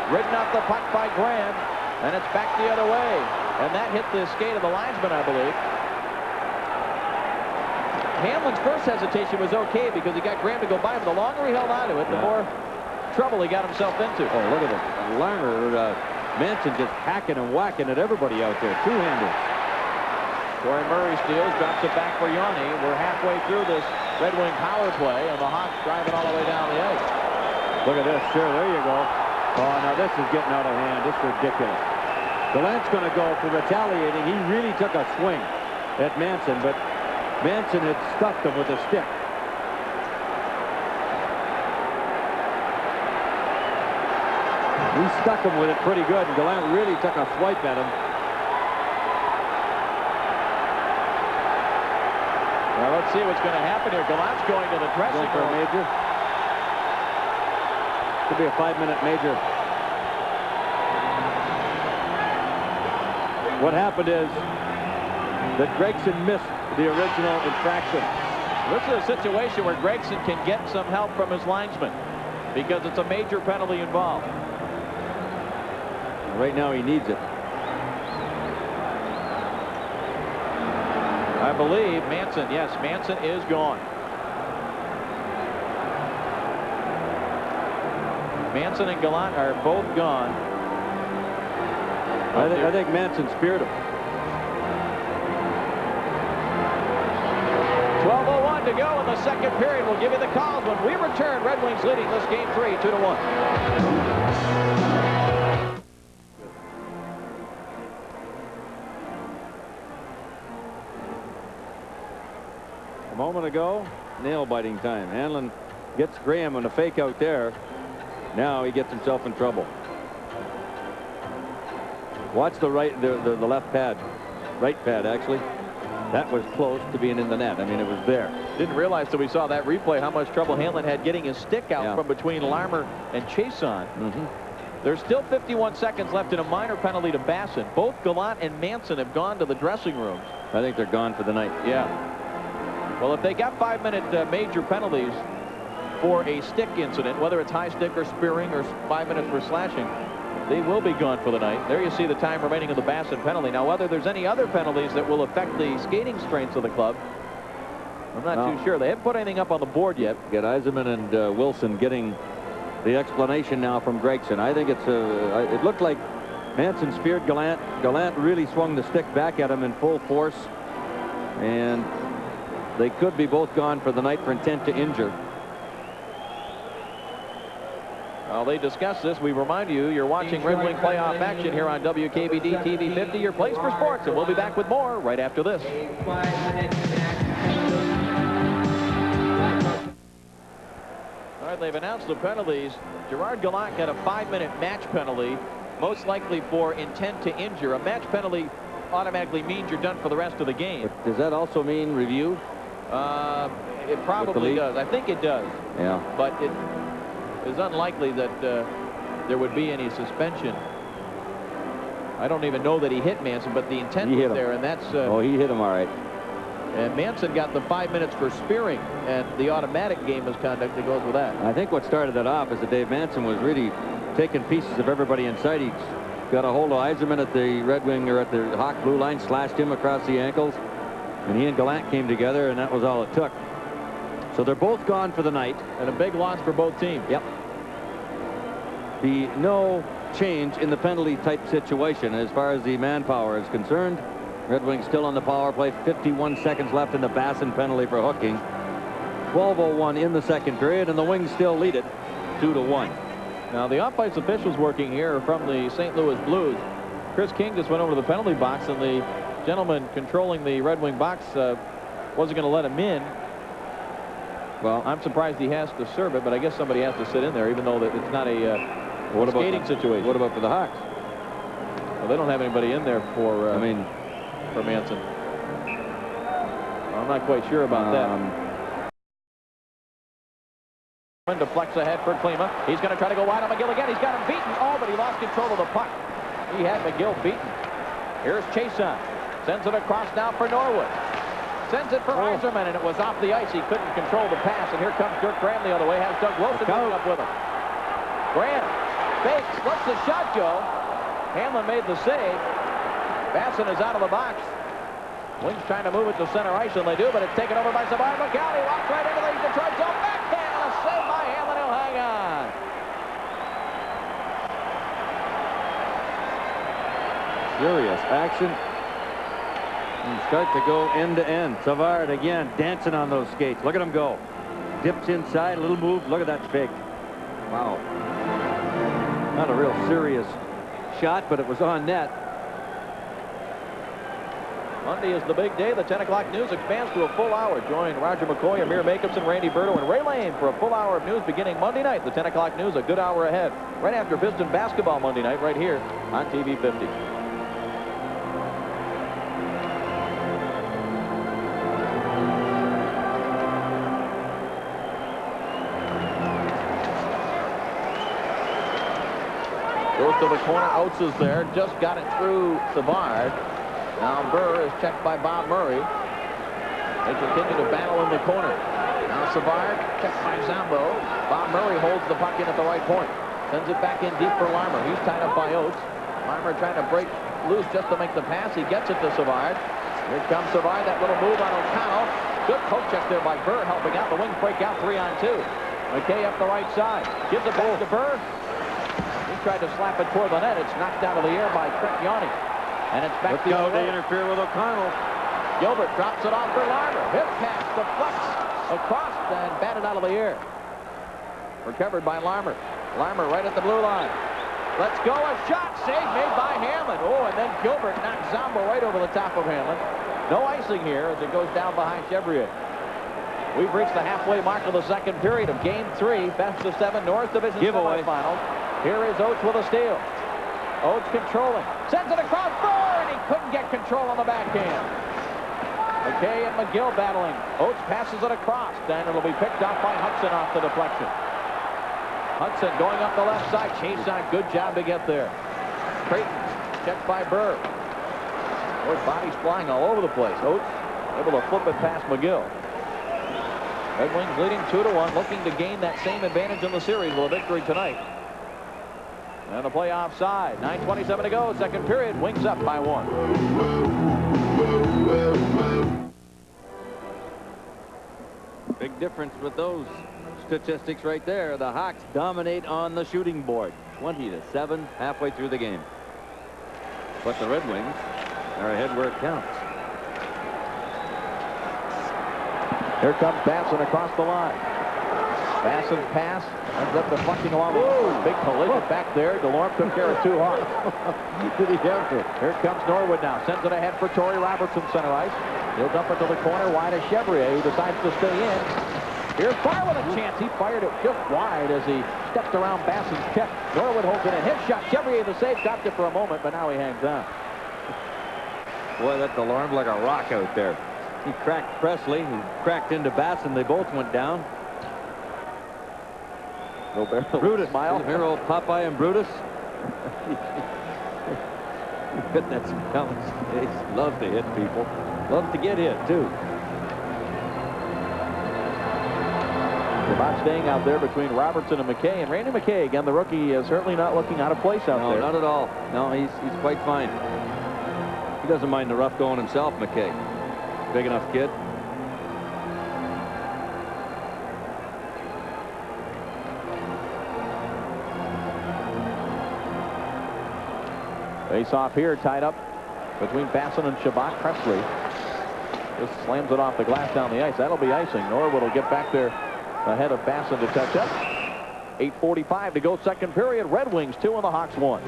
Ridden off the puck by Graham, and it's back the other way. And that hit the skate of the linesman, I believe. Hamlin's first hesitation was okay because he got Graham to go by him. The longer he held on to it, the more trouble he got himself into. Oh, look at it. Larmer, Manson just hacking and whacking at everybody out there. Two-handers. Troy Murray steals, drops it back for Yanni. We're halfway through this Red Wing power play, and the Hawks driving all the way down the ice. Look at this. Sure, there you go. Oh, now this is getting out of hand. This is ridiculous. Gallant's going to go for retaliating. He really took a swing at Manson, but Manson had stuffed him with a stick. He stuck him with it pretty good, and Gallant really took a swipe at him. Well, let's see what's going to happen here. Gallant's going to the dressing room. For a major. Could be a 5-minute major. What happened is that Gregson missed the original infraction. This is a situation where Gregson can get some help from his linesman because it's a major penalty involved. Right now he needs it. I believe Manson, yes, Manson is gone. Manson and Gallant are both gone. I think Manson speared him. 12:01 to go in the second period. We'll give you the calls when we return. Red Wings leading this game 3, 2-1. A moment ago, nail-biting time. Hanlon gets Graham on a fake out there. Now he gets himself in trouble. Watch the left pad. Right pad, actually. That was close to being in the net. I mean, it was there. Didn't realize till we saw that replay how much trouble Hanlon had getting his stick out from between Larmer and Chason. There's still 51 seconds left in a minor penalty to Basson. Both Gallant and Manson have gone to the dressing rooms. I think they're gone for the night. Yeah. Well, if they got 5-minute major penalties for a stick incident, whether it's high stick or spearing or 5 minutes for slashing, they will be gone for the night. There you see the time remaining of the Basson penalty. Now, whether there's any other penalties that will affect the skating strengths of the club, I'm not too sure. They haven't put anything up on the board yet. Get Eiserman and Wilson getting the explanation now from Gregson. I think it's it looked like Manson speared Gallant. Gallant really swung the stick back at him in full force, and they could be both gone for the night for intent to injure. While they discuss this, we remind you, you're watching Red Wing playoff action here on WKBD TV 50, your place for sports, and we'll be back with more right after this. All right, they've announced the penalties. Gerard Gallant got a 5-minute match penalty, most likely for intent to injure. A match penalty automatically means you're done for the rest of the game. But does that also mean review? It probably does. I think it does. Yeah. But it is unlikely that there would be any suspension. I don't even know that he hit Manson, but the intent was there, and that's... oh, he hit him all right. And Manson got the 5 minutes for spearing, and the automatic game misconduct that goes with that. I think what started that off is that Dave Manson was really taking pieces of everybody inside. He got a hold of Eiserman at the Red Wing, or at the Hawk blue line, slashed him across the ankles, and he and Gallant came together, and that was all it took. So they're both gone for the night. And a big loss for both teams. Yep. Be no change in the penalty type situation as far as the manpower is concerned. Red Wings still on the power play. 51 seconds left in the Basson penalty for hooking. 12:01 in the second period, and the Wings still lead it 2-1. Now the off-ice officials working here are from the St. Louis Blues. Chris King just went over to the penalty box, and the gentleman controlling the Red Wing box wasn't going to let him in. Well, I'm surprised he has to serve it, but I guess somebody has to sit in there, even though that it's not a skating situation. What about for the Hawks? Well, they don't have anybody in there for for Manson. I'm not quite sure about that. Deflects ahead for Klima. He's going to try to go wide on McGill again. He's got him beaten. Oh, but he lost control of the puck. He had McGill beaten. Here's Chason. Sends it across now for Norwood. Sends it for Eiserman, and it was off the ice. He couldn't control the pass, and here comes Dirk Graham the other way. Has Doug Wilson coming up with him. Graham fakes, lets the shot go. Hamlin made the save. Basson is out of the box. Wings trying to move it to center ice, and they do, but it's taken over by Savard. McCall, he walks right into the Detroit zone. Backhand, a save by Hamlin. He'll hang on. Serious action. And start to go end to end. Savard again dancing on those skates. Look at him go. Dips inside, a little move. Look at that fake. Wow. Not a real serious shot, but it was on net. Monday is the big day. The 10 o'clock news expands to a full hour. Join Roger McCoy, Amir Jacobson, Randy Berto, and Ray Lane for a full hour of news beginning Monday night. The 10 o'clock news, a good hour ahead. Right after Piston basketball Monday night, right here on TV 50. Goes to the corner. Oates is there. Just got it through Savard. Now Burr is checked by Bob Murray. They continue to battle in the corner. Now Savard checked by Zambo. Bob Murray holds the puck in at the right point. Sends it back in deep for Larmer. He's tied up by Oates. Larmer trying to break loose just to make the pass. He gets it to Savard. Here comes Savard. That little move on O'Connell. Good poke check there by Burr, helping out. The Wings break out 3-on-2. McKay up the right side. Gives it back to Burr. He tried to slap it toward the net. It's knocked out of the air by Trent Yanni. And it's back the other way. They interfere with O'Connell. Gilbert drops it off for Larmer. Hip pass deflects across and batted out of the air. Recovered by Larmer. Larmer right at the blue line. Let's go. A shot save made by Hamlin. Oh, and then Gilbert knocks Zombo right over the top of Hamlin. No icing here as it goes down behind Chevrier. We've reached the halfway mark of the second period of Game 3. Best of 7 North Division semifinals. Here is Oates with a steal. Oates controlling. Sends it across Burr, and he couldn't get control on the backhand. McKay and McGill battling. Oates passes it across, and it'll be picked off by Hudson off the deflection. Hudson going up the left side. Chason, good job to get there. Creighton, checked by Burr. Those bodies flying all over the place. Oates able to flip it past McGill. Red Wings leading 2-1, looking to gain that same advantage in the series with a victory tonight. And the play offside. 9:27 to go. Second period. Wings up by 1. Big difference with those statistics right there. The Hawks dominate on the shooting board. 20-7 halfway through the game. But the Red Wings are ahead where it counts. Here comes Basson across the line. Basson's pass ends up deflecting along the big collision back there. DeLorme took care of 2 Hawks. Did he have to? Here comes Norwood now. Sends it ahead for Torrey Robertson, center ice. He'll dump it to the corner wide of Chevrier, who decides to stay in. Here's Fire with a chance. He fired it just wide as he stepped around Basson's check. Norwood holds it in. His shot. Chevrier the save. Stopped it for a moment, but now he hangs on. Boy, that DeLorme like a rock out there. He cracked Presley. He cracked into Basson. They both went down. Brutus. Smile. Here, old Popeye and Brutus. Couldn't that some comments? Love to hit people. Love to get hit, too. About staying out there between Robertson and McKay. And Randy McKay, again, the rookie, is certainly not looking out of place out there. No, not at all. No, he's quite fine. He doesn't mind the rough going himself, McKay. Big enough kid. Face off here, tied up between Basson and Shabbat. Presley just slams it off the glass down the ice. That'll be icing. Norwood will get back there ahead of Basson to touch up. 8:45 to go, second period. Red Wings 2 and the Hawks 1.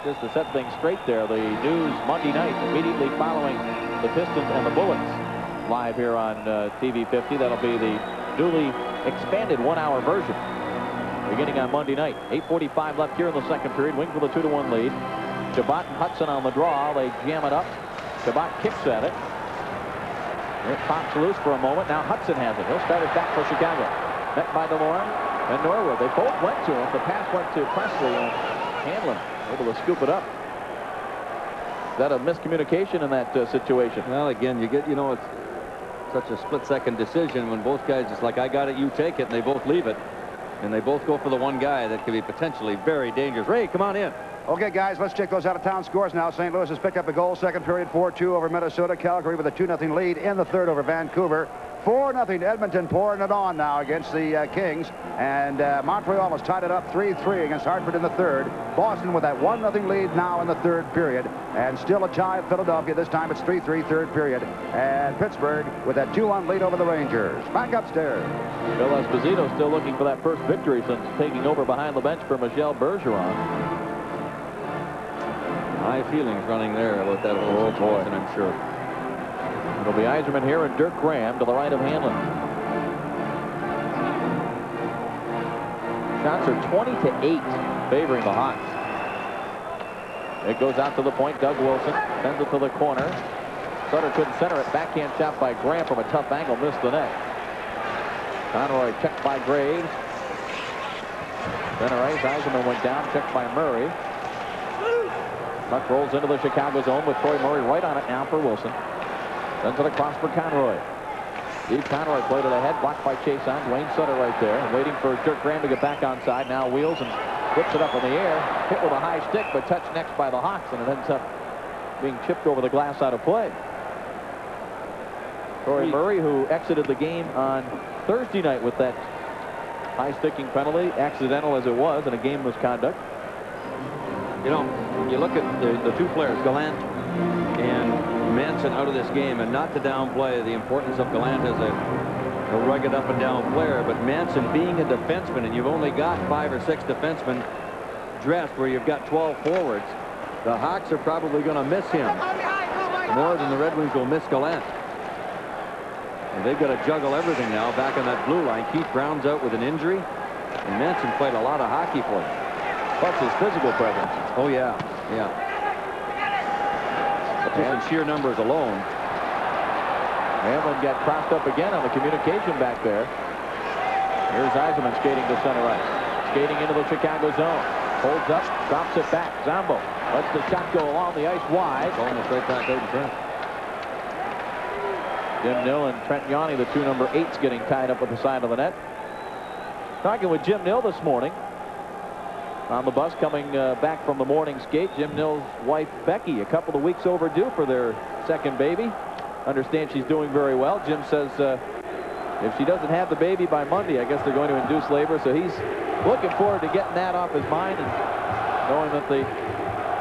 Just to set things straight there, the news Monday night immediately following the Pistons and the Bullets live here on TV 50. That'll be the newly expanded 1-hour version beginning on Monday night. 8:45 left here in the second period. Wings with a 2-1 lead. Shabbat and Hudson on the draw. They jam it up. Shabbat kicks at it. It pops loose for a moment. Now Hudson has it. He'll start it back for Chicago. Met by DeLorme and Norwood. They both went to him. The pass went to Presley and Hanlon able to scoop it up. Is that a miscommunication in that situation? Well, again, you get, it's such a split-second decision when both guys, it's like, I got it, you take it, and they both leave it. And they both go for the one guy that could be potentially very dangerous. Ray, come on in. Okay, guys, let's check those out-of-town scores now. St. Louis has picked up a goal. Second period, 4-2 over Minnesota. Calgary with a 2-0 lead in the third over Vancouver. 4-0 Edmonton pouring it on now against the Kings. And Montreal has tied it up 3-3 against Hartford in the third. Boston with that 1-0 lead now in the third period. And still a tie at Philadelphia. This time it's 3-3 third period. And Pittsburgh with that 2-1 lead over the Rangers. Back upstairs. Bill Esposito still looking for that first victory since taking over behind the bench for Michel Bergeron. High feelings running there about that whole situation, I'm sure. It'll be Yzerman here and Dirk Graham to the right of Hanlon. Shots are 20-8 favoring the Hawks. It goes out to the point. Doug Wilson sends it to the corner. Sutter couldn't center it. Backhand shot by Graham from a tough angle. Missed the net. Conroy checked by Graves. Center ice. Yzerman went down. Checked by Murray. Puck rolls into the Chicago zone with Troy Murray right on it now for Wilson. Sends it across for Conroy. Steve Conroy played it ahead, blocked by Chason. Wayne Sutter right there, waiting for Dirk Graham to get back onside. Now wheels and flips it up in the air. Hit with a high stick, but touched next by the Hawks, and it ends up being chipped over the glass out of play. Troy Murray, who exited the game on Thursday night with that high-sticking penalty, accidental as it was, and a game misconduct. You look at the two players, Gallant and Manson, out of this game, and not to downplay the importance of Gallant as a rugged up-and-down player, but Manson being a defenseman, and you've only got 5 or 6 defensemen dressed where you've got 12 forwards, the Hawks are probably going to miss him more than the Red Wings will miss Gallant. And they've got to juggle everything now back on that blue line. Keith Brown's out with an injury, and Manson played a lot of hockey for them. Plus his physical presence. Oh, yeah. Just in sheer numbers alone. Hamlin got crossed up again on the communication back there. Here's Eisenman skating to center ice. Skating into the Chicago zone. Holds up, drops it back. Zambo lets the shot go along the ice wide. Almost right back out in front. Jim Nill and Trent Yanni, the two number 8s, getting tied up with the side of the net. Talking with Jim Nill this morning on the bus coming back from the morning skate. Jim Nill's wife, Becky, a couple of weeks overdue for their second baby. Understand she's doing very well. Jim says if she doesn't have the baby by Monday, I guess they're going to induce labor. So he's looking forward to getting that off his mind and knowing that the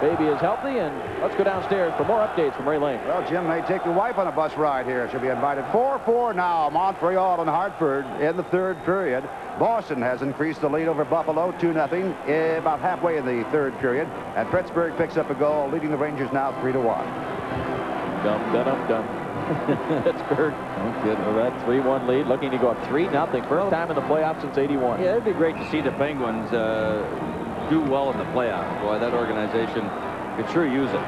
baby is healthy. And let's go downstairs for more updates from Ray Lane. Well, Jim may take your wife on a bus ride here. She'll be invited. 4-4 now. Montreal and Hartford in the third period. Boston has increased the lead over Buffalo 2-0 about halfway in the third period. And Pittsburgh picks up a goal, leading the Rangers now 3-1. Dum. Pittsburgh with that 3-1 lead, looking to go up 3-0. First time in the playoffs since '81. Yeah, it'd be great to see the Penguins do well in the playoffs. Boy, that organization could sure use it.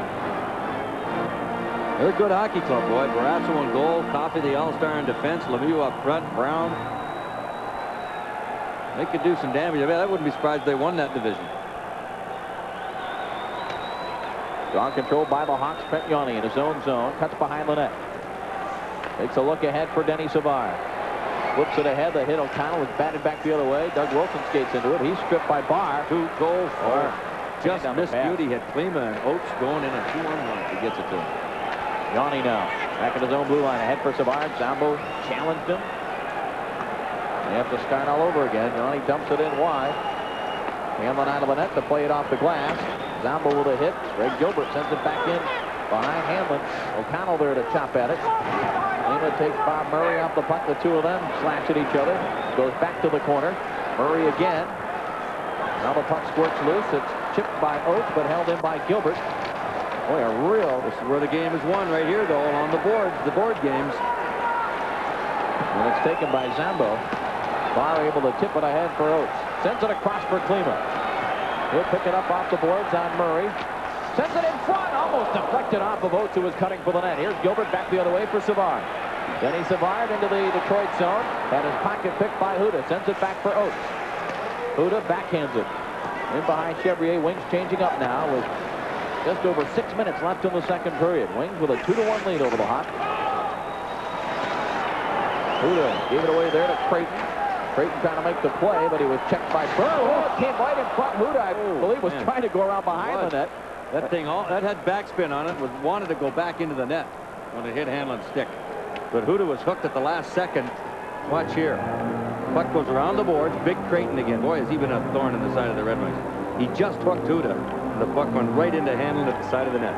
They're a good hockey club, boy. Barrasso in goal, Coffey the all-star in defense, Lemieux up front, Brown. They could do some damage. I mean, I wouldn't be surprised if they won that division. Strong control by the Hawks. Trent Yanni in his own zone. Cuts behind the net. Takes a look ahead for Denny Savard. Flips it ahead. The hit O'Connell was batted back the other way. Doug Wilson skates into it. He's stripped by Barr. 2 goals for just missed pass. beauty. Had Klima and Oates going in a 2-on-1 if he gets it to him. Yanni now. Back in his own blue line. Ahead for Savard. Zambo challenged him. They have to start all over again. Yanni dumps it in wide. Hamlin out of the net to play it off the glass. Zambo with a hit. Greg Gilbert sends it back in behind Hamlin. O'Connell there to chop at it. Lima takes Bob Murray off the puck. The two of them slash at each other. Goes back to the corner. Murray again. Now the puck squirts loose. It's chipped by Oates, but held in by Gilbert. Boy, a real... This is where the game is won right here, though, on the boards, the board games. And it's taken by Zambo. Barr able to tip it ahead for Oates. Sends it across for Klima. He'll pick it up off the boards on Murray. Sends it in front. Almost deflected off of Oates, who was cutting for the net. Here's Gilbert back the other way for Savard. Denny Savard into the Detroit zone. Had his pocket picked by Huda. Sends it back for Oates. Huda backhands it. In behind Chevrier. Wings changing up now with just over 6 minutes left in the second period. Wings with a 2-1 lead over the Hawks. Huda gave it away there to Creighton. Creighton trying to make the play, but he was checked by Burr. Oh, it came right in front. Huda, I believe, was trying to go around behind the net. That thing, that had backspin on it, wanted to go back into the net when it hit Hamlin's stick. But Huda was hooked at the last second. Watch here. Puck goes around the boards. Big Creighton again. Boy, has he been a thorn in the side of the Red Wings. He just hooked Huda. And the puck went right into Hamlin at the side of the net.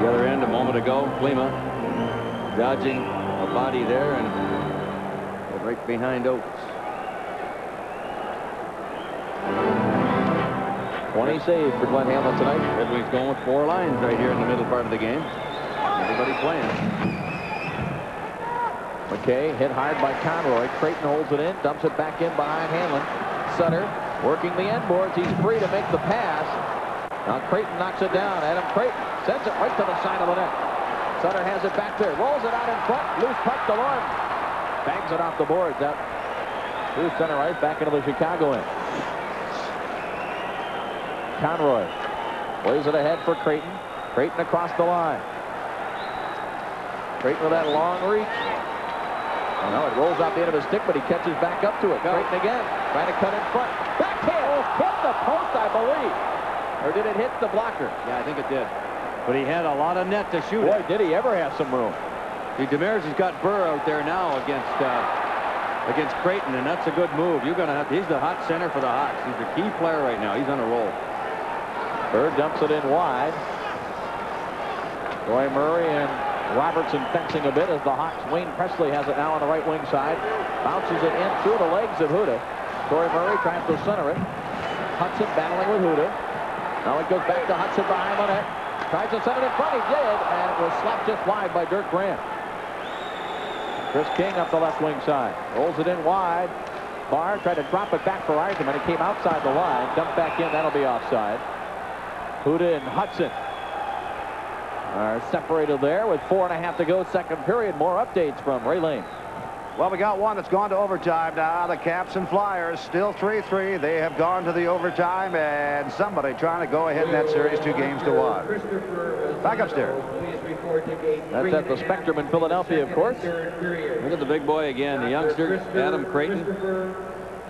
The other end a moment ago, Klima dodging a body there and right behind Oates. 20 saves for Glenn Hamlin tonight. Red Wings going with 4 lines right here in the middle part of the game. Everybody playing. McKay hit hard by Conroy. Creighton holds it in, dumps it back in behind Hamlin. Sutter working the end boards. He's free to make the pass. Now Creighton knocks it down. Adam Creighton sends it right to the side of the net. Sutter has it back there. Rolls it out in front. Loose puck to Lord. Bangs it off the boards. Out through center ice back into the Chicago end. Conroy plays it ahead for Creighton. Creighton across the line. Creighton with that long reach. No, it rolls out the end of his stick, but he catches back up to it. Creighton again, trying to cut in front. Backhand, hit the post, I believe. Or did it hit the blocker? Yeah, I think it did. But he had a lot of net to shoot. Boy, did he ever have some room. See, Demers has got Burr out there now against Creighton, and that's a good move. You're going to have. He's the hot center for the Hawks. He's the key player right now. He's on a roll. Burr dumps it in wide. Roy Murray and Robertson fencing a bit as the Hawks. Wayne Presley has it now on the right wing side. Bounces it in through the legs of Huda. Roy Murray tries to center it. Hudson battling with Huda. Now it goes back to Hudson behind the net. Tries to send it in front. He did, and it was slapped just wide by Dirk Grant. Chris King up the left wing side. Rolls it in wide. Barr tried to drop it back for Eisenman. It came outside the line. Dumped back in. That'll be offside. Huda and Hudson. are separated there with 4.5 to go, second period. More updates from Ray Lane. Well, we got one that's gone to overtime now. The Caps and Flyers still 3-3. They have gone to the overtime, and somebody trying to go ahead in that series 2-1. Back upstairs. That's at the Spectrum in Philadelphia, of course. Look at the big boy again, the youngster, Adam Creighton.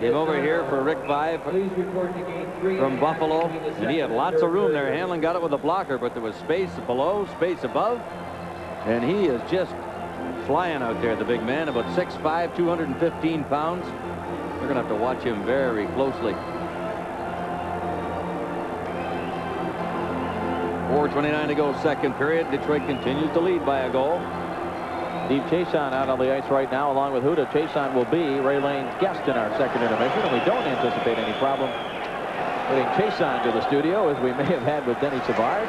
Came over here for Rick Vive from Buffalo, and he had lots of room there. Hanlon got it with a blocker, but there was space below, space above, and he is just flying out there, the big man, about 6'5", 215 pounds. We're going to have to watch him very closely. 4:29 to go, second period. Detroit continues to lead by a goal. Steve Chason out on the ice right now, along with Huda. Chason will be Ray Lane's guest in our second intermission, and we don't anticipate any problem getting Chason to the studio, as we may have had with Denny Savard.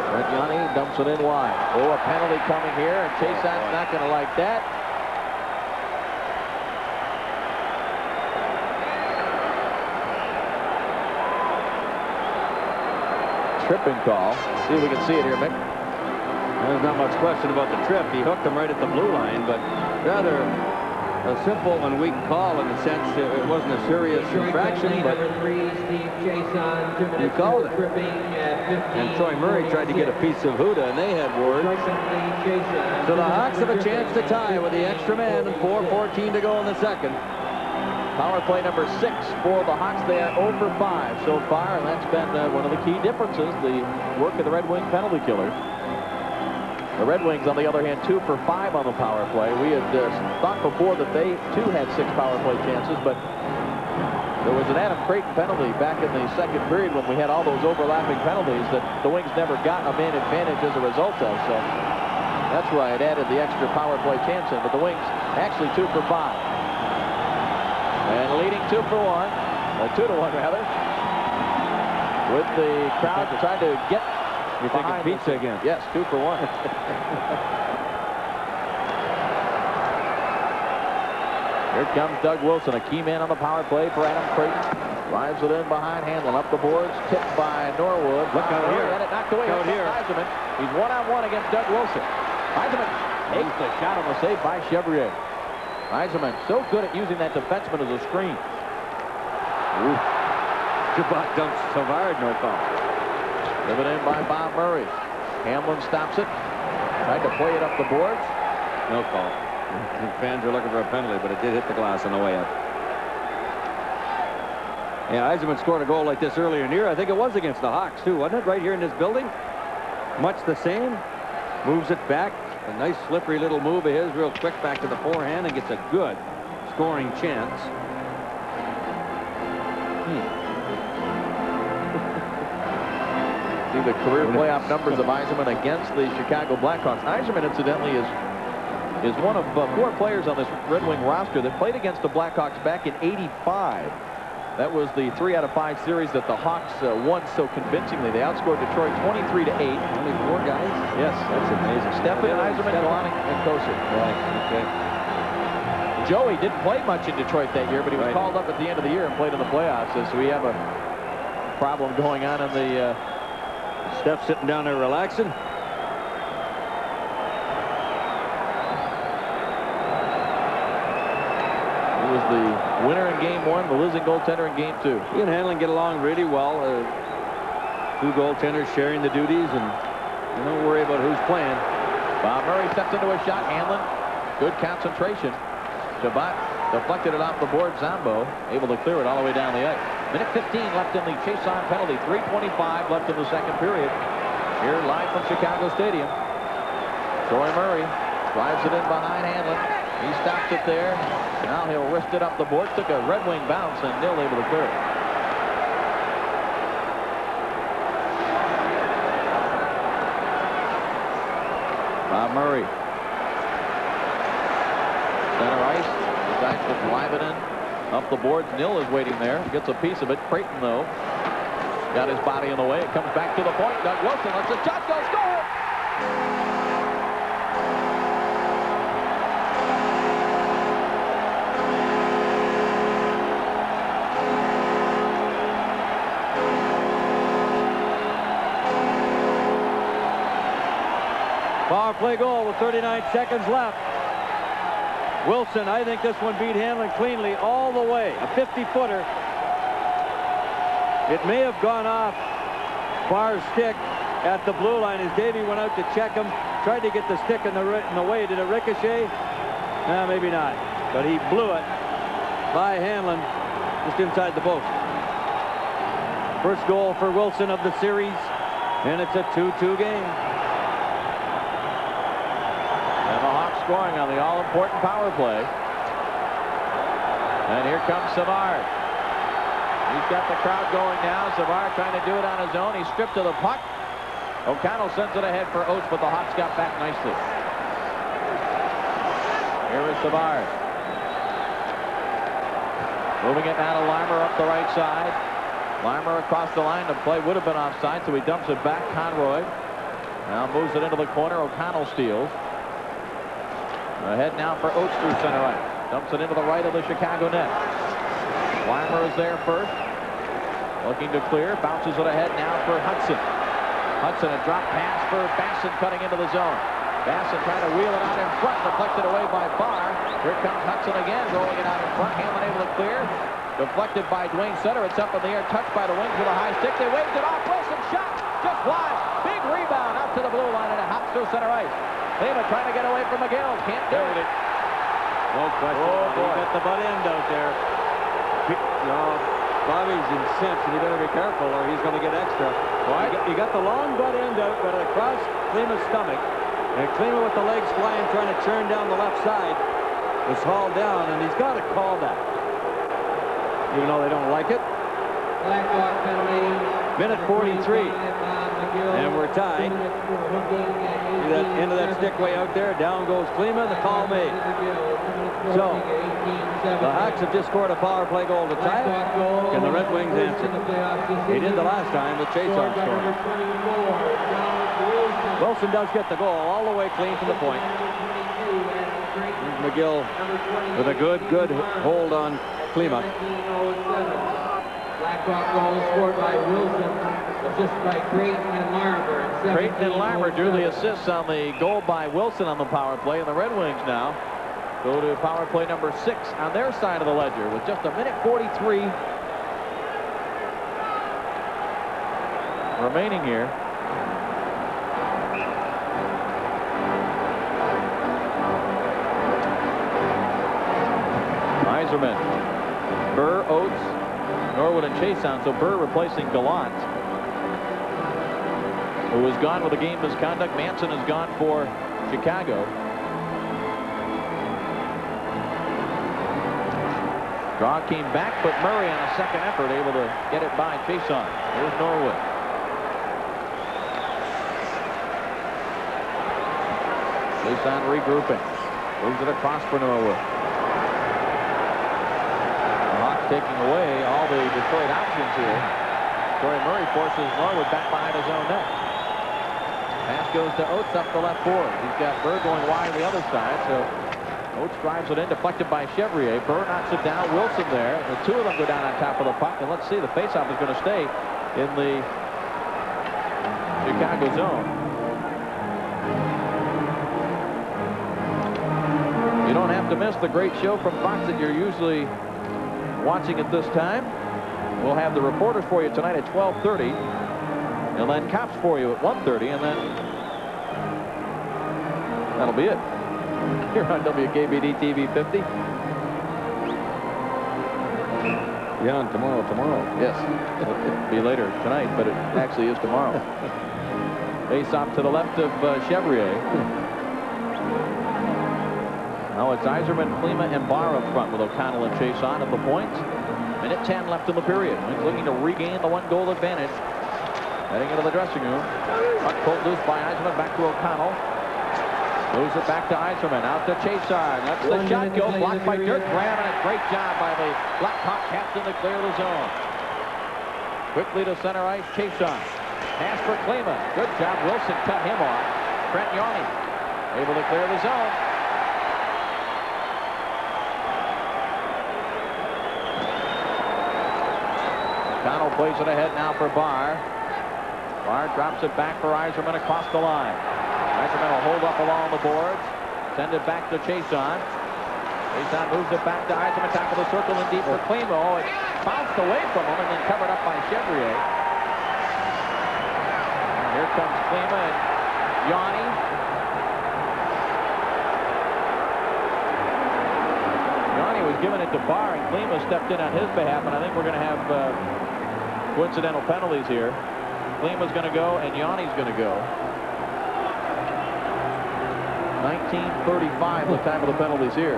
But Yanni dumps it in wide. Oh, a penalty coming here, and Chason's not going to like that. Tripping call. See if we can see it here, Mick. There's not much question about the trip. He hooked him right at the blue line, but rather a simple and weak call in the sense that it wasn't a serious infraction, but he called it. And Troy Murray tried to get a piece of Huda, and they had words. So the Hawks have a chance to tie with the extra man and 4:14 to go in the second. Power play number 6 for the Hawks. They are 0 for 5 so far, and that's been one of the key differences, the work of the Red Wing penalty killers. The Red Wings, on the other hand, 2 for 5 on the power play. We had thought before that they, too, had 6 power play chances, but there was an Adam Creighton penalty back in the second period when we had all those overlapping penalties that the Wings never got a man advantage as a result of. So that's why it added the extra power play chance in. But the Wings actually 2 for 5. And leading 2 for 1, 2 to 1 rather, with the crowd trying to get. You're thinking pizza again? Yes, 2 for 1. Here comes Doug Wilson, a key man on the power play for Adam Creighton. Drives it in behind Hanlon, up the boards, tipped by Norwood. Look out here. Had it knocked away. Out here. Eisenman. He's 1-on-1 against Doug Wilson. Eisenman takes the shot on the save by Chevrier. Eisenman so good at using that defenseman as a screen. Jabot dumps Savard, no call. Driven in by Bob Murray. Hamlin stops it. Tried to play it up the boards. No call. The fans are looking for a penalty, but it did hit the glass on the way up. Yeah, Eisenman scored a goal like this earlier in the year. I think it was against the Hawks, too, wasn't it? Right here in this building. Much the same. Moves it back. A nice slippery little move of his, real quick back to the forehand, and gets a good scoring chance. See the career playoff numbers of Eisenman against the Chicago Blackhawks. Eisenman, incidentally, is one of 4 players on this Red Wing roster that played against the Blackhawks back in '85. That was the 3 out of 5 series that the Hawks won so convincingly. They outscored Detroit 23-8. Only 4 guys? Yes, that's amazing. Steffen, Eisenman, Kalanick, and Kosar. Right, okay. Joey didn't play much in Detroit that year, but he was called up at the end of the year and played in the playoffs. So we have a problem going on in the... Steph sitting down there relaxing. He was the winner in game 1, the losing goaltender in game 2. He and Hanlon get along really well. 2 goaltenders sharing the duties, and you don't worry about who's playing. Bob Murray steps into a shot. Hanlon, good concentration. Chabot deflected it off the board. Zombo able to clear it all the way down the ice. Minute 15 left in the Chason penalty. 3:25 left in the second period. Here live from Chicago Stadium. Troy Murray drives it in behind Hanlon. He stops it there. Now he'll wrist it up the board. Took a Red Wing bounce, and Nill able to clear it. Bob Murray. Center ice. Decides to drive it in. Up the boards. Nill is waiting there. Gets a piece of it. Creighton, though, got his body in the way. It comes back to the point. Doug Wilson lets the shot go. Score! Power play goal with 39 seconds left. Wilson, I think this one beat Hanlon cleanly all the way. A 50-footer. It may have gone off Barr's stick at the blue line as Davey went out to check him. Tried to get the stick in the way. Did it ricochet? Maybe not. But he blew it by Hanlon just inside the post. First goal for Wilson of the series, and it's a 2-2 game. And the Hawks scoring on the all-important power play. And here comes Savard. He's got the crowd going now. Savard trying to do it on his own. He's stripped to the puck. O'Connell sends it ahead for Oates, but the Hawks got back nicely. Here is Savard. Moving it now to Larmer up the right side. Larmer across the line. The play would have been offside, so he dumps it back. Conroy now moves it into the corner. O'Connell steals. Ahead now for Oates through center ice. Dumps it into the right of the Chicago net. Larmer is there first. Looking to clear. Bounces it ahead now for Hudson. Hudson, a drop pass for Basson cutting into the zone. Basson trying to wheel it out in front. Deflected away by Barr. Here comes Hudson again, rolling it out in front. Hanlon able to clear. Deflected by Dwayne Sutter. It's up in the air. Touched by the wings with a high stick. They waved it off. Wilson shot. Just wide. Big rebound out to the blue line, and it hops through center ice. Lehman trying to get away from McGill. Can't do it. No question. Oh, boy. He got the butt end out there. No, Bobby's incensed, and he better be careful or he's going to get extra. He got the long butt end out, but across Klima's stomach. And Klima with the legs flying, trying to churn down the left side, was hauled down, and he's got to call that. Even though they don't like it. Minute 43. And we're tied. See that end of that stick way out there? Down goes Klima, the call made. So, the Hawks have just scored a power play goal to tie it. Can the Red Wings answer? They did the last time with Chase-on scoring. Wilson does get the goal all the way clean from the point. McGill with a good hold on Klima. Blackhawk goal scored by Wilson, assist by Creighton and Larmer. Creighton and Larmer drew the assists on the goal by Wilson on the power play, and the Red Wings now go to power play number 6 on their side of the ledger with just a minute 43 remaining here. Iserman, Burr, Oates, Norwood, and Chason. So Burr replacing Gallant, who was gone with a game misconduct. Manson is gone for Chicago. Draw came back, but Murray on a second effort able to get it by Chason. Here's Norwood. Chason regrouping. Moves it across for Norwood. The Hawks taking away all the Detroit options here. Corey Murray forces Norwood back behind his own net. Pass goes to Oates up the left board. He's got Burr going wide on the other side, so Oates drives it in, deflected by Chevrier. Burr knocks it down. Wilson there. The two of them go down on top of the puck, and let's see, the faceoff is going to stay in the Chicago zone. You don't have to miss the great show from Fox that you're usually watching at this time. We'll have the reporters for you tonight at 12:30, and then Cops for you at 1:30, and then that'll be it. Here on WKBD TV 50. Yeah, and tomorrow. Yes, it'll be later tonight, but it actually is tomorrow. Face off to the left of Chevrier. Now it's Iserman, Klima, and Barr up front with O'Connell and Chason at the points. Minute 10 left in the period. Wings looking to regain the one-goal advantage. Heading into the dressing room. Puck pulled loose by Iserman, back to O'Connell. Moves it back to Iserman, out to Chason. Lets the shot go, blocked by Dirk Graham, and a great job by the Blackhawk captain to clear the zone. Quickly to center ice, Chason. Pass for Klima. Good job. Wilson cut him off. Trent Yarney able to clear the zone. O'Connell plays it ahead now for Barr. Barr drops it back for Iserman across the line. Eiserman will hold up along the boards. Send it back to Chason. Chason moves it back to Eiserman, top of the circle and deep for Klima. Oh, it bounced away from him and then covered up by Chevrier. And here comes Klima and Yanni. Yanni was giving it to Barr, and Klima stepped in on his behalf, and I think we're going to have coincidental penalties here. Klima's going to go, and Yanni's going to go. 19:35, the time of the penalties here.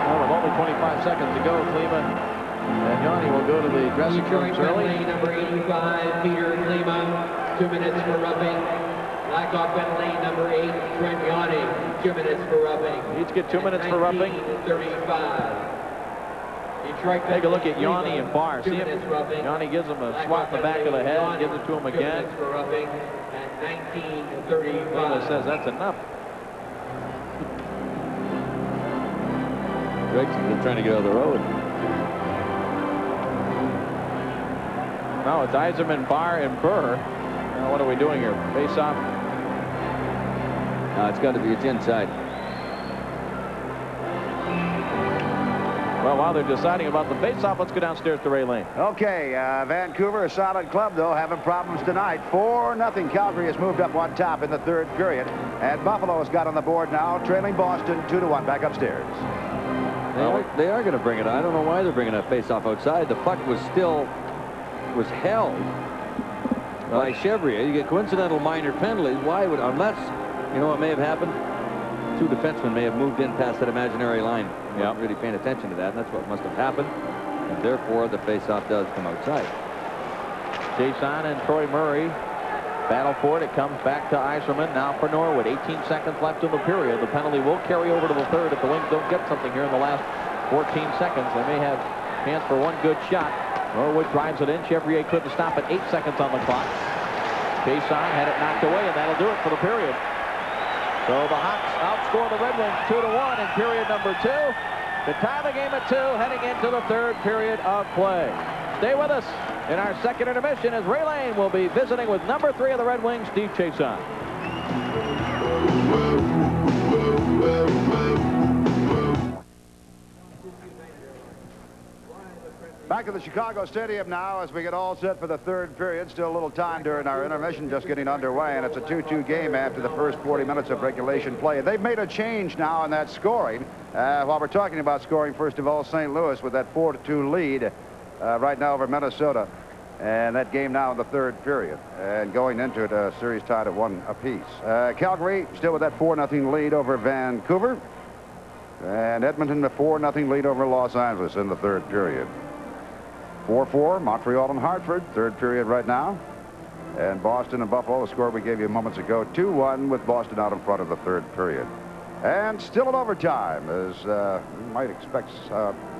Well, with only 25 seconds to go, Klima and Yanni will go to the dressing rooms early. Number 85, Peter Klima, 2 minutes for roughing. Blackhawk penalty, number 8, Trent Yanni, 2 minutes for roughing. Each get 2 minutes for roughing. 35. Take a look at Yanni and Barr. See if Yanni gives him a swat in the back of the head, gives it to him again. Klima says that's enough. Gregson's been trying to get out of the road. No, it's Eiserman, Barr, and Burr. Now, what are we doing here? Face off. No, it's got to be. It's inside. Well, while they're deciding about the face-off, let's go downstairs to Ray Lane. Okay, Vancouver, a solid club, though, having problems tonight. 4-0. Calgary has moved up on top in the third period. And Buffalo has got on the board now, trailing Boston 2-1 back upstairs. They are going to bring it. I don't know why they're bringing a face-off outside. The puck was held by Chevrier. You get coincidental minor penalties. Why would, unless, you know what may have happened? Two defensemen may have moved in past that imaginary line. Not really paying attention to that, and that's what must have happened. And therefore, the face-off does come outside. Jason and Troy Murray battle for it. It comes back to Eiserman now for Norwood. 18 seconds left in the period. The penalty will carry over to the third if the Wings don't get something here in the last 14 seconds. They may have a chance for one good shot. Norwood drives it in. Chevrier couldn't stop it. 8 seconds on the clock. Jason had it knocked away, and that'll do it for the period. So the Hawks outscore the Red Wings 2-1 in period number 2. To tie the game at 2, heading into the third period of play. Stay with us in our second intermission as Ray Lane will be visiting with number 3 of the Red Wings, Steve Chason. Back at the Chicago Stadium now as we get all set for the third period. Still a little time during our intermission, just getting underway, and it's a 2-2 game after the first 40 minutes of regulation play. They've made a change now in that scoring. While we're talking about scoring, first of all, St. Louis with that 4-2 lead right now over Minnesota. And that game now in the third period. And going into it, a series tied at 1 apiece. Calgary still with that 4-0 lead over Vancouver. And Edmonton a 4-0 lead over Los Angeles in the third period. 4-4, Montreal and Hartford, third period right now. And Boston and Buffalo, the score we gave you moments ago, 2-1 with Boston out in front of the third period. And still in overtime, as we might expect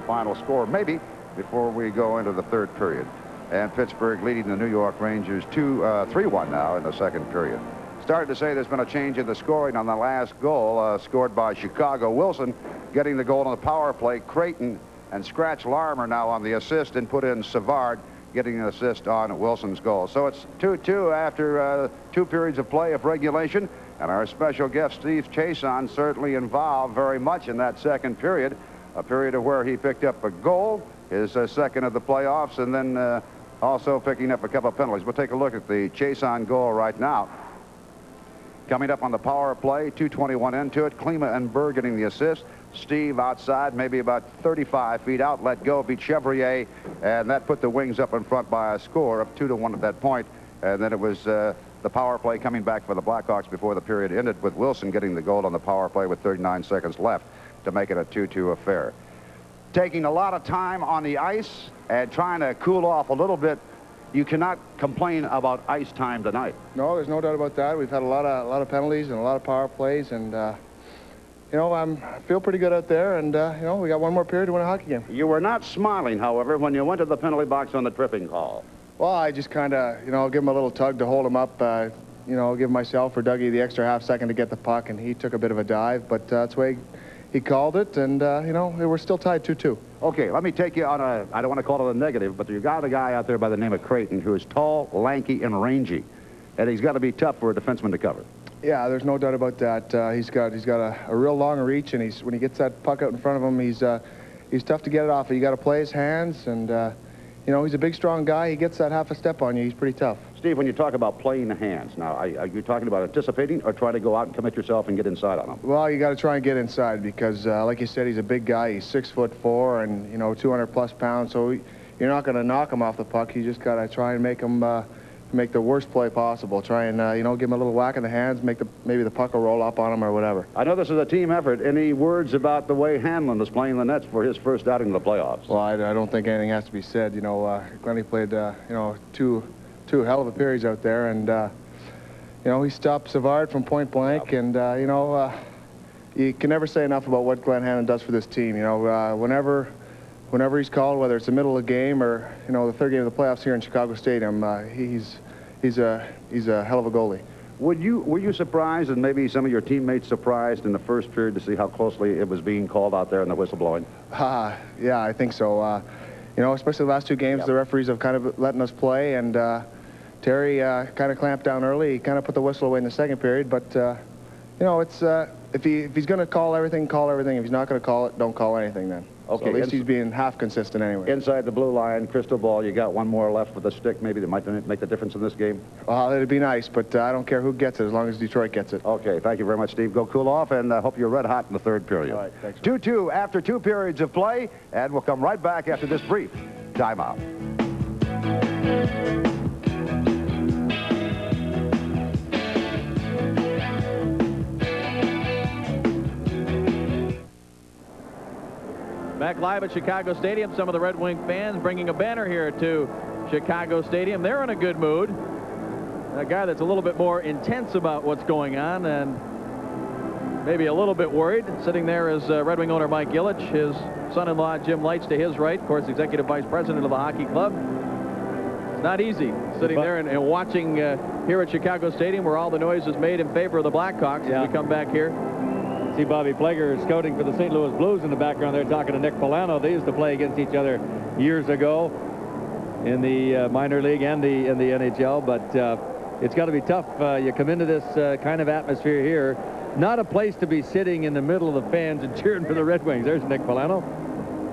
final score, maybe, before we go into the third period. And Pittsburgh leading the New York Rangers 3-1 now in the second period. Started to say there's been a change in the scoring on the last goal, scored by Chicago. Wilson getting the goal on the power play. Creighton and Scratch Larmer now on the assist, and put in Savard getting an assist on Wilson's goal. So it's 2-2 after 2 periods of play of regulation. And our special guest, Steve Chason, certainly involved very much in that second period, a period of where he picked up a goal, his second of the playoffs, and then also picking up a couple of penalties. We'll take a look at the Chason goal right now. Coming up on the power play, 2:21 into it. Klima and Burr getting the assist. Steve outside, maybe about 35 feet out, let go, beat Chevrier, and that put the Wings up in front by a score of 2-1 at that point. And then it was the power play coming back for the Blackhawks before the period ended, with Wilson getting the goal on the power play with 39 seconds left to make it a 2-2 affair. Taking a lot of time on the ice and trying to cool off a little bit. You cannot complain about ice time tonight. No, there's no doubt about that. We've had a lot of penalties and a lot of power plays, and you know, I feel pretty good out there, and you know, we got one more period to win a hockey game. You were not smiling, however, when you went to the penalty box on the tripping call. Well, I just kind of, you know, give him a little tug to hold him up, you know, give myself or Dougie the extra half second to get the puck, and he took a bit of a dive, but that's the way, he called it, and, you know, we're still tied 2-2. Okay, let me take you on a, I don't want to call it a negative, but you got a guy out there by the name of Creighton who is tall, lanky, and rangy. And he's got to be tough for a defenseman to cover. Yeah, there's no doubt about that. He's got a real long reach, and when he gets that puck out in front of him, he's tough to get it off. You got to play his hands, and you know, he's a big, strong guy. He gets that half a step on you. He's pretty tough. Steve, when you talk about playing the hands, now, are you talking about anticipating or trying to go out and commit yourself and get inside on him? Well, you got to try and get inside because, like you said, he's a big guy. He's 6'4" and, you know, 200+ pounds. So you're not going to knock him off the puck. You just got to try and make him make the worst play possible. Try and, you know, give him a little whack in the hands, maybe the puck will roll up on him or whatever. I know this is a team effort. Any words about the way Hanlon is playing the nets for his first outing in the playoffs? Well, I don't think anything has to be said. You know, Glennie played, you know, two hell of a periods out there, and, you know, he stopped Savard from point blank, and, you know, you can never say enough about what Glenn Hanlon does for this team. You know, whenever he's called, whether it's the middle of the game or, you know, the third game of the playoffs here in Chicago Stadium, he's a hell of a goalie. Were you surprised, and maybe some of your teammates surprised in the first period to see how closely it was being called out there in the whistleblowing? Yeah, I think so. You know, especially the last two games, the referees have kind of letting us play, and Terry kind of clamped down early. He kind of put the whistle away in the second period, but you know, it's if he's going to call everything, call everything. If he's not going to call it, don't call anything then. Okay. So at least he's being half consistent anyway. Inside the blue line, crystal ball, you got one more left with a stick maybe that might make the difference in this game? Well, it'd be nice, but I don't care who gets it as long as Detroit gets it. Okay, thank you very much, Steve. Go cool off, and hope you're red hot in the third period. All right, thanks. 2-2 after 2 periods of play, and we'll come right back after this brief timeout. Back live at Chicago Stadium, some of the Red Wing fans bringing a banner here to Chicago Stadium. They're in a good mood. A guy that's a little bit more intense about what's going on and maybe a little bit worried. Sitting there is Red Wing owner Mike Ilitch, his son-in-law Jim Lights to his right, of course, executive vice president of the hockey club. It's not easy sitting there and watching here at Chicago Stadium where all the noise is made in favor of the Blackhawks as we come back here. See Bobby Plager scouting for the St. Louis Blues in the background there, talking to Nick Polano. They used to play against each other years ago in the minor league and in the NHL, but it's got to be tough. You come into this kind of atmosphere here, not a place to be sitting in the middle of the fans and cheering for the Red Wings. There's Nick Polano.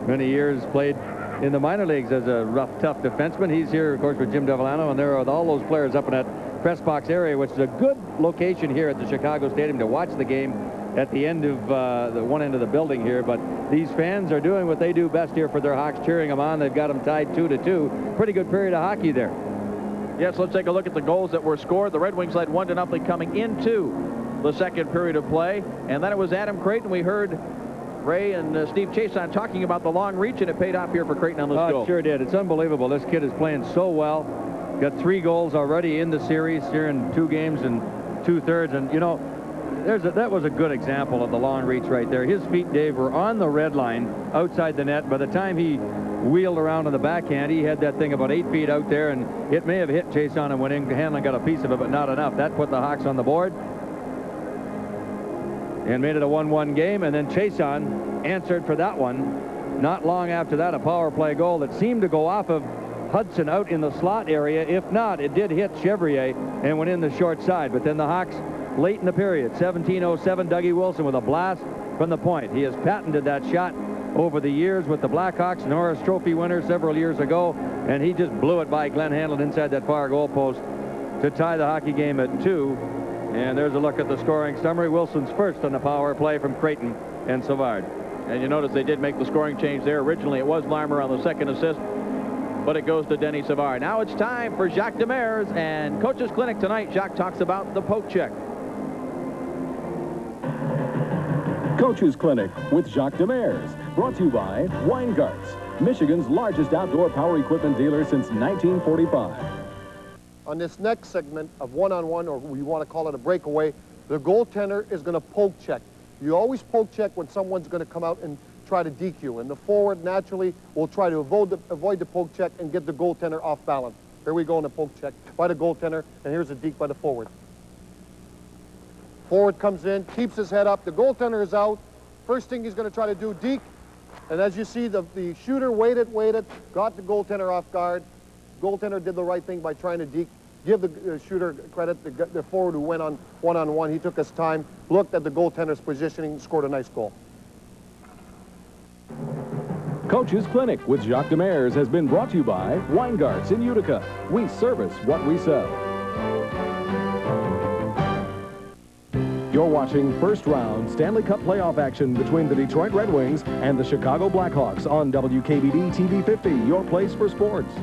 Many years played in the minor leagues as a rough, tough defenseman. He's here, of course, with Jim Devellano, and there are all those players up in that press box area, which is a good location here at the Chicago Stadium to watch the game at the end of the one end of the building here. But these fans are doing what they do best here for their Hawks, cheering them on. They've got them tied 2-2. Pretty good period of hockey there. Yes, let's take a look at the goals that were scored. The Red Wings led 1-0 coming into the second period of play, and then it was Adam Creighton. We heard Ray and Steve Chason talking about the long reach, and it paid off here for Creighton on this goal. It sure did. It's unbelievable. This kid is playing so well. Got 3 goals already in the series here in 2 games and 2/3, and you know, that was a good example of the long reach right there. His feet, Dave, were on the red line outside the net. By the time he wheeled around on the backhand, he had that thing about 8 feet out there, and it may have hit Chason and went in. Hanlon got a piece of it, but not enough. That put the Hawks on the board and made it a 1-1 game, and then Chason answered for that one. Not long after that, a power play goal that seemed to go off of Hudson out in the slot area. If not, it did hit Chevrier and went in the short side. But then the Hawks, late in the period, 17:07, Dougie Wilson with a blast from the point. He has patented that shot over the years with the Blackhawks, Norris Trophy winner several years ago, and he just blew it by Glenn Hanlon inside that far goal post to tie the hockey game at 2. And there's a look at the scoring summary. Wilson's first on the power play from Creighton and Savard. And you notice they did make the scoring change there. Originally, it was Larmer on the second assist, but it goes to Denny Savard. Now it's time for Jacques Demers and Coach's Clinic tonight. Jacques talks about the poke check. Coach's Clinic with Jacques Demers, brought to you by Weingarts, Michigan's largest outdoor power equipment dealer since 1945. On this next segment of one-on-one, or we want to call it a breakaway, the goaltender is going to poke check. You always poke check when someone's going to come out and try to DQ, and the forward naturally will try to avoid the poke check and get the goaltender off balance. Here we go in the poke check by the goaltender, and here's a deke by the forward. Forward comes in, keeps his head up. The goaltender is out. First thing he's going to try to do, deke. And as you see, the shooter waited, got the goaltender off guard. Goaltender did the right thing by trying to deke. Give the shooter credit, the forward who went on one-on-one. He took his time, looked at the goaltender's positioning, scored a nice goal. Coach's Clinic with Jacques Demers has been brought to you by Weingarts in Utica. We service what we sell. You're watching first round Stanley Cup playoff action between the Detroit Red Wings and the Chicago Blackhawks on WKBD TV 50, your place for sports.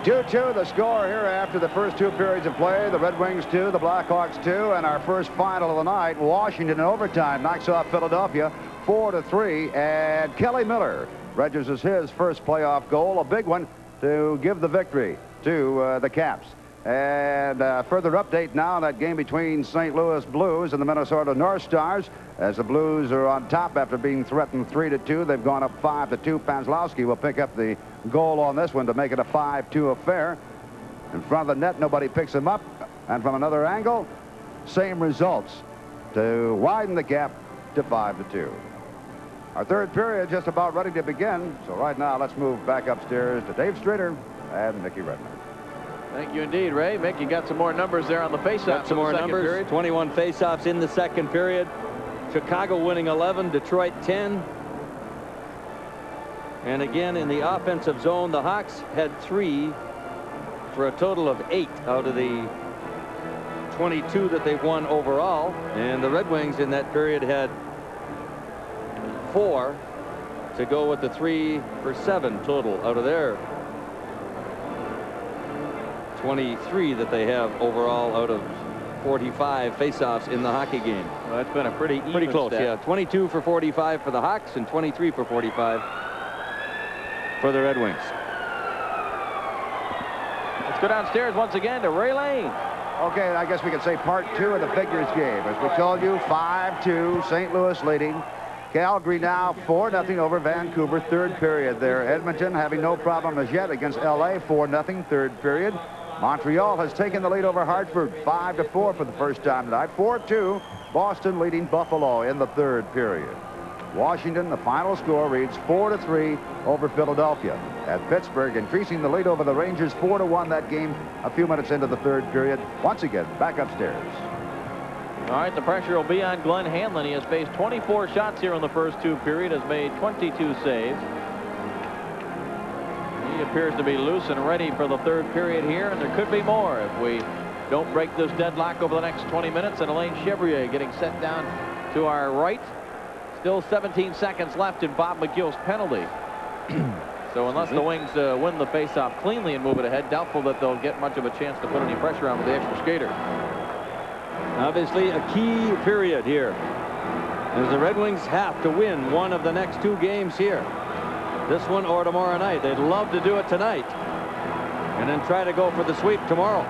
2-2 the score here after the first 2 periods of play. The Red Wings 2, the Blackhawks 2, and our first final of the night. Washington in overtime knocks off Philadelphia 4-3, and Kelly Miller registers his first playoff goal, a big one to give the victory to the Caps. And further update now on that game between St. Louis Blues and the Minnesota North Stars, as the Blues are on top after being threatened 3-2. They've gone up 5-2. Panslowski will pick up the goal on this one to make it a 5-2 affair. In front of the net, nobody picks him up. And from another angle, same results to widen the gap to 5-2. Our third period just about ready to begin. So right now, let's move back upstairs to Dave Streeter and Mickey Redmond. Thank you indeed, Ray. Mick, you got some more numbers there on the faceoffs. Got some more numbers. Period. 21 faceoffs in the second period. Chicago winning 11, Detroit 10. And again, in the offensive zone, the Hawks had 3 for a total of 8 out of the 22 that they've won overall. And the Red Wings in that period had 4 to go with the 3 for 7 total out of their 23 that they have overall out of 45 faceoffs in the hockey game. Well, that's been a pretty close, stat. yeah. 22 for 45 for the Hawks and 23 for 45 for the Red Wings. Let's go downstairs once again to Ray Lane. Okay, I guess we could say part 2 of the figures game. As we told you, 5-2, St. Louis leading. Calgary now 4-0 over Vancouver, third period there. Edmonton having no problem as yet against LA, 4-0, third period. Montreal has taken the lead over Hartford, 5-4 for the first time tonight. 4-2, Boston leading Buffalo in the third period. Washington, the final score reads 4-3 over Philadelphia. At Pittsburgh, increasing the lead over the Rangers 4-1 that game a few minutes into the third period. Once again, back upstairs. All right, the pressure will be on Glenn Hanlon. He has faced 24 shots here in the first 2 periods, has made 22 saves. He appears to be loose and ready for the third period here, and there could be more if we don't break this deadlock over the next 20 minutes. And Alain Chevrier getting sent down to our right. Still 17 seconds left in Bob McGill's penalty. So unless the Wings win the faceoff cleanly and move it ahead, doubtful that they'll get much of a chance to put any pressure on with the extra skater. Obviously a key period here, as the Red Wings have to win one of the next 2 games here. This one or tomorrow night. They'd love to do it tonight and then try to go for the sweep tomorrow.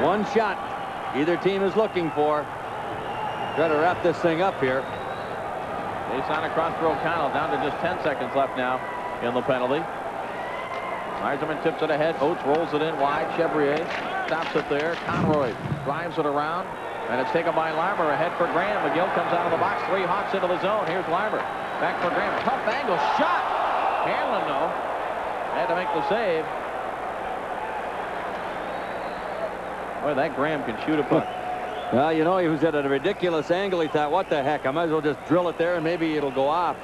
One shot either team is looking for. Try to wrap this thing up here. Face on across for O'Connell, down to just 10 seconds left now in the penalty. Yzerman tips it ahead. Oates rolls it in wide. Chevrier stops it there. Conroy drives it around, and it's taken by Larmer. Ahead for Graham. McGill comes out of the box. 3 Hawks into the zone. Here's Larmer. Back for Graham. Tough angle shot. Hanlon, though, had to make the save. Boy, that Graham can shoot a puck. Well, you know, he was at a ridiculous angle. He thought, what the heck, I might as well just drill it there and maybe it'll go off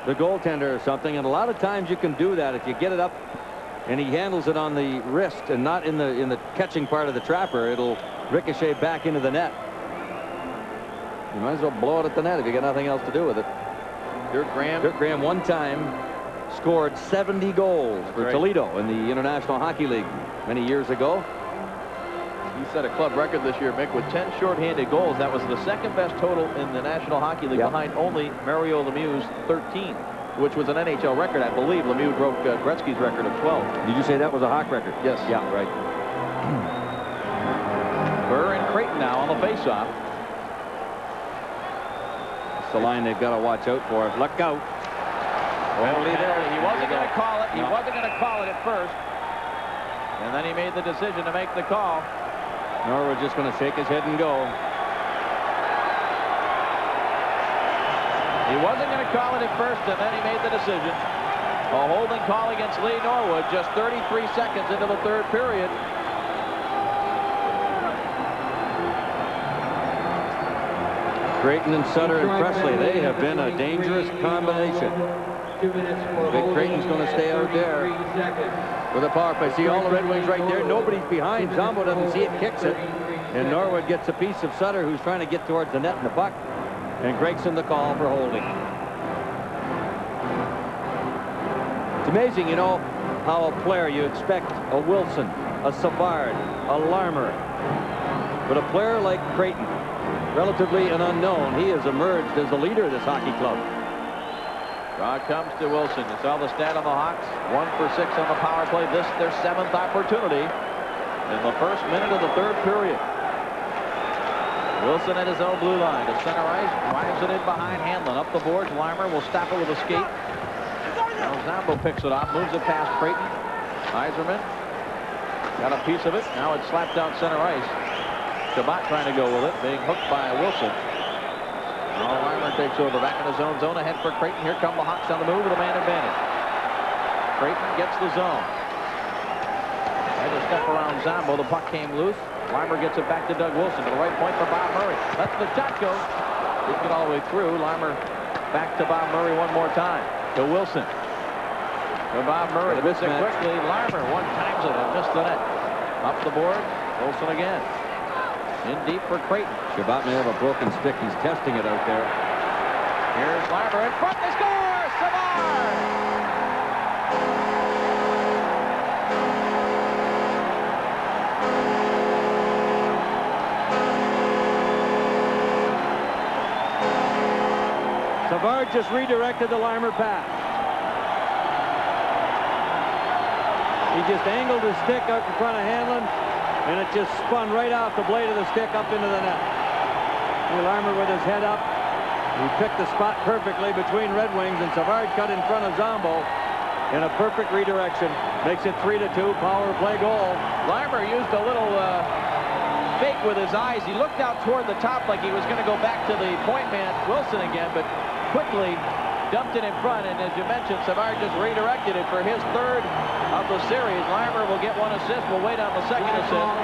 the goaltender or something. And a lot of times you can do that if you get it up and he handles it on the wrist and not in the catching part of the trapper. It'll ricochet back into the net. You might as well blow it at the net if you got nothing else to do with it. Dirk Graham one time scored 70 goals for Toledo in the International Hockey League many years ago. He set a club record this year, Mick, with 10 shorthanded goals. That was the second best total in the National Hockey League, behind only Mario Lemieux's 13, which was an NHL record. I believe Lemieux broke Gretzky's record of 12. Did you say that was a Hawk record? Yes. Yeah, right. Burr and Creighton now on the faceoff. That's the line they've got to watch out for. Look out. Penalty there. He wasn't going to call it. He wasn't going to call it at first. And then he made the decision to make the call. Norwood just going to shake his head and go. He wasn't going to call it at first, and then he made the decision. A holding call against Lee Norwood just 33 seconds into the third period. Creighton and Sutter and Presley, they have been a dangerous combination. Big Creighton's going to stay out there with a power play. See all the Red Wings right there. Nobody's behind. Zombo doesn't see it, kicks it. And Norwood gets a piece of Sutter, who's trying to get towards the net and the puck. And Gregson the call for holding. It's amazing, you know, how a player, you expect a Wilson, a Savard, a Larmer. But a player like Creighton, relatively an unknown, he has emerged as the leader of this hockey club. Draw comes to Wilson. You saw the stat on the Hawks. 1 for 6 on the power play. This their 7th opportunity in the first minute of the third period. Wilson at his own blue line to center ice. Drives it in behind Hanlon. Up the boards. Larmer will stop it with a skate. Now Zombo picks it off. Moves it past Creighton. Eiserman got a piece of it. Now it's slapped down center ice. Shabbat trying to go with it. Being hooked by Wilson. Now Larmer takes over. Back in his own zone. Ahead for Creighton. Here come the Hawks on the move with a man advantage. Creighton gets the zone. Tried to step around Zombo. The puck came loose. Larmer gets it back to Doug Wilson to the right point for Bob Murray. That's the shot go. Didn't get all the way through. Larmer back to Bob Murray one more time. To Wilson. To Bob Murray. Missed it quickly. Larmer one times it and missed the net. Up the board. Wilson again. In deep for Creighton. Shabbat may have a broken stick. He's testing it out there. Here's Larmer in front. They score! Savard! Savard just redirected the Larmer pass. He just angled his stick out in front of Hanlon, and it just spun right off the blade of the stick up into the net. Larmer with his head up. He picked the spot perfectly between Red Wings, and Savard cut in front of Zombo in a perfect redirection. Makes it 3-2, power play goal. Larmer used a little fake with his eyes. He looked out toward the top like he was going to go back to the point man, Wilson again, but quickly dumped it in front, and as you mentioned, Savard just redirected it for his third of the series. Larmer will get one assist. We'll wait on the second assist.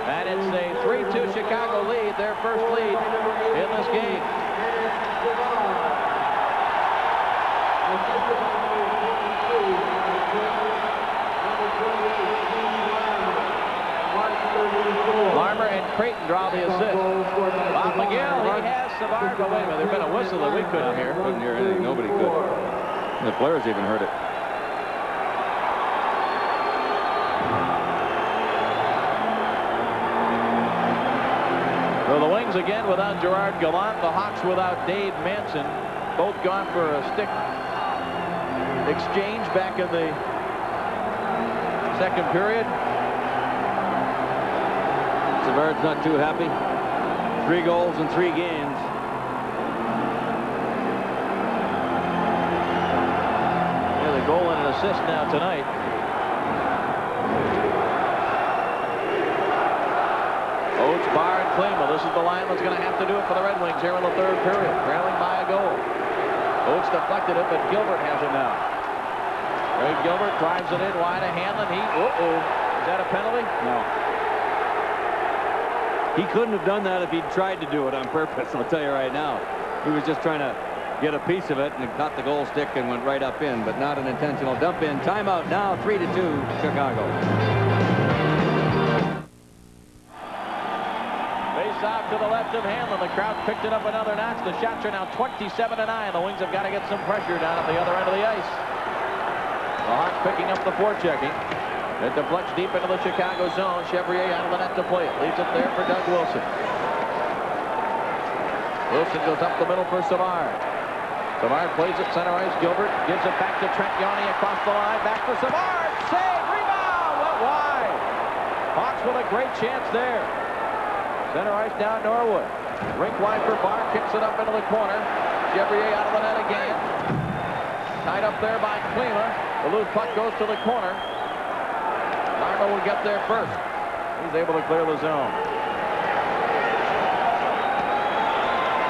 And it's a 3-2 Chicago lead, their first lead in this game. Larmer and Creighton draw the assist. Bob McGill, he has Savard, but wait a minute, there's been a whistle that we couldn't hear. Couldn't hear anything. Nobody could. The players even heard it. So the Wings again without Gerard Gallant. The Hawks without Dave Manson. Both gone for a stick exchange back in the second period. Savard's not too happy. 3 goals in 3 games. Yeah, the goal and an assist now tonight. Oates, Barr, and Klima. This is the line that's going to have to do it for the Red Wings here in the third period. Trailing by a goal. Oates deflected it, but Gilbert has it now. Ray Gilbert drives it in wide of Hanlon. Is that a penalty? No. He couldn't have done that if he'd tried to do it on purpose, I'll tell you right now. He was just trying to get a piece of it and caught the goal stick and went right up in, but not an intentional dump in. Timeout now, 3-2, Chicago. Face off to the left of Hanlon. The crowd picked it up another notch. The shots are now 27-9. The Wings have got to get some pressure down at the other end of the ice. The Hawks picking up the forechecking. It deflects deep into the Chicago zone. Chevrier out of the net to play it. Leaves it there for Doug Wilson. Wilson goes up the middle for Savard. Savard plays it center ice. Gilbert gives it back to Trent Yawney across the line. Back for Savard. Save! Rebound! Went wide. Hawks with a great chance there. Center ice down Norwood. Rink wide for Barr. Kicks it up into the corner. Chevrier out of the net again. Tied up there by Klima. The loose puck goes to the corner. Larmer will get there first. He's able to clear the zone.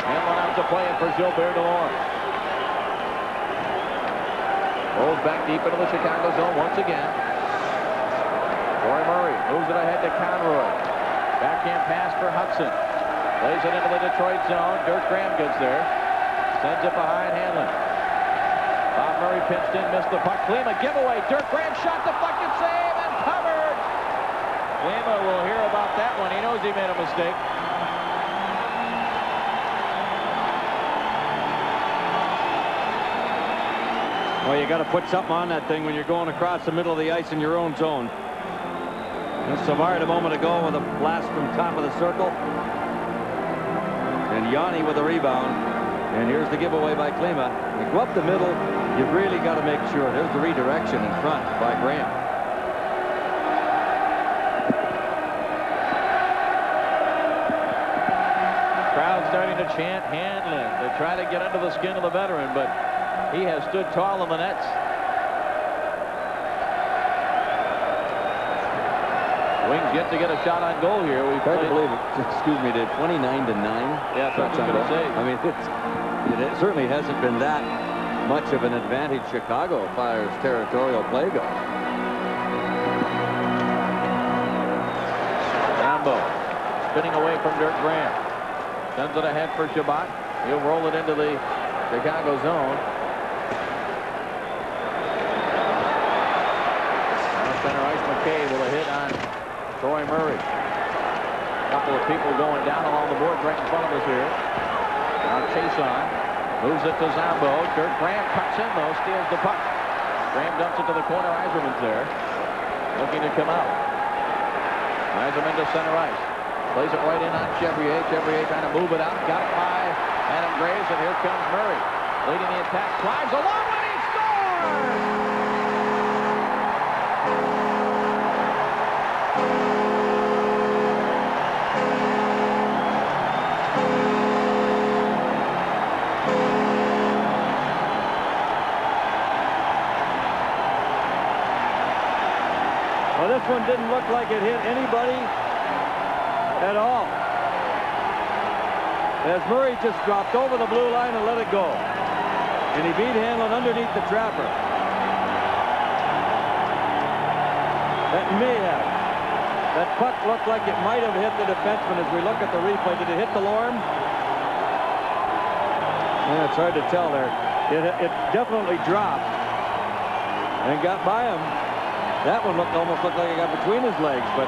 Hanlon out to play it for Gilbert Delorme. Rolls back deep into the Chicago zone once again. Corey Murray moves it ahead to Conroy. Backhand pass for Hudson. Plays it into the Detroit zone. Dirk Graham gets there. Sends it behind Hanlon. Bob Murray pitched in, missed the puck. Klima giveaway. Dirk Graham shot, deflected, save, and covered. Klima will hear about that one. He knows he made a mistake. Well, you got to put something on that thing when you're going across the middle of the ice in your own zone. And Savard a moment ago with a blast from top of the circle. And Yanni with a rebound. And here's the giveaway by Klima. You go up the middle, you've really got to make sure. There's the redirection in front by Graham. Crowd starting to chant Hanlon to try to get under the skin of the veteran, but he has stood tall in the nets. Wings yet to get a shot on goal here. We've Hard to believe it. Excuse me, to 29-9. Yeah, that's what I was going to say. I mean, it certainly hasn't been that much of an advantage Chicago as far as territorial play goes. Rambo spinning away from Dirk Graham. Sends it ahead for Shabbat. He'll roll it into the Chicago zone. Now center ice McKay with a hit on Troy Murray. A couple of people going down along the board right in front of us here. Now Chason moves it to Zambo. Dirk Graham cuts in though, steals the puck. Graham dumps it to the corner. Eiserman's there, looking to come out. Eiserman to center ice. Plays it right in on Chevrier. Chevrier trying to move it out. Got it by Adam Graves, and here comes Murray. Leading the attack. Drives along and he scores! Well, this one didn't look like it hit anybody at all, as Murray just dropped over the blue line and let it go. And he beat Hanlon underneath the trapper. That may have. That puck looked like it might have hit the defenseman as we look at the replay. Did it hit Delorme? Yeah, it's hard to tell there. It definitely dropped and got by him. That one almost looked like it got between his legs, but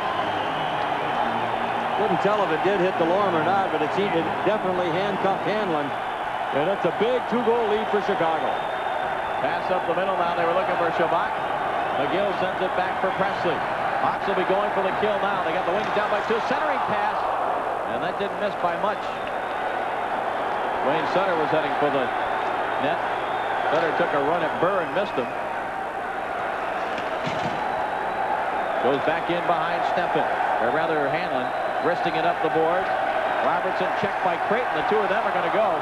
couldn't tell if it did hit Delorme or not, but it definitely handcuffed Hanlon. And that's a big 2-goal lead for Chicago. Pass up the middle now. They were looking for Shabbat. McGill sends it back for Presley. Hawks will be going for the kill now. They got the Wings down by 2. Centering pass. And that didn't miss by much. Wayne Sutter was heading for the net. Sutter took a run at Burr and missed him. Goes back in behind Steffen. Or rather Hanlon. Wristing it up the boards. Robertson checked by Creighton. The two of them are going to go.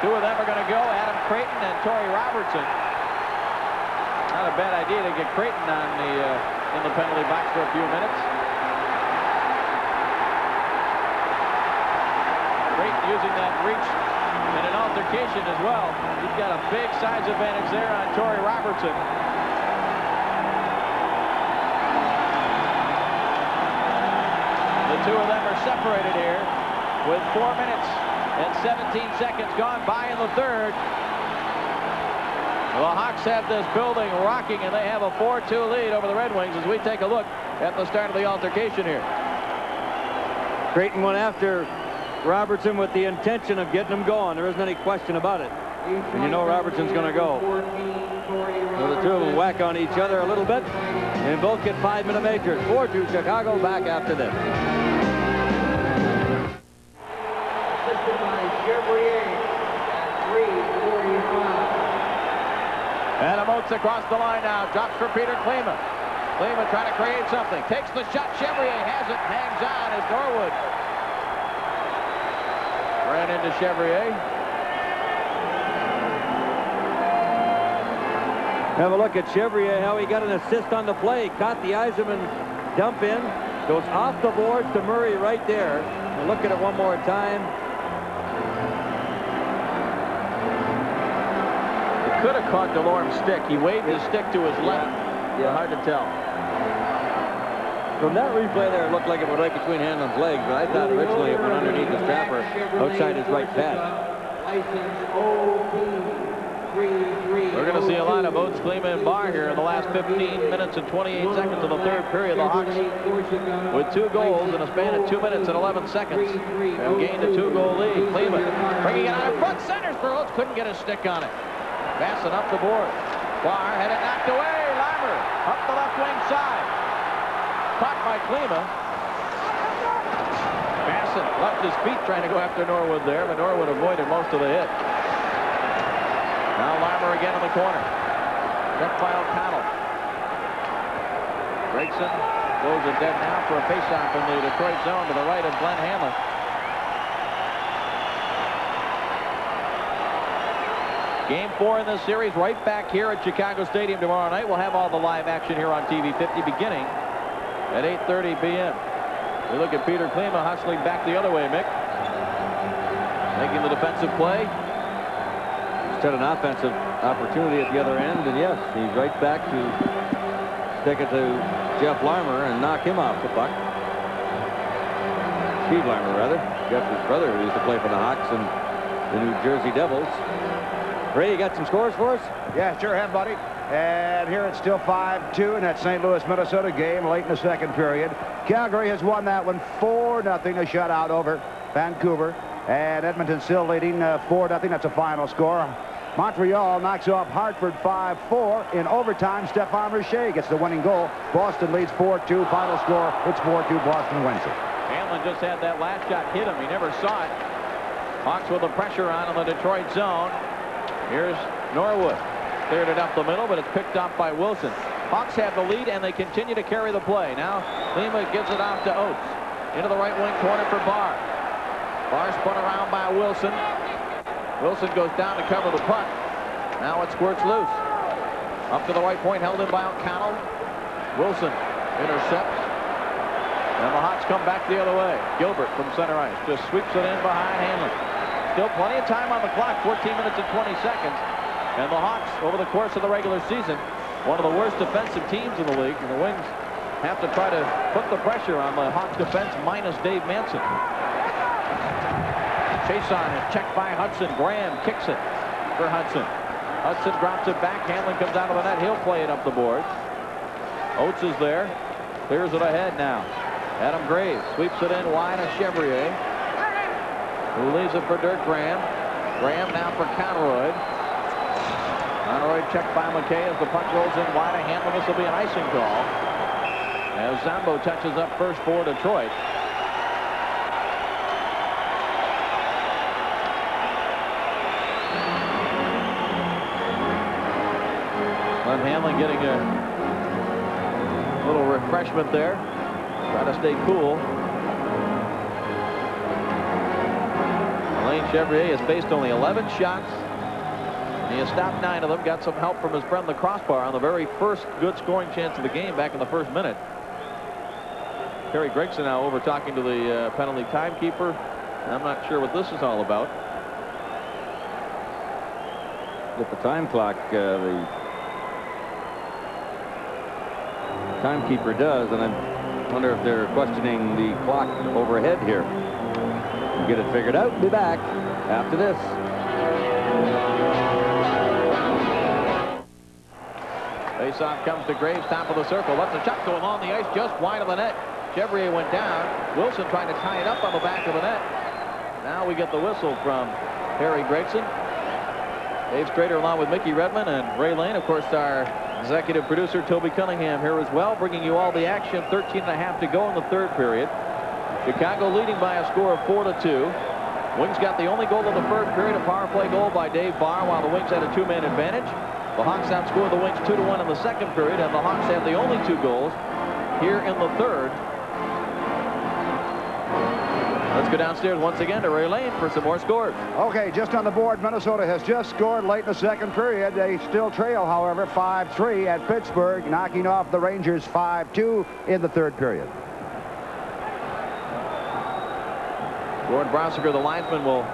Two of them are going to go. Adam Creighton and Torrey Robertson. Not a bad idea to get Creighton on the in the penalty box for a few minutes. Creighton using that reach in an altercation as well. He's got a big size advantage there on Torrey Robertson. The two of them are separated here with 4 minutes and 17 seconds gone by in the third. The Hawks have this building rocking, and they have a 4-2 lead over the Red Wings as we take a look at the start of the altercation here. Creighton went after Robertson with the intention of getting him going. There isn't any question about it. And you know Robertson's going to go. So the two of them whack on each other a little bit, and both get 5-minute majors. 4-2 Chicago. Back after this. Assisted by Chevrier at 3:45. Adam Oates across the line now. Drops for Peter Klima. Klima trying to create something. Takes the shot. Chevrier has it. Hangs on as Norwood ran into Chevrier. Have a look at Chevrier, how he got an assist on the play. Caught the Eiserman dump in. Goes off the boards to Murray right there. We'll look at it one more time. It could have caught Delorme's stick. He waved his stick to his left. Yeah. Hard to tell. From that replay there, it looked like it went right between Hanlon's legs, but I thought originally it went underneath the strapper outside his right pad. We're going to see a line of Oates, Klima, and Barr here in the last 15 minutes and 28 seconds of the third period. The Hawks, with 2 goals in a span of 2 minutes and 11 seconds, have gained a 2-goal lead. Klima bringing it out in front, centers for Oates, couldn't get a stick on it. Bassett up the board. Barr had it knocked away. Limer up the left wing side. Caught by Klima. Bassett left his feet trying to go after Norwood there, but Norwood avoided most of the hit. Now Limer again in the corner. Checked by O'Connell. Gregson goes it dead now for a faceoff in the Detroit zone to the right of Glenn Hanlon. Game 4 in this series right back here at Chicago Stadium tomorrow night. We'll have all the live action here on TV 50 beginning at 8:30 p.m. We look at Peter Klima hustling back the other way, Mick. Making the defensive play. He's had an offensive opportunity at the other end, and yes, he's right back to stick it to Jeff Larmer and knock him off the puck. Steve Larmer, rather. Jeff's brother, who used to play for the Hawks and the New Jersey Devils. Ray, you got some scores for us? Yeah, sure have, buddy. And here it's still 5-2 in that St. Louis, Minnesota game late in the second period. Calgary has won that one 4-0, a shutout over Vancouver. And Edmonton still leading 4-0. That's a final score. Montreal knocks off Hartford 5-4. In overtime, Stephane Richer gets the winning goal. Boston leads 4-2. Final score, it's 4-2. Boston wins it. Hanlon just had that last shot hit him. He never saw it. Hawks with the pressure on in the Detroit zone. Here's Norwood. Cleared it up the middle, but it's picked off by Wilson. Hawks have the lead, and they continue to carry the play. Now, Klima gives it off to Oates. Into the right wing corner for Barr. Barr spun around by Wilson. Wilson goes down to cover the puck. Now it squirts loose. Up to the right point, held in by O'Connell. Wilson intercepts. And the Hawks come back the other way. Gilbert from center ice just sweeps it in behind Hanlon. Still plenty of time on the clock, 14 minutes and 20 seconds. And the Hawks, over the course of the regular season, one of the worst defensive teams in the league. And the Wings have to try to put the pressure on the Hawks defense minus Dave Manson. Chase on it, checked by Hudson. Graham kicks it for Hudson. Hudson drops it back. Hanlon comes out of the net. He'll play it up the board. Oates is there. Clears it ahead now. Adam Graves sweeps it in wide of Chevrier, who leaves it for Dirk Graham. Graham now for Conroy. Conroy checked by McKay as the puck rolls in wide of Hanlon. This will be an icing call as Zambo touches up first for Detroit. Glenn Hanlon getting a little refreshment there. Try to stay cool. Alain Chevrier has faced only 11 shots. And he has stopped 9 of them. Got some help from his friend the crossbar on the very first good scoring chance of the game back in the first minute. Terry Gregson now over talking to the penalty timekeeper. I'm not sure what this is all about. With the time clock, the timekeeper does, and I wonder if they're questioning the clock overhead here. We'll get it figured out. Be back after this. Faceoff comes to Graves, top of the circle. Lets the shot go along the ice just wide of the net. Chevrier went down. Wilson trying to tie it up on the back of the net. Now we get the whistle from Terry Gregson. Dave Strader along with Mickey Redmond and Ray Lane. Of course, our executive producer Toby Cunningham here as well, bringing you all the action. 13.5 to go in the third period. Chicago leading by a score of 4-2. Wings got the only goal of the first period, a power play goal by Dave Barr, while the Wings had a 2-man advantage. The Hawks outscored the Wings 2-1 in the second period, and the Hawks have the only 2 goals here in the third. Let's go downstairs once again to Ray Lane for some more scores. Okay, just on the board, Minnesota has just scored late in the second period. They still trail, however, 5-3 at Pittsburgh, knocking off the Rangers 5-2 in the third period. Gord Brossiger, the linesman, will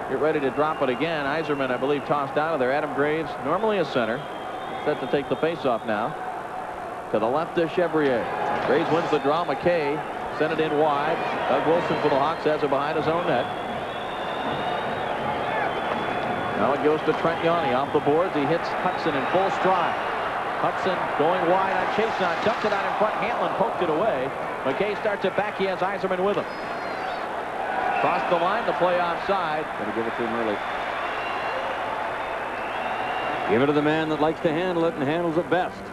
get ready to drop it again. Yzerman, I believe, tossed out of there. Adam Graves, normally a center, set to take the faceoff now. To the left is Chevrier. Graves wins the draw. McKay sent it in wide. Doug Wilson for the Hawks has it behind his own net. Now it goes to Trent Yawney off the boards. He hits Hudson in full stride. Hudson going wide on Chason. Dumped it out in front. Hanlon poked it away. McKay starts it back. He has Yzerman with him. Crossed the line. The play offside. Gonna give it to him early. Give it to the man that likes to handle it and handles it best.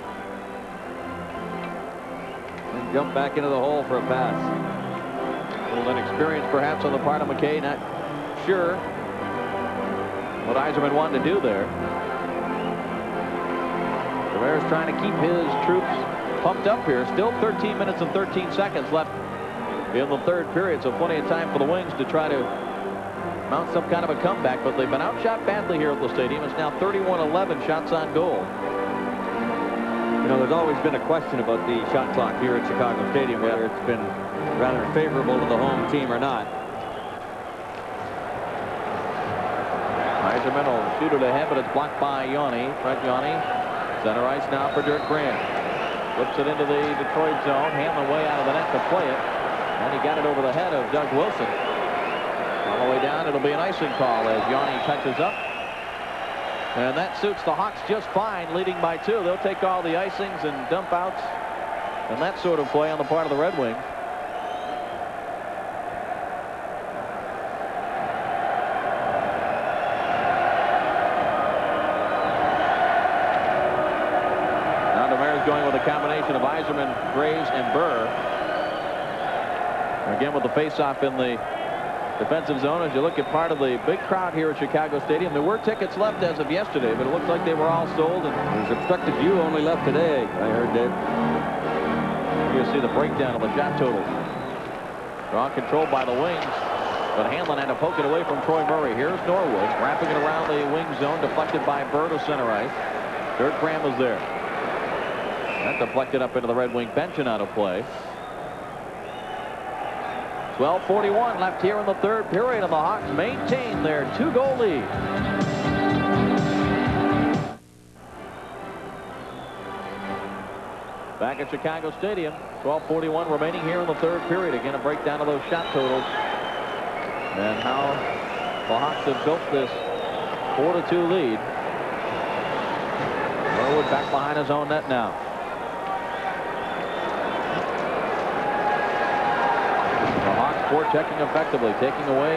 And jump back into the hole for a pass. A little inexperience perhaps on the part of McKay. Not sure what Yzerman wanted to do there. Tavares trying to keep his troops pumped up here. Still 13 minutes and 13 seconds left in the third period, so plenty of time for the Wings to try to mount some kind of a comeback, but they've been outshot badly here at the stadium. It's now 31-11 shots on goal. You know, there's always been a question about the shot clock here at Chicago Stadium, whether it's been rather favorable to the home team or not. Yzerman will shoot it ahead, but it's blocked by Yawney. Trent Yawney, center ice now for Dirk Graham. Flips it into the Detroit zone. Hanlon way out of the net to play it. And he got it over the head of Doug Wilson. All the way down, it'll be an icing call as Yawney touches up. And that suits the Hawks just fine, leading by 2. They'll take all the icings and dump outs and that sort of play on the part of the Red Wings. Now Demers going with a combination of Yzerman, Graves, and Burr. Again with the faceoff in the defensive zone. As you look at part of the big crowd here at Chicago Stadium, there were tickets left as of yesterday, but it looks like they were all sold. And there's obstructed view only left today, I heard, Dave. You see the breakdown of the shot totals. Draw controlled by the Wings, but Hanlon had to poke it away from Troy Murray. Here's Norwood wrapping it around the wing zone, deflected by Burr to center ice. Dirk Graham is there. That deflected up into the Red Wing bench and out of play. 12:41 left here in the third period, and the Hawks maintain their 2-goal lead. Back at Chicago Stadium, 12:41 remaining here in the third period. Again, a breakdown of those shot totals and how the Hawks have built this 4-2 lead. Norwood back behind his own net now. Checking effectively, taking away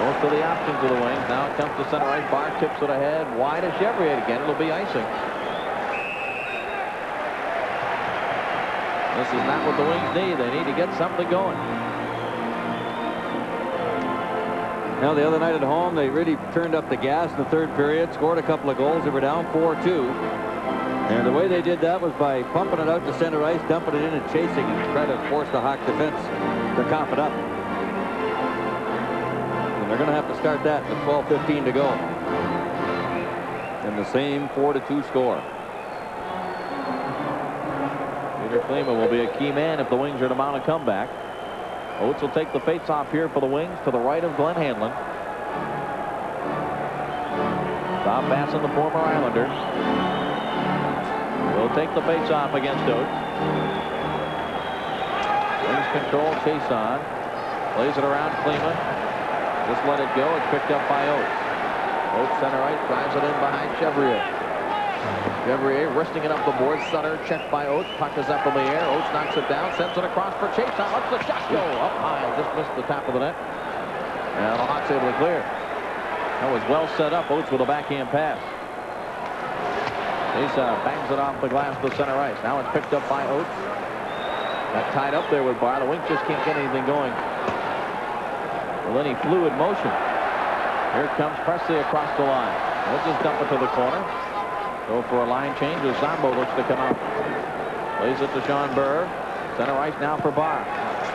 most of the options of the Wings. Now it comes to center ice. Barr tips it ahead. Wide as Chevrier again. It'll be icing. This is not what the Wings need. They need to get something going. Now the other night at home, they really turned up the gas in the third period, scored a couple of goals. They were down 4-2. And the way they did that was by pumping it out to center ice, dumping it in and chasing and try to force the Hawk defense to cough it up. They're going to have to start that with 12:15 to go. And the same 4-2 score. Peter Kleeman will be a key man if the Wings are to mount a comeback. Oates will take the face-off here for the Wings to the right of Glenn Hanlon. Bob Basson, the former Islander, will take the face-off against Oates. Wings control, Chason. Plays it around Kleeman. Just let it go. It's picked up by Oates. Oates center ice, drives it in behind Chevrier. Chevrier wristing it up the board. Sutter checked by Oates. Puck is up in the air. Oates knocks it down, sends it across for Chason. Lets the shot go up high. Just missed the top of the net. And the Hawks able to clear. That was well set up. Oates with a backhand pass. Chason bangs it off the glass to center ice. Now it's picked up by Oates. Got tied up there with Barr. The Wings just can't get anything going with any fluid motion. Here comes Presley across the line. We'll just dump it to the corner. Go for a line change as Zombo looks to come out. Plays it to Sean Burr. Center ice now for Barr.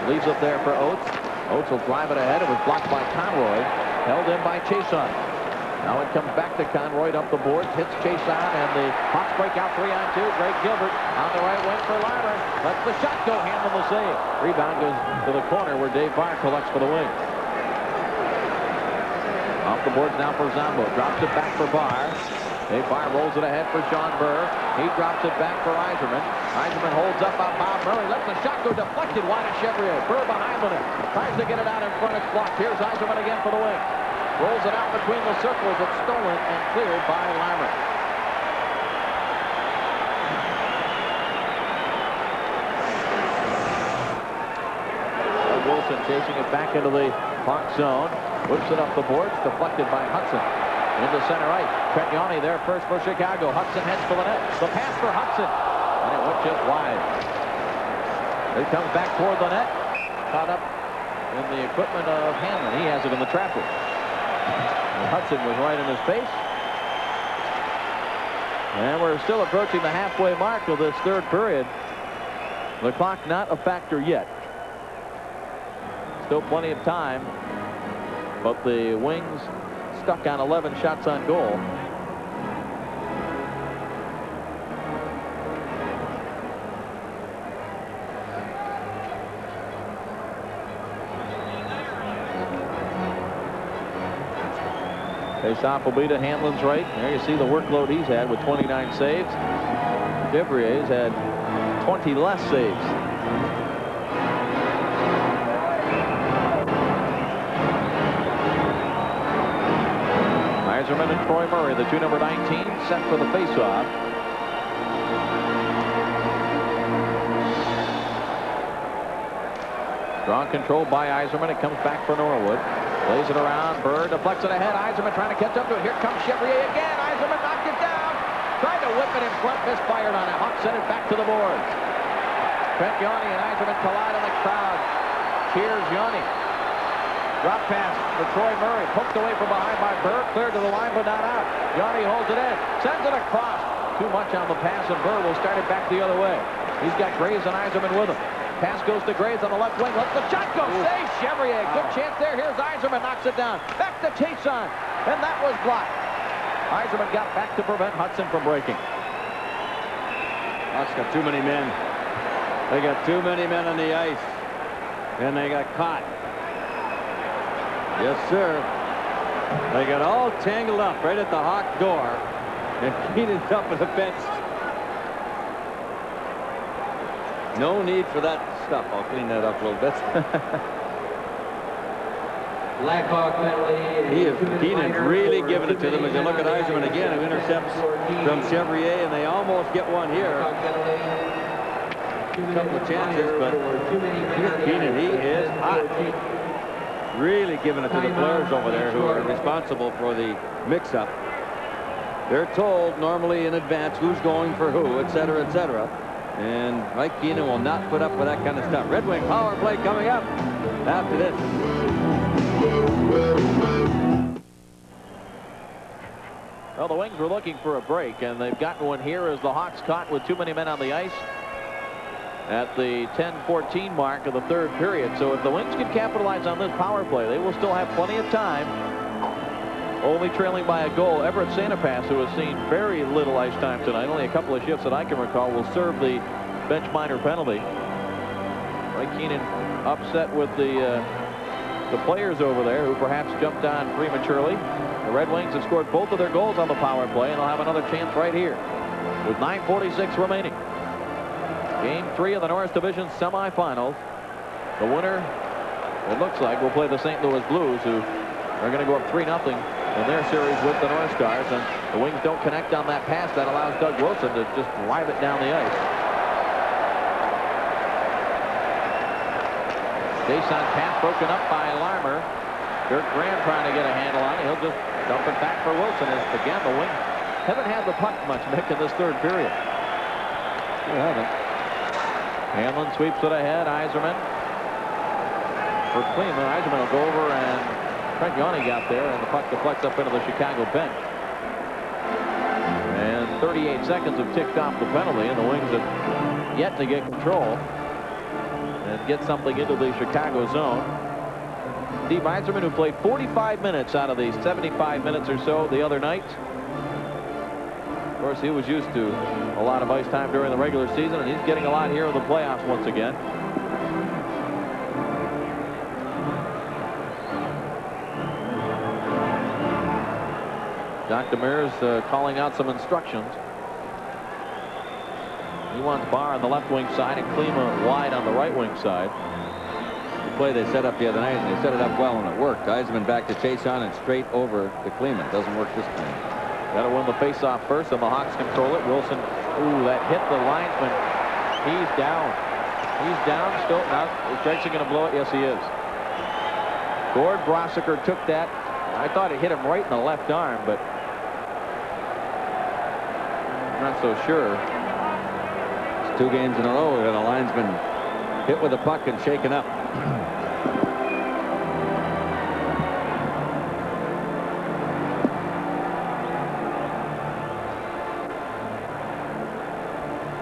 Leaves it there for Oates. Oates will drive it ahead. It was blocked by Conroy. Held in by Chason. Now it comes back to Conroy up the boards. Hits Chason, and the Hawks break out 3-on-2. Greg Gilbert on the right wing for Larmer. Lets the shot go. Handle the save. Rebound goes to the corner where Dave Barr collects for the Wings. Off the boards now for Zombo. Drops it back for Barr. Barr rolls it ahead for Sean Burr. He drops it back for Yzerman. Yzerman holds up on Bob Murray. Lets the shot go deflected wide of Chevrier. Burr behind the net. Tries to get it out in front. It's blocked. Here's Yzerman again for the wing. Rolls it out between the circles. It's stolen and cleared by Larmer. Wilson chasing it back into the Hawk zone. Whips it up the boards. Deflected by Hudson. Into center right. Trent Yawney there first for Chicago. Hudson heads for the net. The pass for Hudson. And it went just wide. It comes back toward the net. Caught up in the equipment of Hanlon. He has it in the traffic. And Hudson was right in his face. And we're still approaching the halfway mark of this third period. The clock not a factor yet. Still plenty of time. But the Wings stuck on 11 shots on goal. Face-off will be to Hanlon's right. There you see the workload he's had with 29 saves. Devrier's had 20 less saves. Yzerman and Troy Murray, the two number 19, set for the faceoff. Strong control by Yzerman. It comes back for Norwood. Lays it around. Bird deflects it ahead. Yzerman trying to catch up to it. Here comes Chevrier again. Yzerman knocked it down. Tried to whip it in front. Misfired on it. Hawk sent it back to the boards. Trent Yawney and Yzerman collide in the crowd. Cheers Yawney. Drop pass for Troy Murray. Poked away from behind by Burr. Cleared to the line, but not out. Yawney holds it in. Sends it across. Too much on the pass, and Burr will start it back the other way. He's got Graves and Yzerman with him. Pass goes to Graves on the left wing. Lets the shot go. Save Chevrier. Good chance there. Here's Yzerman. Knocks it down. Back to Chason. And that was blocked. Yzerman got back to prevent Hudson from breaking. Hawks got too many men. They got too many men on the ice. And they got caught. Yes, sir. They got all tangled up right at the Hawk door. And Keenan's up at the bench. No need for that stuff. I'll clean that up a little bit. Blackhawk penalty. Keenan's really giving it to them as you look at Yzerman again, who intercepts from Chevrier, and they almost get one here. A couple of chances, but Keenan, he is hot. Really giving it to the players over there who are responsible for the mix-up. They're told normally in advance who's going for who, etc., etc. And Mike Keenan will not put up with that kind of stuff. Red Wing power play coming up after this. Well, the Wings were looking for a break, and they've gotten one here as the Hawks caught with too many men on the ice at the 10-14 mark of the third period. So if the Wings can capitalize on this power play, they will still have plenty of time. Only trailing by a goal. Everett Santapass, who has seen very little ice time tonight, only a couple of shifts that I can recall, will serve the bench minor penalty. Mike Keenan upset with the players over there who perhaps jumped on prematurely. The Red Wings have scored both of their goals on the power play, and they'll have another chance right here with 9:46 remaining. Game 3 of the Norris Division semifinals. The winner, it looks like, will play the St. Louis Blues, who are going to go up 3-0 in their series with the North Stars. And the Wings don't connect on that pass. That allows Doug Wilson to just drive it down the ice. Jason pass broken up by Larmer. Dirk Graham trying to get a handle on it. He'll just dump it back for Wilson. As again, the Wings haven't had the puck much, Nick, in this third period. They haven't. Hanlon sweeps it ahead. Yzerman for Cleveland. Yzerman will go over, and Trent Yawney got there, and the puck deflects up into the Chicago bench. And 38 seconds have ticked off the penalty, and the Wings have yet to get control and get something into the Chicago zone. Steve Yzerman, who played 45 minutes out of the 75 minutes or so the other night. Of course, he was used to a lot of ice time during the regular season, and he's getting a lot here in the playoffs once again. Dr. Mears calling out some instructions. He wants Barr on the left wing side and Klima wide on the right wing side. The play they set up the other night, and they set it up well, and it worked. Eiserman back to Chason and straight over to Klima. It doesn't work this time. Got to win the faceoff first, and the Hawks control it. Wilson, ooh, that hit the linesman. He's down. He's down still. Now, is Gregson going to blow it? Yes, he is. Gord Brossiker took that. I thought it hit him right in the left arm, but I'm not so sure. It's 2 games in a row and a linesman hit with a puck and shaken up.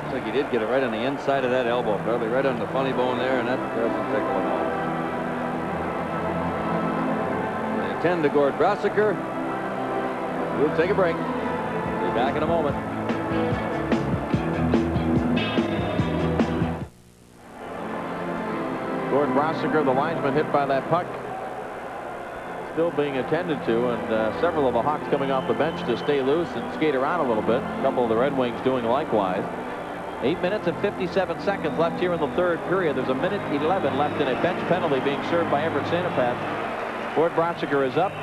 Looks like he did get it right on the inside of that elbow, probably right on the funny bone there, and that doesn't tickle him off. They attend to Gord Brossiker. We'll take a break. Be back in a moment. Gord Brossiker, the linesman, hit by that puck. Still being attended to, and several of the Hawks coming off the bench to stay loose and skate around a little bit. A couple of the Red Wings doing likewise. 8 minutes and 57 seconds left here in the third period. There's 1:11 left in a bench penalty being served by Everett Santa Pat. Gord Brossiker is up.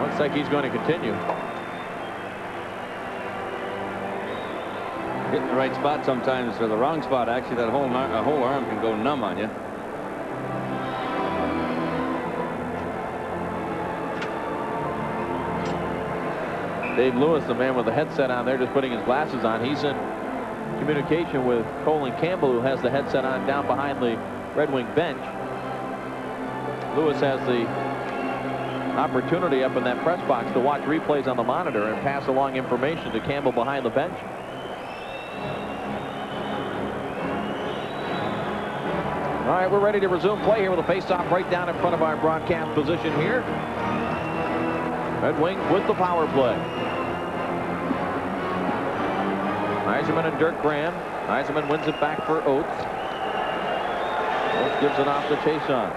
Looks like he's going to continue. Hitting the right spot sometimes or the wrong spot. Actually, that whole arm can go numb on you. Dave Lewis, the man with the headset on there, just putting his glasses on. He's in communication with Colin Campbell, who has the headset on down behind the Red Wing bench. Lewis has the opportunity up in that press box to watch replays on the monitor and pass along information to Campbell behind the bench. All right, we're ready to resume play here with a faceoff right down in front of our broadcast position here. Red Wings with the power play. Eiserman and Dirk Graham. Eiserman wins it back for Oates. Oates gives it off to Chason.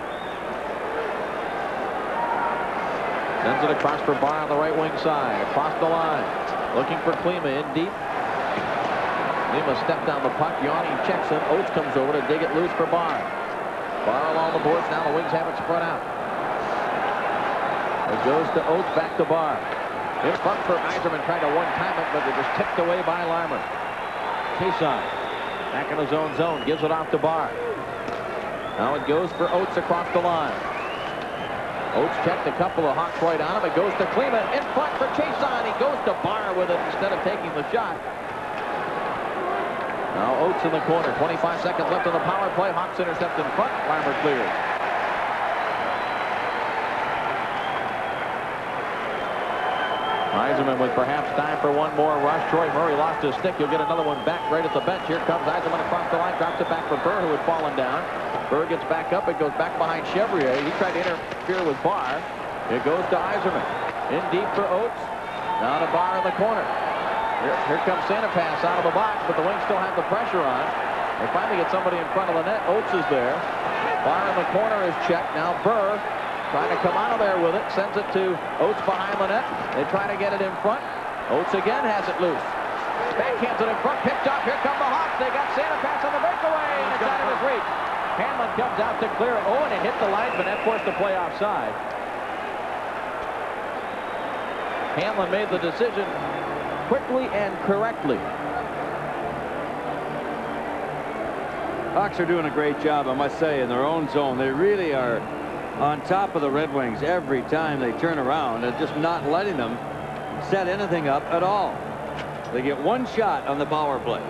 Sends it across for Barr on the right wing side. Across the line. Looking for Klima in deep. Klima stepped on the puck. Yawning checks him. Oates comes over to dig it loose for Barr. Barr along the boards. Now the Wings have it spread out. It goes to Oates, back to Barr. In front for Eiserman, trying to one-time it, but they're just tipped away by Larmer. Chason back in his own zone, gives it off to Barr. Now it goes for Oates across the line. Oates checked a couple of Hawks right on him. It goes to Klima in front for Chason. He goes to Barr with it instead of taking the shot. Now Oates in the corner. 25 seconds left on the power play. Hawks intercept in front. Larmer clears. Eiserman with perhaps time for one more rush. Troy Murray lost his stick. He'll get another one back right at the bench. Here comes Eiserman across the line. Drops it back for Burr, who had fallen down. Burr gets back up. It goes back behind Chevrier. He tried to interfere with Barr. It goes to Eiserman. In deep for Oates. Now to Barr in the corner. Here comes Santa Pass out of the box, but the Wings still have the pressure on. They finally get somebody in front of the net. Oates is there. Barr in the corner is checked. Now Burr trying to come out of there with it. Sends it to Oates behind the net. They try to get it in front. Oates again has it loose. Backhands it in front. Picked up. Here come the Hawks. They got Santa Pass on the breakaway, and it's out of his reach. Hanlon comes out to clear it. Oh, and it hit the linesman. That forced the play offside. Hanlon made the decision quickly and correctly. Hawks are doing a great job, I must say, in their own zone. They really are on top of the Red Wings every time they turn around and just not letting them set anything up at all. They get one shot on the power play.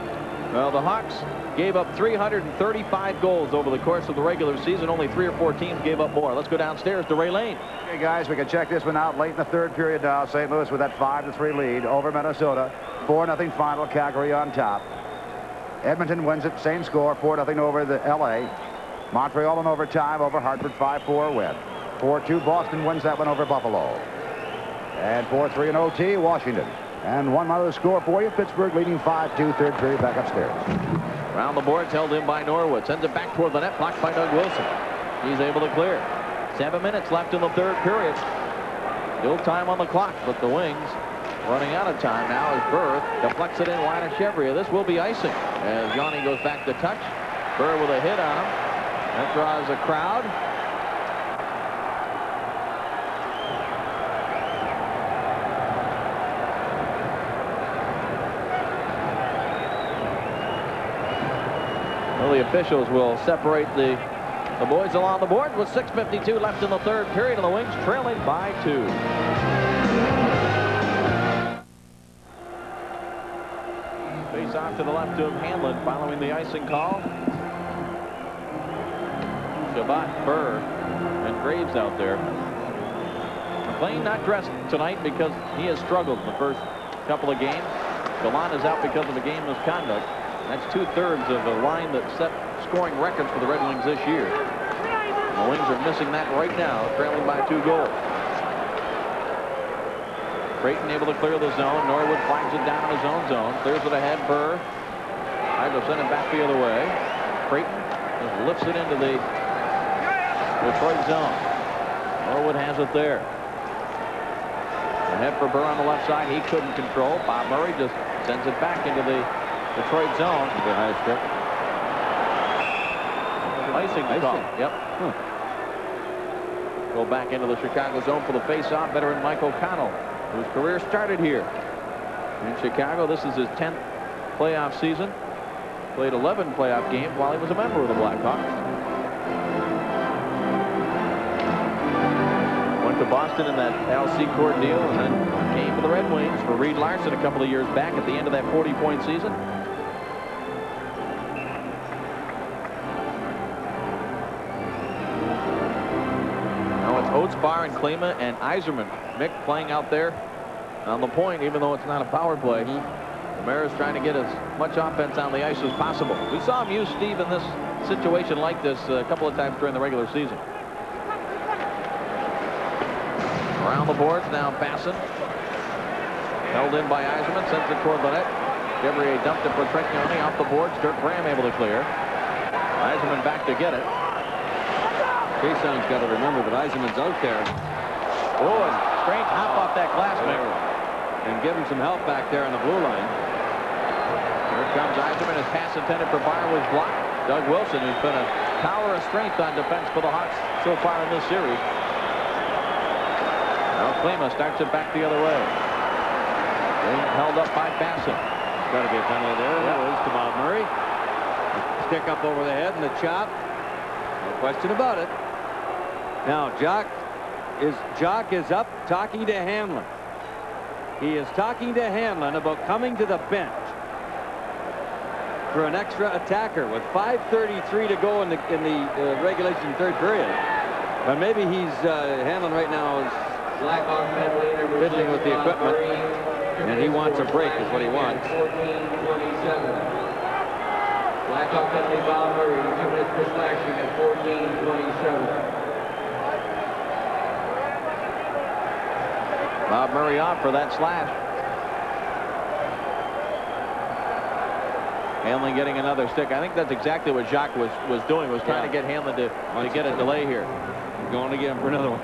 Well, the Hawks gave up 335 goals over the course of the regular season. Only 3 or 4 teams gave up more. Let's go downstairs to Ray Lane. Okay, guys, we can check this one out late in the third period now. St. Louis with that 5-3 lead over Minnesota. 4-0 final. Calgary on top. Edmonton wins it. Same score. 4-0 over the L.A. Montreal in overtime over Hartford. 5-4 win. 4-2 Boston wins that one over Buffalo. And 4-3 in OT Washington. And one other score for you. Pittsburgh leading 5-2. Third period back upstairs. Around the boards, held in by Norwood. Sends it back toward the net. Blocked by Doug Wilson. He's able to clear. 7 minutes left in the third period. Still time on the clock, but the Wings running out of time now as Burr deflects it in wide of Chevrier. This will be icing as Yanni goes back to touch. Burr with a hit on him. That draws a crowd. Well, the officials will separate the boys along the board with 6:52 left in the third period, and the Wings trailing by 2. Face off to the left of Hanlon following the icing call. Shabbat, Burr, and Graves out there. McLean not dressed tonight because he has struggled in the first couple of games. Gallant is out because of a game misconduct. That's 2/3 of a line that set scoring records for the Red Wings this year. The Wings are missing that right now, trailing by 2 goals. Creighton able to clear the zone. Norwood flags it down in his own zone. Clears it ahead. Burr. Igo send it back the other way. Creighton just lifts it into the Detroit zone. Norwood has it there. Ahead for Burr on the left side. He couldn't control. Bob Murray just sends it back into the Detroit zone. The high stick. Icing call. Yep. Go back into the Chicago zone for the face-off. Veteran Mike O'Connell, whose career started here in Chicago. This is his 10th playoff season. Played 11 playoff games while he was a member of the Blackhawks. Went to Boston in that Al Secord deal and then came to the Red Wings for Reed Larson a couple of years back at the end of that 40-point season. Oatsbar and Klima and Yzerman. Mick playing out there on the point, even though it's not a power play. The Mariners trying to get as much offense on the ice as possible. We saw him use Steve in this situation like this a couple of times during the regular season. Around the boards now, Basson. Held in by Yzerman, sends it toward the net. Chevrier dumped it for Trecchioni off the boards. Dirk Graham able to clear. Yzerman back to get it. Jason's got to remember that Yzerman's out there. Oh, and strange hop off that glass man. And give him some help back there on the blue line. Here comes Yzerman. His pass intended for Byer was blocked. Doug Wilson, who's been a tower of strength on defense for the Hawks so far in this series. Now Klima starts it back the other way. Being held up by Basson. Got to be a penalty there. There is to Bob Murray. Stick up over the head and the chop. No question about it. Now Jock is up talking to Hanlon. He is talking to Hanlon about coming to the bench for an extra attacker with 5:33 to go in the regulation third period. But maybe he's Hanlon right now is fiddling with the equipment, and he wants a break is what he wants. Blackhawk penalty, Bob Murray, 2 minutes per slashing at 14:27. Bob Murray off for that slash. Hanlon getting another stick. I think that's exactly what Jacques was doing, was trying to get Hanlon to get a delay here. He's going to get him for another one.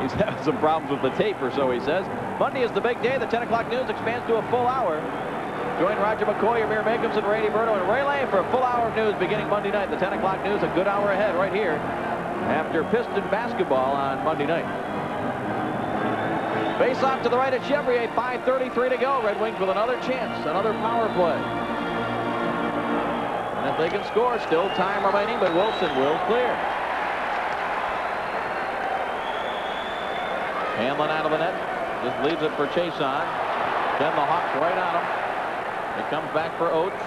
He's having some problems with the tape, or so he says. Monday is the big day. The 10 o'clock news expands to a full hour. Join Roger McCoy, Amir Jacobson, Randy Berto, and Ray Lane for a full hour of news beginning Monday night. The 10 o'clock news, a good hour ahead right here after Piston basketball on Monday night. Face off to the right of Chevrier, 5:33 to go. Red Wings with another chance, another power play. And if they can score, still time remaining, but Wilson will clear. Hanlon out of the net, just leaves it for Chason. Then the Hawks right on him. It comes back for Oates.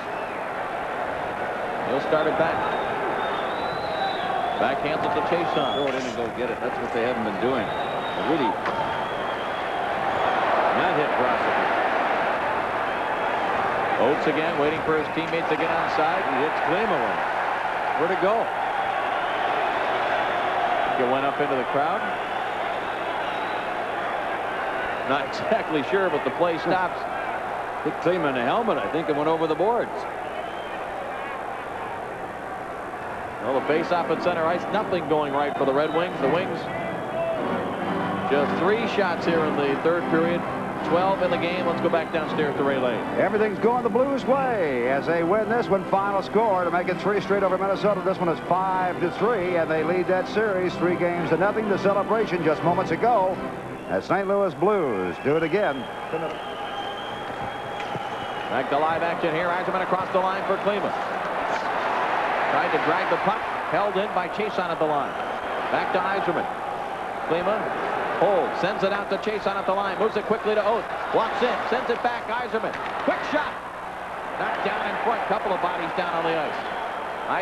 He'll start it back. Backhands it to Chason. Throw it in and go get it. That's what they haven't been doing. Really. Not hit Rossiter. Oates again, waiting for his teammates to get onside. He hits Klima away. Where'd it go? It went up into the crowd. Not exactly sure, but the play stops. Hit Klima in the helmet. I think it went over the boards. Well, the face-off at center ice, nothing going right for the Red Wings. The Wings Just 3 shots here in the third period. 12 in the game. Let's go back downstairs to Ray Lane. Everything's going the Blues' way as they win this one. Final score to make it 3 straight over Minnesota. This one is 5-3, and they lead that series 3-0. The celebration just moments ago as St. Louis Blues do it again. Back to live action here. Yzerman across the line for Klima. Tried to drag the puck. Held in by Chason at the line. Back to Yzerman. Klima holds. Sends it out to Chason at the line. Moves it quickly to Oates. Walks in. Sends it back. Yzerman. Quick shot. Knocked down in front. Couple of bodies down on the ice.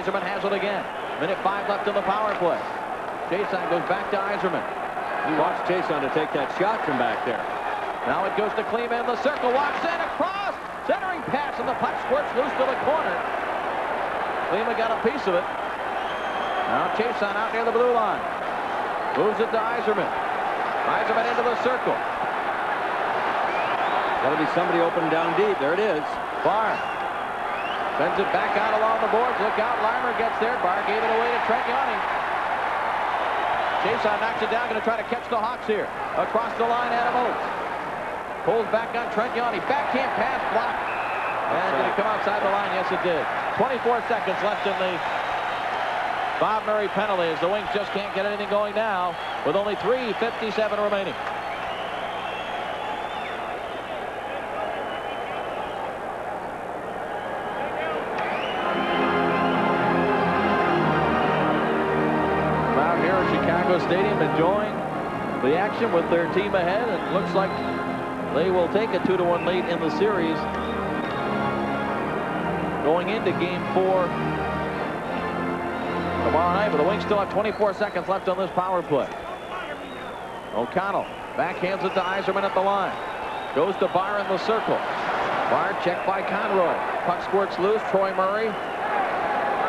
Yzerman has it again. Minute 5 left in the power play. Chason goes back to Yzerman. You watch Chason to take that shot from back there. Now it goes to Klima in the circle. Walks in across. Centering pass, and the puck squirts loose to the corner. Klima got a piece of it. Now Chason out near the blue line. Moves it to Yzerman. Yzerman into the circle. Got to be somebody open down deep. There it is. Barr sends it back out along the boards. Look out, Larmer gets there. Barr gave it away to Tranchioni. Chason knocks it down, going to try to catch the Hawks here. Across the line, Adam Oates. Pulls back on Tranchioni. Backhand pass blocked. And did it come outside the line? Yes, it did. 24 seconds left in the Bob Murray penalty as the Wings just can't get anything going now with only 3:57 remaining. Out here at Chicago Stadium enjoying the action with their team ahead. It looks like they will take a 2-1 lead in the series going into Game 4 tomorrow night. But the Wings still have 24 seconds left on this power play. O'Connell backhands it to Yzerman at the line. Goes to Barr in the circle. Barr checked by Conroy. Puck squirts loose. Troy Murray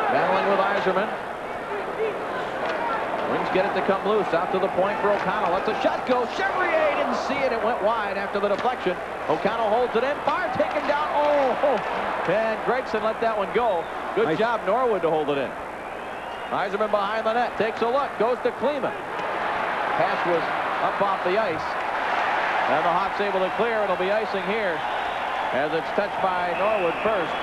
battling with Yzerman. Wings get it to come loose. Out to the point for O'Connell. Lets a shot go. Chevrier didn't see it. It went wide after the deflection. O'Connell holds it in. Barr taken down. Oh! And Gregson let that one go. Good job, Norwood, to hold it in. Yzerman behind the net. Takes a look. Goes to Klima. Pass was up off the ice. And the Hawks able to clear. It'll be icing here as it's touched by Norwood first.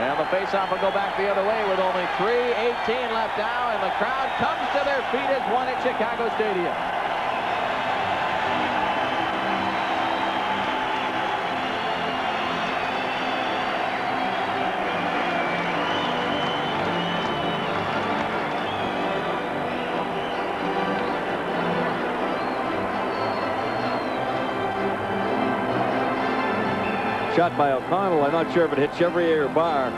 And the faceoff will go back the other way with only 3:18 left now. And the crowd comes to their feet as one at Chicago Stadium. Shot by O'Connell. I'm not sure if it hit Chevrier or Barr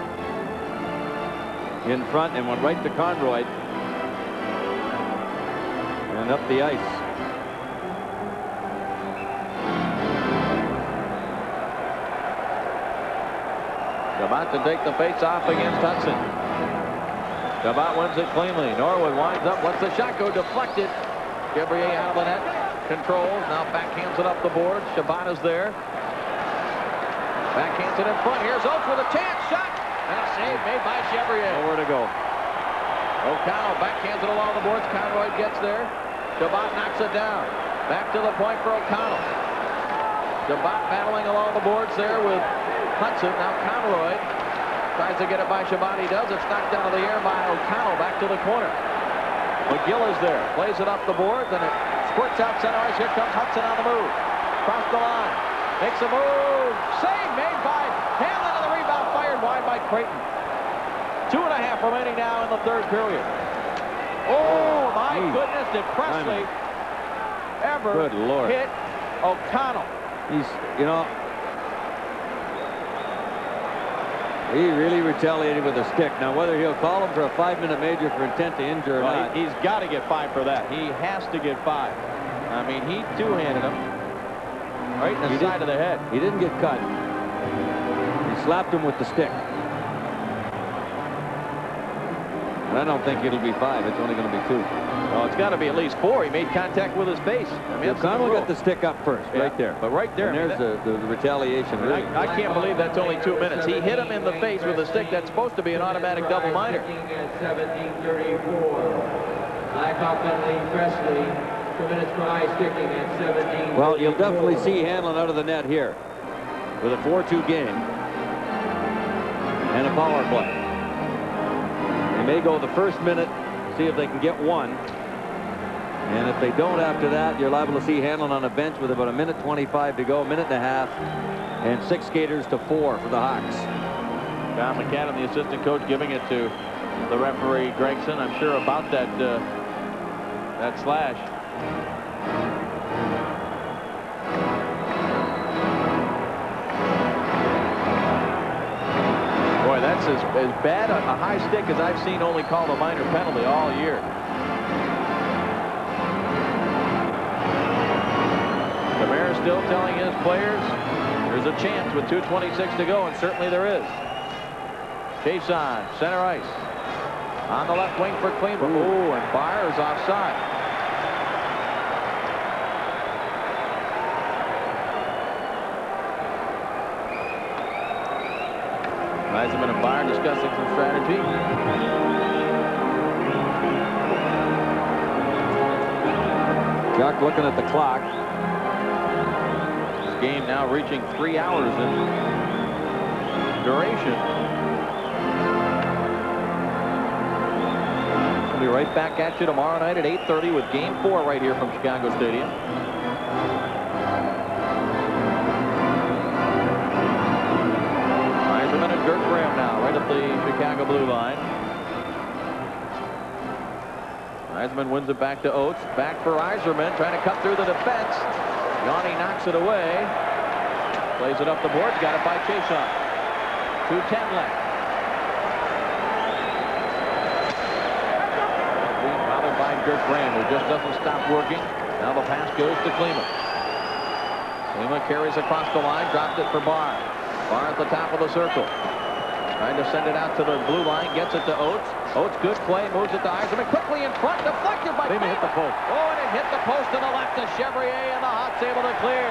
in front and went right to Conroy and up the ice. Chabot to take the face off against Hudson. Chabot wins it cleanly. Norwood winds up, lets the shot go deflected. Chevrier out of the net. Controls. Now backhands it up the board. Chabot is there. Backhands it in front. Here's Oates with a chance. Shot. And a save made by Chevrier. Nowhere to go. O'Connell backhands it along the boards. Conroy gets there. Chabot knocks it down. Back to the point for O'Connell. Chabot battling along the boards there with Hudson. Now Conroy tries to get it by Chabot. He does. It's knocked out of the air by O'Connell. Back to the corner. McGill is there. Plays it up the boards, and it squirts out center ice. Here comes Hudson on the move. Across the line. Makes a move. Save made by Hanlon, and the rebound fired wide by Creighton. 2.5 remaining now in the third period. Oh, my goodness, did Presley ever hit O'Connell? He's, you know, he really retaliated with a stick. Now, whether he'll call him for a 5-minute major for intent to injure or not. He's got to get 5 for that. He has to get 5. I mean, he two-handed him right in the side of the head. He didn't get cut. He slapped him with the stick. And I don't think it'll be 5. It's only going to be 2. Well, it's got to be at least 4. He made contact with his face. I mean, O'Connell got the stick up first, right there. But right there. And there's the retaliation. Really. I can't believe that's only 2 minutes. He hit him in the face with a stick. That's supposed to be an automatic double minor. 17:34. Blackhawk penalty, Presley. 2 minutes for ice sticking at 17. Well, you'll definitely see Hanlon out of the net here with a 4-2 game and a power play. They may go the first minute, see if they can get one. And if they don't after that, you're liable to see Hanlon on a bench with about 1:25 to go, a minute and a half, and 6 skaters to 4 for the Hawks. Don McCann, the assistant coach, giving it to the referee Gregson. I'm sure about that that slash. Boy, that's as bad a high stick as I've seen only called a minor penalty all year. The mayor still telling his players there's a chance with 2:26 to go, and certainly there is. Chase on center ice. On the left wing for Cleveland. Oh, and Barr is offside. Eisenman and Barr discussing some strategy. Chuck looking at the clock. This game now reaching 3 hours in duration. We'll be right back at you tomorrow night at 8:30 with Game 4 right here from Chicago Stadium. Eiserman and Dirk Graham now right at the Chicago blue line. Eiserman wins it back to Oates. Back for Eiserman, trying to cut through the defense. Yanni knocks it away. Plays it up the boards. Got it by Chason. 2:10 left. Being bothered by Dirk Graham, who just doesn't stop working. Now the pass goes to Klima. Klima carries across the line. Dropped it for Barr. Barr at the top of the circle. Trying to send it out to the blue line. Gets it to Oates. Oates, good play. Moves it to Eiserman. Quickly in front. Deflected by Klima. Hit the post. Oh, and it hit the post to the left to Chevrier, and the Hawks able to clear.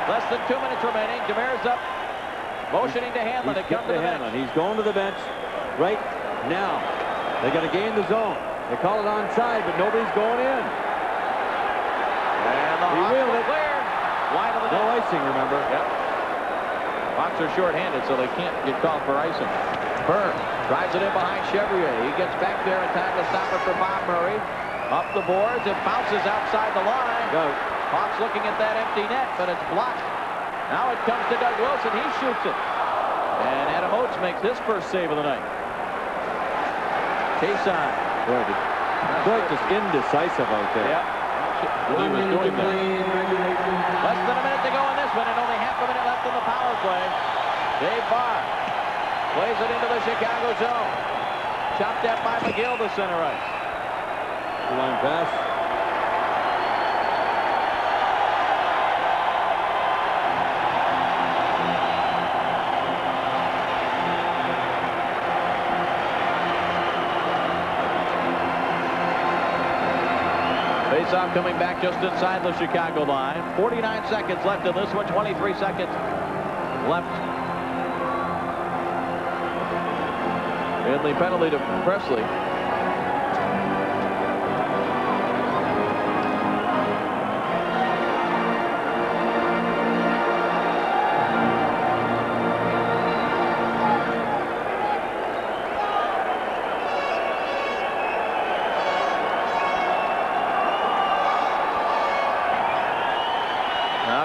Less than 2 minutes remaining. Demers up. Motioning to Hanlon to come to the bench. He's going to the bench right now. They got to gain the zone. They call it onside, but nobody's going in. And the Hawks will clear. Wide of the net. No icing, remember. Yep. Hawks are short-handed, so they can't get called for icing. Byrne drives it in behind Chevrier. He gets back there in time to stop it for Bob Murray. Up the boards. It bounces outside the line. Go. Hawks looking at that empty net, but it's blocked. Now it comes to Doug Wilson. He shoots it. And Adam Oates makes his first save of the night. Chason. Boy, just indecisive out there. Yep. He was doing that. Less than a minute to go in this one, and only half a minute left in the power play. Dave Barr plays it into the Chicago zone. Chopped at by McGill to center ice. Line pass. Face-off coming back just inside the Chicago line. 49 seconds left in this one. 23 seconds left in the penalty to Presley.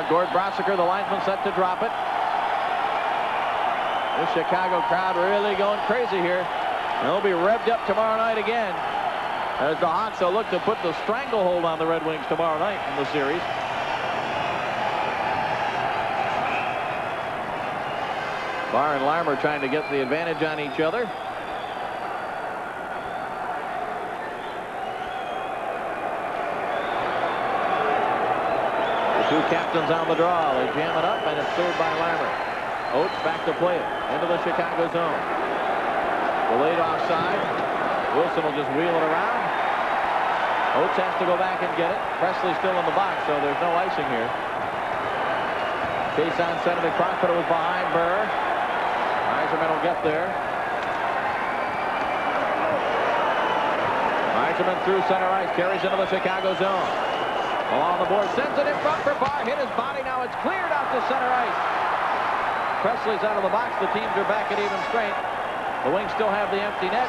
Gord Brossiker, the linesman, set to drop it. This Chicago crowd really going crazy here. They'll be revved up tomorrow night again as the Hawks will look to put the stranglehold on the Red Wings tomorrow night in the series. Barr and Larmer trying to get the advantage on each other. Two captains on the draw. They jam it up, and it's cleared by Larmer. Oates back to play it into the Chicago zone. Delayed offside. Wilson will just wheel it around. Oates has to go back and get it. Presley still in the box, so there's no icing here. Chase on sent it across, but it was behind Burr. Eiserman will get there. Eiserman through center ice, carries into the Chicago zone. Along the board, sends it in front for Barr, hit his body, now it's cleared out to center ice. Presley's out of the box, the teams are back at even strength. The Wings still have the empty net.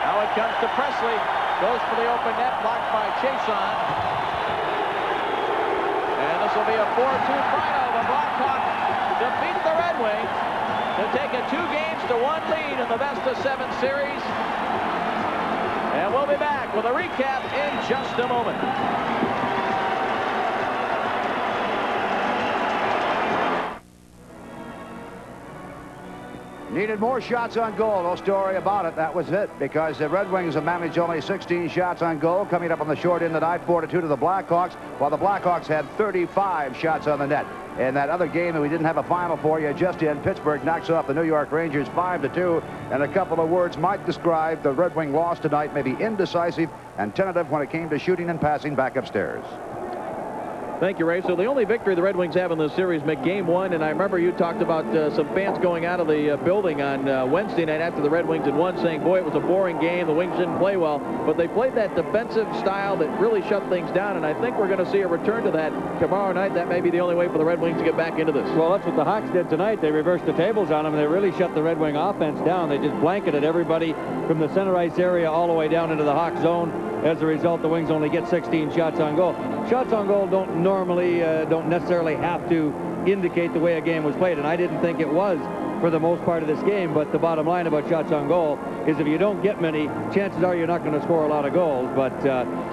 Now it comes to Presley, goes for the open net, blocked by Chason. And this will be a 4-2 final. The Blackhawks defeat the Red Wings to take a 2-1 lead in the best-of-7 series. And we'll be back with a recap in just a moment. Needed more shots on goal. No story about it. That was it, because the Red Wings have managed only 16 shots on goal, coming up on the short end tonight, 4-2 to the Blackhawks, while the Blackhawks had 35 shots on the net. In that other game that we didn't have a final for you just in, Pittsburgh knocks off the New York Rangers 5-2. And a couple of words might describe the Red Wing loss tonight, maybe indecisive and tentative when it came to shooting and passing back upstairs. Thank you, Ray. So the only victory the Red Wings have in this series make game 1, and I remember you talked about some fans going out of the building on Wednesday night after the Red Wings had won, saying, boy, it was a boring game, the Wings didn't play well, but they played that defensive style that really shut things down, and I think we're going to see a return to that tomorrow night. That may be the only way for the Red Wings to get back into this. Well, that's what the Hawks did tonight. They reversed the tables on them, and they really shut the Red Wing offense down. They just blanketed everybody from the center ice area all the way down into the Hawk zone. As a result, the Wings only get 16 shots on goal. Shots on goal don't necessarily have to indicate the way a game was played, and I didn't think it was for the most part of this game, but the bottom line about shots on goal is if you don't get many, chances are you're not going to score a lot of goals. But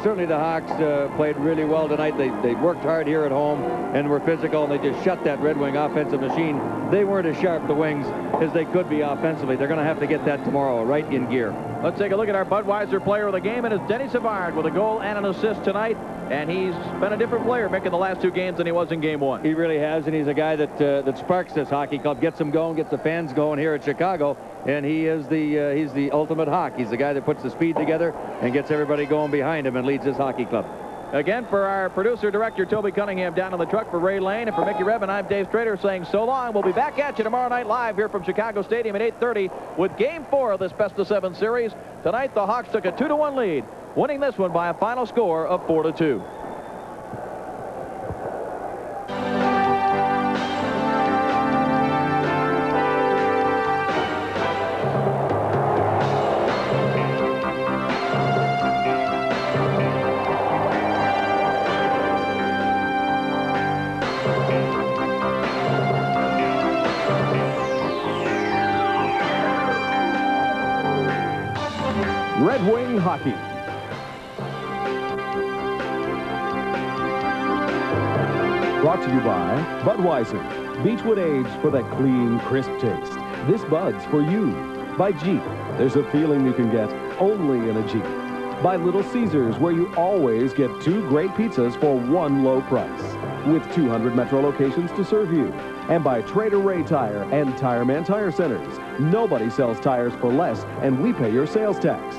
certainly the Hawks played really well tonight. They worked hard here at home and were physical, and they just shut that Red Wing offensive machine. They weren't as sharp, the Wings, as they could be offensively. They're going to have to get that tomorrow right in gear. Let's take a look at our Budweiser player of the game, and it's Denny Savard with a goal and an assist tonight. And he's been a different player, Mick, in the last 2 games than he was in game 1. He really has, and he's a guy that sparks this hockey club, gets them going, gets the fans going here at Chicago, and he is he's the ultimate Hawk. He's the guy that puts the speed together and gets everybody going behind him and leads this hockey club. Again, for our producer-director, Toby Cunningham, down on the truck, for Ray Lane, and for Mickey Redmond, I'm Dave Strader saying so long. We'll be back at you tomorrow night live here from Chicago Stadium at 8:30 with Game 4 of this best-of-7 series. Tonight, the Hawks took a 2-1 lead, winning this one by a final score of 4-2. Red Wing Hockey. Brought to you by Budweiser. Beechwood aged for that clean, crisp taste. This Bud's for you. By Jeep. There's a feeling you can get only in a Jeep. By Little Caesars, where you always get 2 great pizzas for 1 low price. With 200 Metro locations to serve you. And by Trader Ray Tire and Tire Man Tire Centers. Nobody sells tires for less, and we pay your sales tax.